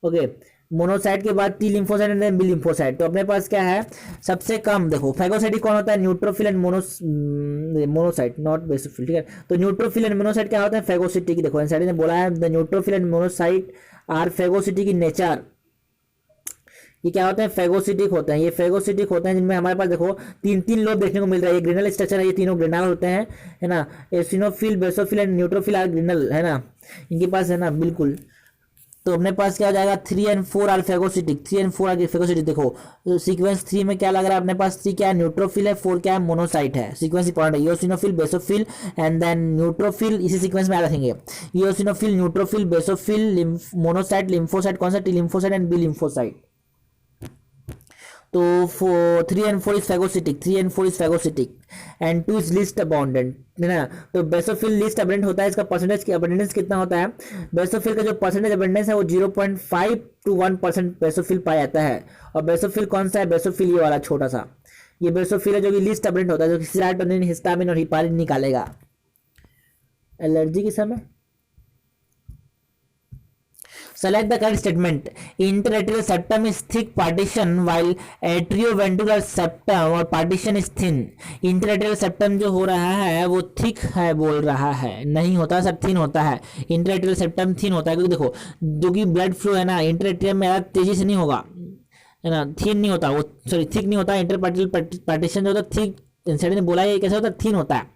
ओके, मोनोसाइट के बाद T lymphocyte and B lymphocyte. तो अपने पास क्या है, सबसे कम देखो फैगोसाइटिक कौन होता है, neutrophil and monocyte, not basophil, ठीक है। तो न्यूट्रोफिल एंड मोनोसाइट क्या होता है, फैगोसिटिक। देखो एनसीईआरटी ने बोला है the neutrophil and monocyte are phagocytic in nature. ये क्या होते हैं, फैगोसिटिक होते हैं। ये फैगोसिटिक होते हैं जिनमें हमारे पास देखो तीन तीन लोब देखने को मिल रहा है। ये ग्रेनल स्ट्रक्चर है, ये तीनों ग्रेनल होते हैं, है ना। Eosinophil, basophil and neutrophil are granular, है ना, इनके पास, है ना, बिल्कुल। तो अपने पास क्या हो जाएगा, 3 और 4 आर फैगोसिटिक, 3 और 4 आर फैगोसिटिक। देखो तो सीक्वेंस 3 में क्या लग रहा है अपने पास, 3 क्या है, न्यूट्रोफिल है, 4 क्या है, मोनोसाइट है। सीक्वेंस इंपॉर्टेंट है, eosinophil, basophil and then neutrophil, इसी सीक्वेंस में याद रखेंगे। Eosinophil, neutrophil, basophil, monocyte, lymphocyte, कौन सा, T lymphocyte and B lymphocyte. तो 3 and 4 is phagocytic, 3 and 4 is phagocytic and 2 is least abundant, है ना। तो बेसोफिल लीस्ट अबंडेंट होता है, इसका परसेंटेज की अबंडेंस कितना होता है, बेसोफिल का जो परसेंटेज अबंडेंस है वो 0.5 to 1% बेसोफिल पाया जाता है। और बेसोफिल कौन सा है, बेसोफिल ये वाला छोटा सा, ये बेसोफिल है जो कि लीस्ट अबंडेंट होता है, जो कि सेरोटोनिन, हिस्टामिन और हिपारिन निकालेगा एलर्जी के समय। Select the correct statement. Interatrial septum is thick partition while atrioventricular septum और partition is thin. Interatrial septum जो हो रहा है वो thick है बोल रहा है, नहीं होता सर, thin होता है। Interatrial septum thin होता है क्योंकि देखो जो कि blood flow है ना इंटरएट्रियम में ज़्यादा तेजी से नहीं होगा, है ना, thin नहीं होता वो, सॉरी thick नहीं होता। इंटरपार्टिकुलर पार्टीशन जो होता है thick, इंसाइड ने बोला है कैसे होता है, thin होता है।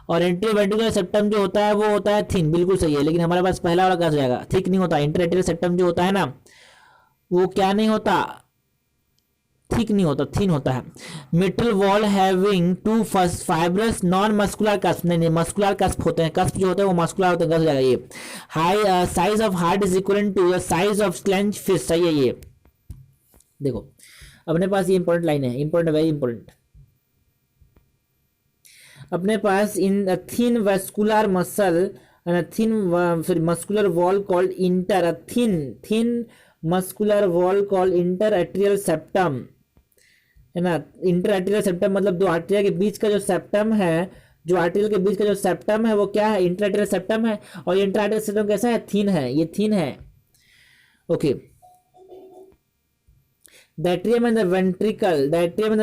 और एट्रियोवेंट्रिकुलर सेप्टम जो होता है वो होता है थिन, बिल्कुल सही है। लेकिन हमारे पास पहला वाला क्या हो जाएगा, थिक नहीं होता। इंटरएट्रियल सेप्टम जो होता है ना वो क्या नहीं होता, थिक नहीं होता, थिन होता है। Mitral wall having 2 fibrous non muscular cusp, नहीं मस्कुलर कस्प होते हैं, कस्प जो होते हैं वो मस्कुलर होते हैं, गलत हो जाएगा ये। High size of heart is equal to the size of clench fist, सही है ये। देखो अपने पास ये इंपॉर्टेंट लाइन है, इंपॉर्टेंट, वेरी इंपॉर्टेंट। अपने पास in thin vascular muscle and a thin sorry muscular wall called a thin muscular wall called interatrial septum, है ना। इंटरआर्टेरियल सेप्टम मतलब दो आर्टेरिया के बीच का जो सेप्टम है, जो आर्टेरियल के बीच का जो सेप्टम है वो क्या है, इंटरआर्टेरियल सेप्टम है। और ये इंटरआर्टेरियल सेप्टम कैसा है, थिन है, ये थिन है। Okay, the atrium and the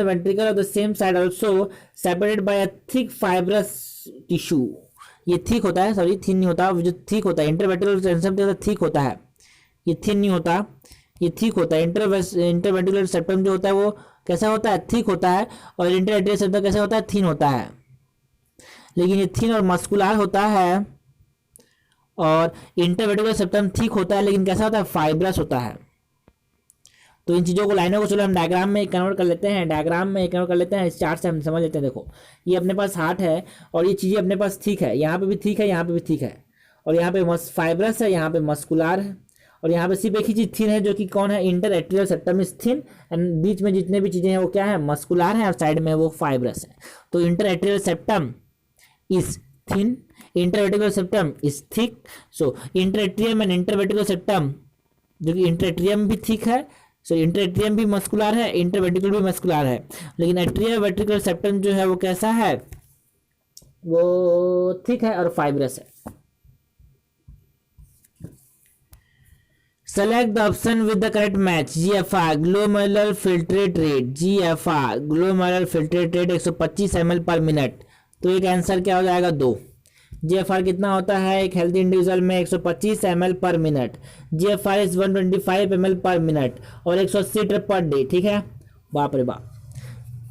ventricle of the same side also separated by a thick fibrous tissue। ये थिक होता है, सॉरी थिन नहीं होता, जो थिक होता है इंटरवेंट्रिकुलर सेप्टम थिक होता है, ये थिन नहीं होता, ये थिक होता है। इंटरवेंट्रिकुलर सेप्टम जो होता है वो कैसा होता है, थिक होता है। और इंटरआर्टेरियल सेप्टम कैसा होता है, थिन होता है। लेकिन ये थिन और मस्कुलर होता है, और इंटरवेंट्रिकुलर सेप्टम थिक होता है लेकिन कैसा होता है, फाइब्रस होता है। तो इन चीज़ों को, लाइनों को चलो हम डायग्राम में कन्वर्ट कर लेते हैं, इस चार्ट से हम समझ लेते हैं। देखो ये अपने पास हार्ट है और ये चीज़ें अपने पास ठीक है, यहाँ पे भी ठीक है, यहाँ पे भी ठीक है, और यहाँ पे फाइब्रस है, यहाँ पे मस्कुलर है, और यहाँ पे सिर्फ एक ही चीज़ थिन है जो कि कौन है, interatrial septum is thin, and बीच में जितने भी चीज़ें हैं वो क्या है, मस्कुलर है, और साइड में वो फाइब्रस है। तो interatrial septum is thin, interventricular septum is thick. So interatrium and interventricular septum, जो कि इंटरएट्रियम भी थिक है, सो इंटरएट्रियम भी मस्कुलर है, इंटरवेंट्रिकुलर भी मस्कुलर है, लेकिन एट्रियल वेंट्रिकुलर सेप्टम जो है वो कैसा है, वो थिक है और फाइब्रस है। Select the option with the correct match. GFR glomerular filtrate rate, GFR glomerular filtrate rate 125 ml पर मिनट। तो एक आंसर क्या हो जाएगा, 2। GFR कितना होता है एक हेल्दी इंडिविजुअल में, 125 ml पर मिनट। GFR इज 125 ml पर मिनट और 180 ट्रिप पर डे, ठीक है। बाप रे बाप,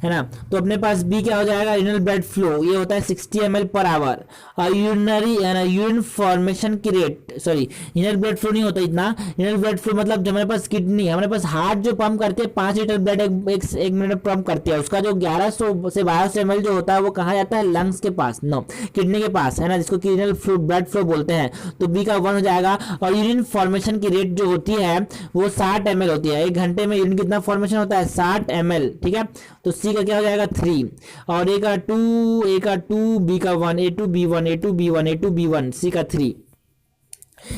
है ना। तो अपने पास बी क्या हो जाएगा, यूरिनल ब्लड फ्लो, ये होता है 60 ml पर आवर। और यूरिन फॉर्मेशन की rate, sorry urinal blood flow नहीं होता इतना। यूरिनल ब्लड फ्लो मतलब जब हमारे पास किडनी, हमारे पास हार्ट जो पंप करते हैं 5 लीटर ब्लड एक मिनट में पंप करते हैं, उसका जो 1100 से 1200 ml जो होता है वो कहाँ जाता है, लंग्स के पास, नो किडनी के पास, है ना, जिसको यूरिनल ब्लड फ्लो बोलते हैं। तो बी का 1 हो जाएगा। और यूरिन फॉर्मेशन की रेट जो होती है वो 60 ml होती है। एक घंटे में यूरिन कितना फॉर्मेशन होता है, 60 ml, ठीक है। तो सी का क्या हो जाएगा, 3, और ए का 2, बी का 1, A2 B1, A2 B1, A2 B1, सी का 3।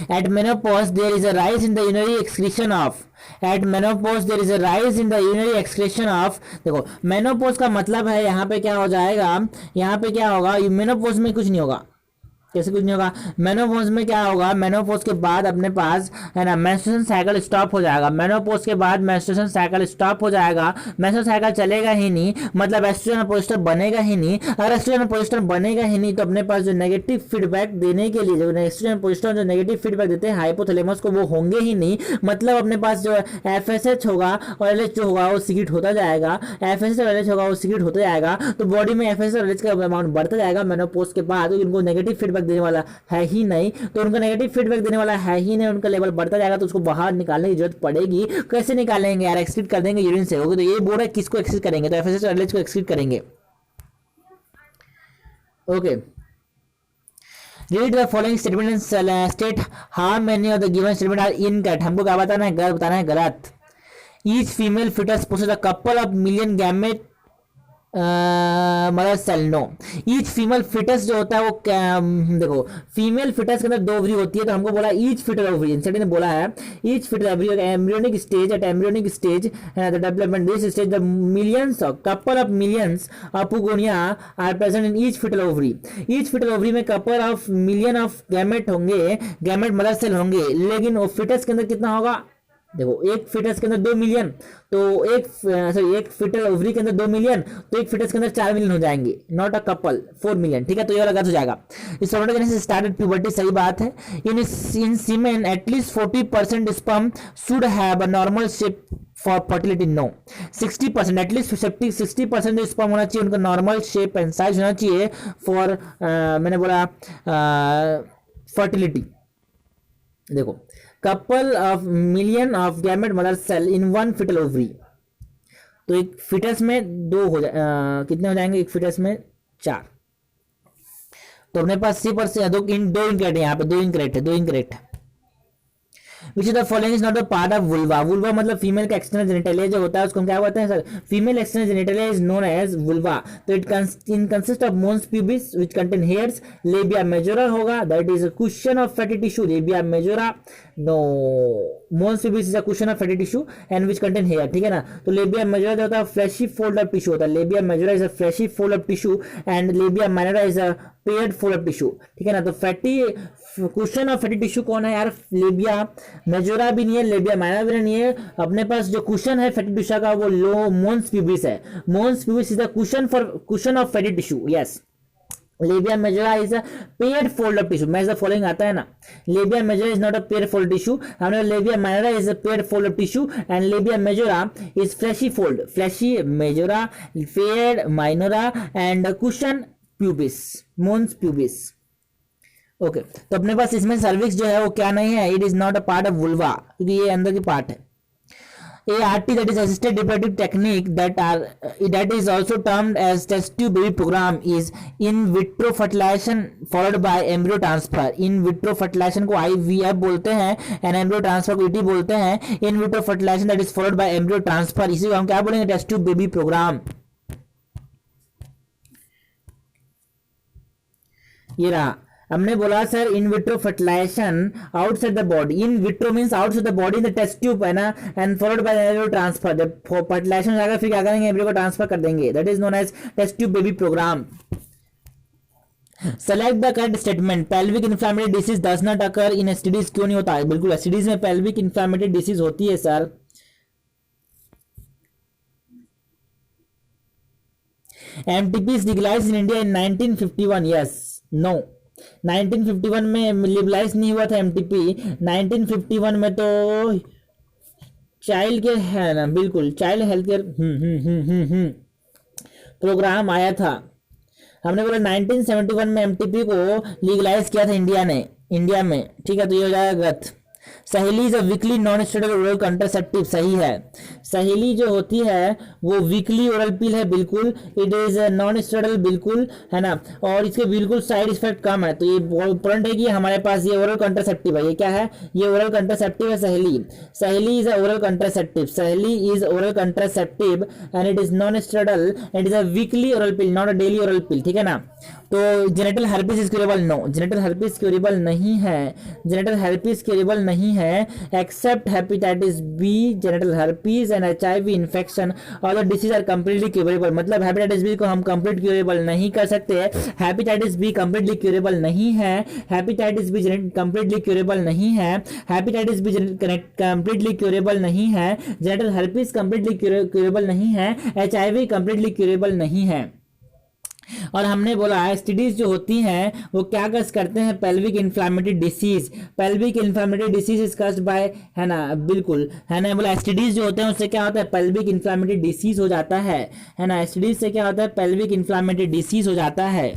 At menopause there is a rise in the urinary excretion of, देखो मेनोपॉज का मतलब है यहाँ पे क्या हो जाएगा, यहाँ पे क्या होगा, मेनोपॉज में कुछ नहीं होगा, कैसे कुछ नहीं होगा। मेनोपॉज में क्या होगा, मेनोपॉज के बाद अपने पास, है ना, मेंस्ट्रुएशन साइकिल स्टॉप हो जाएगा। मेनोपॉज के बाद मेंस्ट्रुएशन साइकिल स्टॉप हो जाएगा, मेंस्ट्रुएशन साइकिल चलेगा ही नहीं, मतलब एस्ट्रोजन और प्रोजेस्टेरोन बनेगा ही नहीं। अगर एस्ट्रोजन और प्रोजेस्टेरोन बनेगा ही नहीं तो अपने पास जो नेगेटिव फीडबैक देने के लिए, जो एस्ट्रोजन और प्रोजेस्टेरोन जो नेगेटिव फीडबैक देते हैं हाइपोथैलेमस को, वो होंगे ही नहीं। मतलब अपने पास जो FSH होगा और LH जो होगा वो सीक्रेट होता जाएगा, FSH और LH होगा वो सीक्रेट होता जाएगा। तो बॉडी में FSH और LH का अमाउंट बढ़ता जाएगा मेनोपॉज के बाद। उनको नेगेटिव फीडबैक देने वाला है ही नहीं, तो उनका नेगेटिव फीडबैक देने वाला है ही नहीं, उनका लेवल बढ़ता जाएगा, तो उसको बाहर निकालने की जरूरत पड़ेगी। कैसे निकालेंगे यार, एक्सक्रीट कर देंगे यूरिन से, ओके। तो ये बोल रहा है किसको एक्सक्रीट करेंगे, तो एफएसएच और एलएच को एक्सक्रीट करेंगे, okay. Read the following statement and state how many of the given statement are incorrect. हमको क्या बताना है, बताना है गलत। Each female foetus possess a couple of million gamete mother cell, no. Each female foetus जो होता है वो देखो फीमेल फिटस के अंदर 2 ओवरी होती है, तो हमको बोला ईच फिटल ओवरी, इंसेट ने बोला है each foetal ovary embryonic stage, at embryonic stage the development this stage the millions of couple of millions of oogonia are present in each foetal ovary. Each foetal ovary में couple of million of gamete होंगे, gamete mother cell होंगे, लेकिन वो foetus के अंदर कितना होगा, देखो एक फिटस के अंदर 2 मिलियन, तो एक फिटल ओवरी के अंदर 2 मिलियन, तो एक फिटस के अंदर 4 मिलियन हो जाएंगे, नॉट अ कपल, 4 मिलियन, ठीक है। तो ये वाला गलत हो जाएगा। स्पर्मेटोजेनेसिस स्टार्टेड प्यूबर्टी, सही बात है। In semen at least 40% sperm should have a normal shape for fertility, no. 60%, at least 60% जो स्पर्म होना चाहिए उनका नॉर्मल शेप एंड साइज होना चाहिए फॉर मैंने बोला फर्टिलिटी। देखो couple of million of gamete mother cell in 1 foetal ovary, तो एक फिटस में 2 हो कितने हो जाएंगे, एक फिटस में 4। तो अपने पास 3% 2 इनकरेक्ट है, यहाँ पे 2 इनकरेक्ट है, 2 इनकरेक्ट है। Which is the following is not a part of vulva. Vulva मतलब फीमेल का एक्सटर्नल जेनिटलिया जो होता है उसको हम क्या बोलते हैं sir, female external genitalia is known as vulva. तो it consist of mons pubis which contain hairs, labia majora होगा, that is a cushion of fatty tissue, labia majora, no mons pubis is a cushion of fatty tissue and which contain hair, ठीक है ना। तो labia majora जो होता है flashy fold of tissue होता है, labia majora is a fleshy fold of tissue and labia minora is a paired fold of tissue, ठीक है ना। तो fatty question of fatty tissue कौन है यार, लेबिया मेजोरा भी नहीं है, लेबिया माइनोरा भी नहीं है, अपने पास जो क्वेश्चन है फैटी टिश्यू का वो लो मोन्स प्यूबिस है। Mons pubis is the question of fatty tissue, yes. Labia majora is a paired fold of tissue, match the following आता है ना। Labia majora is not a paired fold tissue, हमने labia minora is a paired fold of tissue and labia majora is fleshy fold, fleshy majora, paired minora and cushion pubis, mons pubis. Okay तो अपने पास इसमें cervix जो है वो क्या नहीं है, it is not a part of vulva, क्योंकि ये अंदर की पार्ट है। ART, that is assisted reproductive technique, that is also termed as test tube baby program, is in vitro fertilization followed by embryo transfer। in vitro fertilization को IVF बोलते हैं and embryo transfer को ET बोलते हैं। in vitro fertilization that is followed by embryo transfer, इसी को हम क्या बोलेंगे, टेस्ट ट्यूब बेबी प्रोग्राम। ये रहा, हमने बोला sir in vitro fertilisation outside the body, in vitro means outside the body in the test tube है ना, and followed by embryo transfer. जब फर्टिलाइजेशन हो जाएगा फिर क्या करेंगे, एम्ब्रियो को ट्रांसफर कर देंगे, that is known as test tube baby programme. Select the correct statement, pelvic inflammatory disease does not occur in STDs, क्यों नहीं होता है, बिल्कुल एसटीडीज में पेल्विक इन्फ्लेमेटरी डिसीज होती है sir. MTP is legalised in India in 1951, yes no 1951 में लिबलाइज नहीं हुआ था एमटीपी, 1951 में तो चाइल्ड केयर है ना, बिल्कुल चाइल्ड हेल्थ केयर प्रोग्राम आया था। हमने बोला 1971 में एमटीपी को लीगलाइज किया था इंडिया में, ठीक है। तो ये हो जाएगा गलत। सहेली is a weekly non steroid oral contraceptive, सही है। सहेली जो होती है वो वीकली ओरल पिल है, बिल्कुल। इट इज नॉन स्टेरॉइडल, बिल्कुल है ना, और इसके बिल्कुल साइड इफेक्ट कम है। तो ये इंपॉर्टेंट है कि हमारे पास ये ओरल कंट्रासेप्टिव है। ये क्या है, ये ओरल कंट्रासेप्टिव है Saheli. Saheli is a oral contraceptive, Saheli is oral contraceptive and it is non steroidal, it is a weekly oral pill, not a daily oral pill, ठीक है ना। तो genital herpes is curable, no, genital herpes curable नहीं है, genital herpes curable नहीं है except hepatitis B, genital herpes and HIV infection और the disease are completely curable. मतलब हेपेटाइटिस बी को हम कंप्लीट क्यूरेबल नहीं कर सकते, हेपेटाइटिस बी कंप्लीटली क्यूरेबल नहीं है, हेपेटाइटिस बी कंप्लीटली क्यूरेबल नहीं है, हेपेटाइटिस बी कंप्लीटली क्यूरेबल नहीं है, जेनेटल हर्पिस कंप्लीटली क्यूरेबल नहीं है, HIV कंप्लीटली क्यूरेबल नहीं है। और हमने बोला एसटीडीज जो होती हैं वो क्या कस करते हैं, pelvic inflammatory disease, pelvic inflammatory disease is caused by, है ना, बिल्कुल है ना। बोला एसटीडीज जो होते हैं उससे क्या होता है, पेल्विक इन्फ्लेमेटरी डिसीज हो जाता है ना। एसटीडीज से क्या होता है, पेल्विक इन्फ्लेमेटरी डिसीज हो जाता है।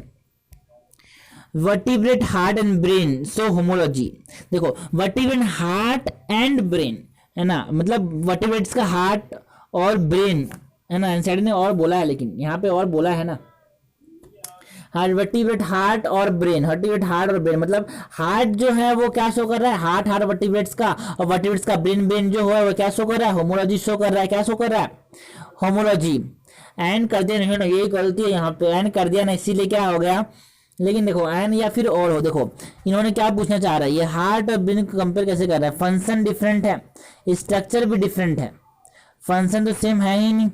Vertebrate heart and brain, so homology, देखो वर्टिब्रेट हार्ट एंड ब्रेन है ना, मतलब वर्टिब्रेट्स का हार्ट और ब्रेन है ना, साइड ने और बोला है लेकिन यहाँ पे और बोला है ना, वर्टिब्रेट हार्ट और ब्रेन, वर्टिब्रेट हार्ट और ब्रेन, मतलब हार्ट जो है वो क्या शो कर रहा है, हार्ट वर्टिब्रेट्स का, और वर्टिब्रेट्स का ब्रेन जो है वो क्या शो कर रहा है, होमोलॉजी शो कर रहा है, क्या शो कर रहा है, होमोलॉजी। एंड कर दिया नहीं ना, यही गलती है यहाँ पे, एंड कर दिया ना, इसीलिए क्या हो गया। लेकिन देखो एन या फिर और हो, देखो इन्होंने क्या पूछना चाह रहा है, ये हार्ट और ब्रेन को कंपेयर कैसे कर रहा है, फंक्शन डिफरेंट है, स्ट्रक्चर भी डिफरेंट है, फंक्शन तो सेम है ही नहीं,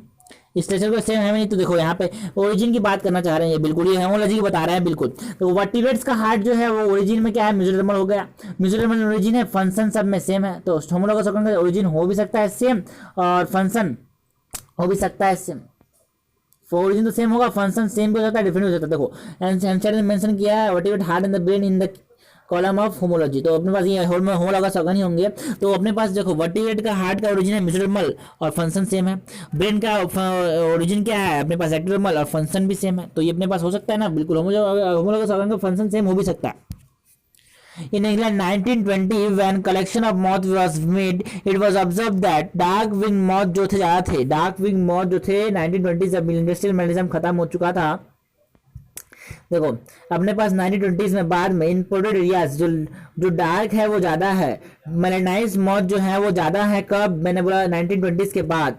स्ट्रक्चर को सेम है नहीं। तो देखो यहाँ पे ओरिजिन की बात करना चाह रहे हैं, ये बिल्कुल ये होमोलॉजी की बता रहे हैं बिल्कुल। तो वर्टिब्रेट्स का हार्ट जो है वो ओरिजिन में क्या है, मेसोडर्मल हो गया, मेसोडर्मल ओरिजिन है, फंक्शन सब में सेम है। तो होमोलॉगस का ओरिजिन हो भी सकता है सेम और फंक्शन हो भी सकता है सेम, ओरिजिन तो सेम होगा, फंक्शन सेम भी हो सकता है, डिफरेंट हो सकता है। देखो एंसाइड ने मेंशन किया है vertebrate heart and the brain in the column of homology, तो अपने पास ये होमोलॉगस ऑर्गन ही होंगे। तो अपने पास देखो वर्टिब्रेट का हार्ट का ओरिजिन है मेसोडर्मल और फंक्शन सेम है, ब्रेन का ओरिजिन क्या है अपने पास एक्टोडर्मल और फंक्शन भी सेम है। तो ये अपने पास हो सकता है ना, बिल्कुल होमोलॉगस ऑर्गन का फंक्शन सेम हो भी सकता है। In England 1920 when collection of moth was made, it was observed that dark wing moth जो थे ज़्यादा थे, dark wing moth जो थे 1920 जब इंडस्ट्रियल मेडिसिन खत्म हो चुका था देखो अपने पास 1920s में बाद में इन पोर्टेड एरियाज जो जो डार्क है वो ज़्यादा है, मेलेनाइज मॉथ जो है वो ज़्यादा है, कब मैंने बोला 1920s के बाद।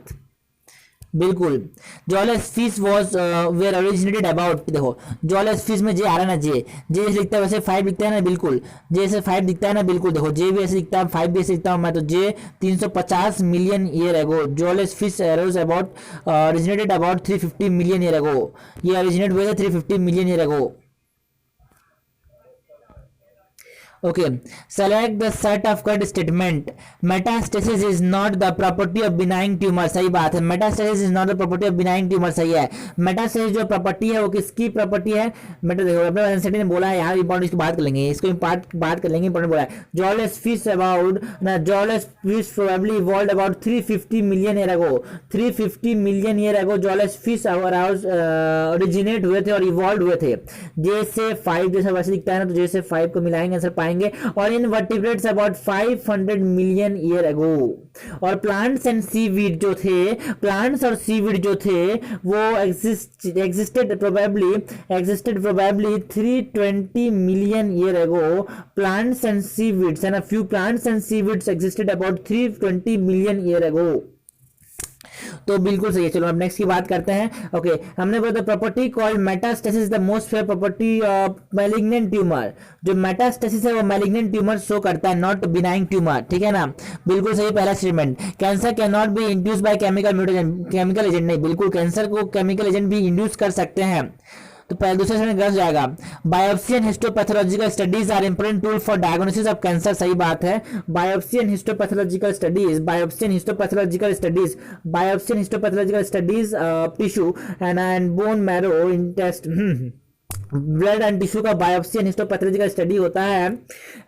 बिल्कुल jawless fish was where originated about, देखो जॉलेस फिश में जे आ रहा है ना, जे जे ऐसे लिखता है वैसे 5 दिखता है ना, बिल्कुल जे ऐसे 5 दिखता है ना, बिल्कुल देखो जे भी ऐसे दिखता है 5 भी ऐसे दिखता हूँ मैं, तो जे 350 million year ago jawless fish arrows about originated about 350 million year ago, ये ओरिजिनेट हुए थे 350 million year ago. Okay, select the set of correct statement. Metastasis is not the property of benign tumor, सही बात है, metastasis is not the property of benign tumor, सही है। metastasis जो property है वो किसकी प्रॉपर्टी है, मेटा देखो अपने एनसीटी ने बोला है यहाँ इंपॉर्टेंट, इसकी बात कर लेंगे, इसको बात कर लेंगे, इंपॉर्टेंट बोला है जॉलेस फिश अबाउट ना, jawless fish probably evolved about 350 million year ago, 350 million year ago jawless fish originate हुए थे और इवॉल्व हुए थे। जैसे 5 जैसा वैसे दिखता है ना, तो जैसे 5 को मिलाएंगे आंसर पाएंगे। और invertebrates about 500 million year ago. और प्लांट्स एंड सीवीड जो थे, प्लांट्स और सीवीड जो थे वो existed probably 320 million year ago. Plants and seaweeds and a few plants and seaweeds existed about 320 million year अगो। तो बिल्कुल सही है। चलो अब नेक्स्ट की बात करते हैं। ओके हमने बोला property called metastasis the most fair property of malignant tumour. जो मेटास्टेसिस है वो मैलिग्नेंट ट्यूमर शो करता है, नॉट बिनाइन ट्यूमर, ठीक है ना, बिल्कुल सही पहला statement. Cancer can not be induce by chemical mutation, chemical agent नहीं, बिल्कुल कैंसर को केमिकल एजेंट भी इंड्यूस कर सकते हैं। तो पहले दूसरे सेकंड गलत जाएगा। Biopsy and histopathological studies are important tool for diagnosis of cancer, सही बात है। Biopsy and histopathological studies, biopsy and histopathological studies, biopsy and histopathological studies tissue and bone marrow interest, blood and tissue का biopsy and histopathological study होता है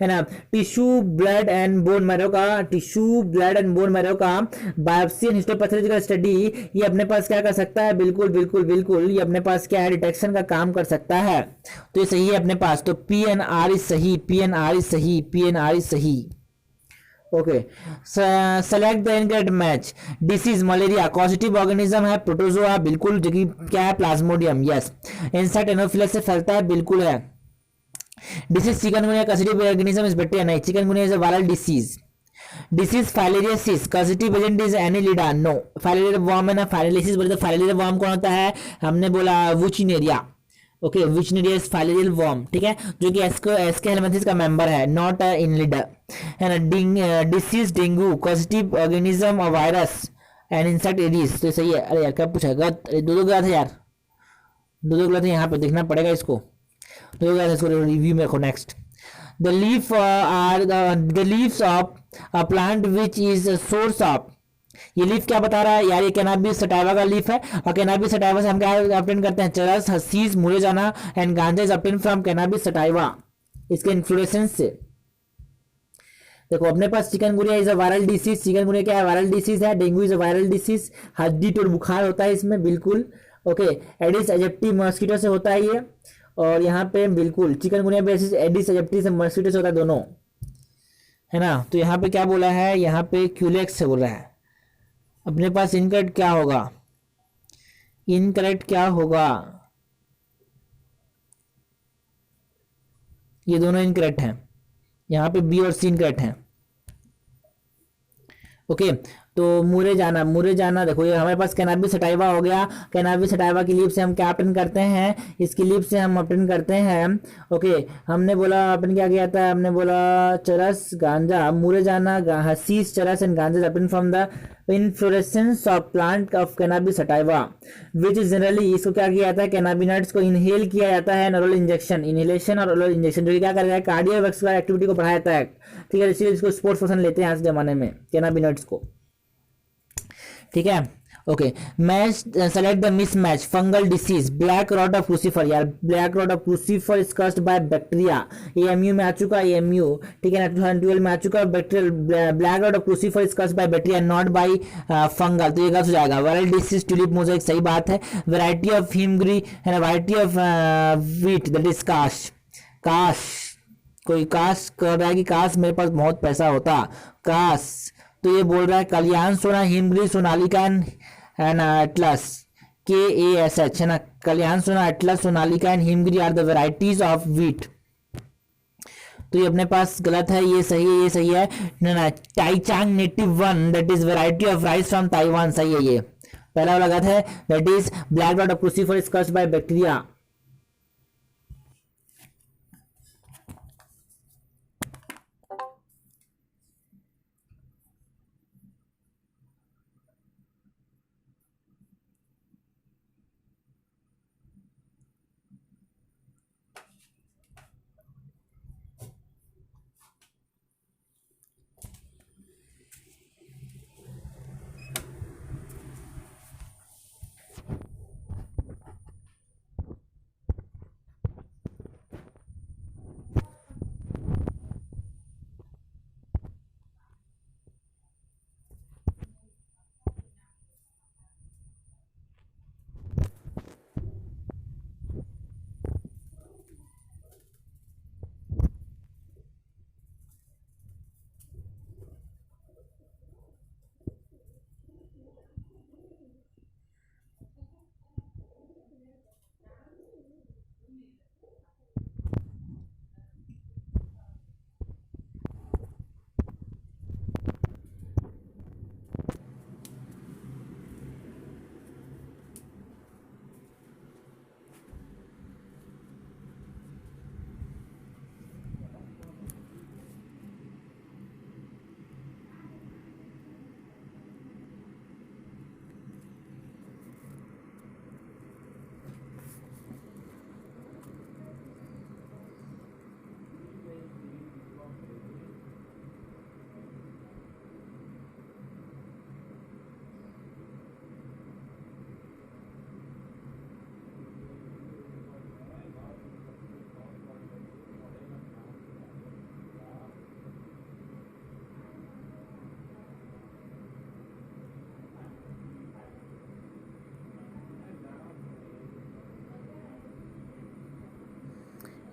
ना। Tissue blood and bone marrow का, tissue blood and bone marrow का biopsy and histopathological study ये अपने पास क्या कर सकता है, बिल्कुल बिल्कुल बिल्कुल ये अपने पास क्या है, डिटेक्शन का काम कर सकता है। तो ये सही है अपने पास। तो PNR इज सही, PNR इज सही, PNR इज सही। Okay select the incorrect match. Disease malaria causative organism है, प्रोटोजोआ बिल्कुल, जो कि क्या है प्लाज्मोडियम, यस। इंसेक्ट एनोफिलस से फैलता है, बिल्कुल है। Disease chikungunya causative organism is bacteria नहीं, chikungunya is a viral disease. Disease filariasis causative agent is annelida, no. Filaria worm है ना, फाइलेरियसिस बोले तो फाइलेरिया वर्म कौन होता है, हमने बोला वुचिनेरिया। ओके विचनेरिया फाइलेरियल वर्म, ठीक है, जो कि एस्के हेलमिंथेस का मेंबर है, नॉट इनलिडा, है ना। डिसीज डेंगू कॉजिटिव ऑर्गेनिज्म और वायरस एंड इंसेक्ट एडिस, तो सही है। अरे यार क्या पूछा गलत, दो गलत है यार, दो गलत है, यहाँ पे देखना पड़ेगा इसको, दो गलत है, इसको रिव्यू में रखो। Next the leaf are the leaves of a plant which is source of, ये लीफ क्या बता रहा है यार, ये कैनाबिस सटाइवा का लीफ है, और कैनाबिस सटाइवा से हम क्या ऑब्टेन करते हैं, चरस, हसीस, मुरे जाना and ganja is obtain from cannabis sativa, इसके इन्फ्लोरेसेंस से। देखो अपने पास chikungunya is a viral disease, chikungunya क्या है, वायरल डिसीज है। Dengue is a viral disease, हड्डी टूट बुखार होता है इसमें, बिल्कुल। ओके एडिस एजिप्टी मॉस्किटो से होता है ये, और यहाँ पे बिल्कुल चिकनगुनिया बेसिस एडिस एजिप्टी से मॉस्किटो से होता है, दोनों, है ना। तो यहाँ पे क्या बोला है, यहाँ पे क्यूलेक्स से बोल रहा है। अपने पास इनकरेक्ट क्या होगा, इनकरेक्ट क्या होगा, ये दोनों इनकरेक्ट हैं, यहाँ पे बी और सी इनकरेक्ट हैं। ओके तो मुरे जाना देखो, ये हमारे पास कैनाबिस सटाइवा हो गया। कैनाबिस सटाइवा की लीफ से हम क्या ऑब्टेन करते हैं, इसकी लीफ से हम ऑब्टेन करते हैं। ओके हमने बोला ऑब्टेन क्या किया था, हमने बोला चरस गांजा, मुरे जाना, हसीस, चरस एंड गांजा obtain from the inflorescence of plant of cannabis sativa which is generally, इसको क्या किया जाता है, कैनाबिनॉइड्स को इनहेल किया जाता है, ओरल इंजेक्शन, इनहेलेशन और ओरल इंजेक्शन, जो कि क्या करेगा, कार्डियोवैस्कुलर एक्टिविटी को बढ़ाया जाता है, ठीक है, इसलिए इसको स्पोर्ट्स पर्सन लेते हैं आज के जमाने में कैनाबिनॉइड्स को, ठीक है। Okay match select the mismatch, fungal disease, black rot of crucifer, यार black rot of crucifer is caused by bacteria, AMU में आ चुका है, एएमयू, ठीक है ना, 2012 में आ चुका है bacterial, black rot of crucifer is caused by bacteria not by fungal, तो ये गलत हो जाएगा। वायरल डिसीज ट्यूलिप मोज़ेक, सही बात है। वैरायटी ऑफ हिमग्री है ना, variety of wheat that is काश, काश कोई काश कर रहा है कि काश मेरे पास बहुत पैसा होता, काश, तो ये बोल रहा है Kalyan Sona, Himgiri, Sonalika and Atlas, KASH है ना, Kalyan Sona, Atlas, Sonalika and Himgiri are the varieties of wheat. तो ये अपने पास गलत है, ये सही है, ये सही है ना ना। Taichung native one that is variety of rice from Taiwan, सही है ये। पहला वाला गलत है, that is black dot of crucifer is caused by bacteria.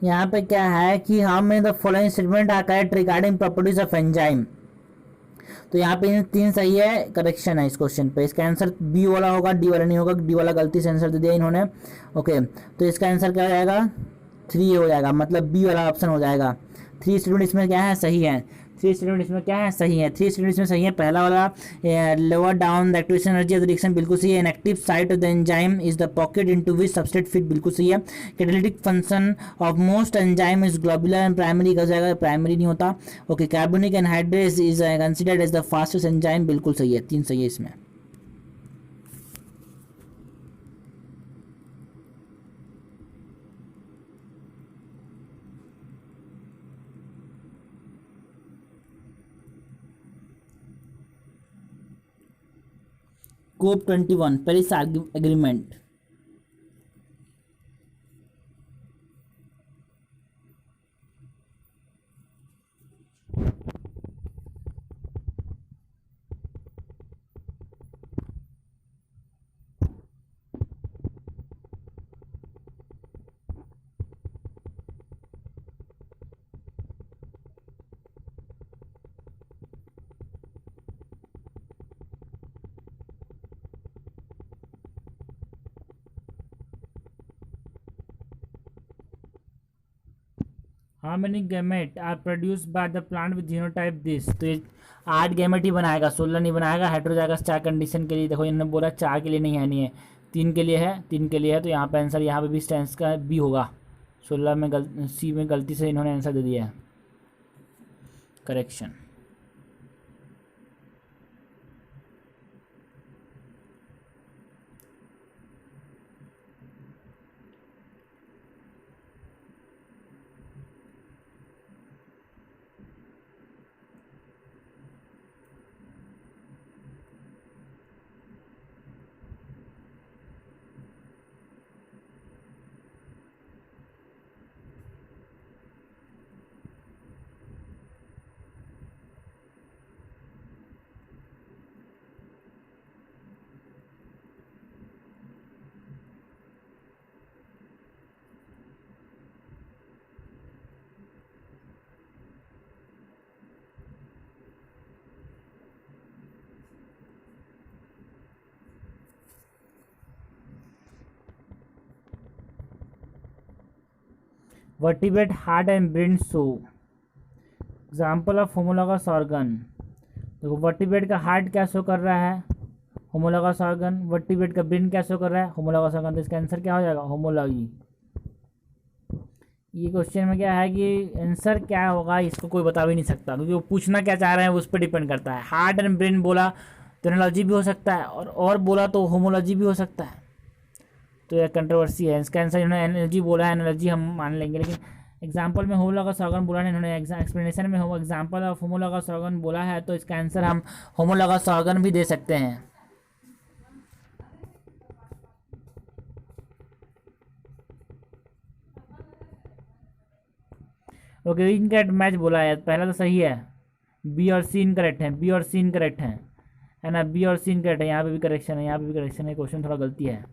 यहाँ पे क्या है कि हम the following statement are correct regarding properties of enzyme. तो यहाँ पे इन तीन सही है, करेक्शन है इस क्वेश्चन पे। इसका आंसर बी वाला होगा, डी वाला नहीं होगा, डी वाला गलती से आंसर दे दिया इन्होंने। ओके, तो इसका आंसर क्या हो जाएगा, 3 हो जाएगा, मतलब बी वाला ऑप्शन हो जाएगा। 3 स्टूडेंट इसमें क्या है, सही है। 3 स्टूडेंट इसमें क्या है, सही है। 3 स्टूडेंट इसमें सही है। पहला वाला lower down the activation energy of the reaction, बिल्कुल सही है। Inactive site of the enzyme is the pocket into which substrate fit, बिल्कुल सही है। Catalytic function of most enzyme is globular and primary, का जाएगा, प्राइमरी नहीं होता। Okay, carbonic anhydrase is considered as the fastest enzyme, बिल्कुल सही है। 3 सही है इसमें। COP21 Paris agreement. How many gamete are produce by the plant with genotype this. तो ये 8 गैमेट ही बनाएगा, 16 नहीं बनाएगा। हेटेरो जाएगा 4 कंडीशन के लिए। देखो इन्होंने बोला 4 के लिए नहीं है, नहीं है, 3 के लिए है, 3 के लिए है। तो यहाँ पे आंसर यहाँ पे भी स्टेंस का बी होगा। 16 में सी में गलती से इन्होंने आंसर दे दिया है, correction. Vertebrate heart and brain show example of homologous organ. देखो वर्टिब्रेट का हार्ट क्या शो कर रहा है, होमोलॉगस ऑर्गन। वर्टिब्रेट का ब्रेन क्या शो कर रहा है, होमोलॉगस ऑर्गन। तो इसका आंसर क्या हो जाएगा, होमोलॉजी। ये क्वेश्चन में क्या है कि आंसर क्या होगा इसको कोई बता भी नहीं सकता, क्योंकि वो पूछना क्या चाह रहे हैं उस पर डिपेंड करता है। हार्ट एंड ब्रेन बोला तो एनालॉजी भी हो सकता है, और बोला तो होमोलॉजी भी हो सकता है। तो यह कंट्रोवर्सी है। इसका आंसर इन्होंने एनर्जी बोला है, एनालॉजी हम मान लेंगे, लेकिन एग्जाम्पल में होमोलॉगस ऑर्गन बोला है, इन्होंने एक्सप्लेनेशन में एग्जाम्पल ऑफ होमोलॉगस ऑर्गन बोला है, तो इसका आंसर हम होमोलॉगस ऑर्गन भी दे सकते हैं। ओके, इनकरेक्ट मैच बोला है, पहला तो सही है, बी और सी इनकरेक्ट है, बी और सी इनकरेक्ट है ना, बी और सी इनकरेक्ट है। यहाँ पे भी करेक्शन है, यहाँ पे भी करेक्शन है, क्वेश्चन थोड़ा गलती है।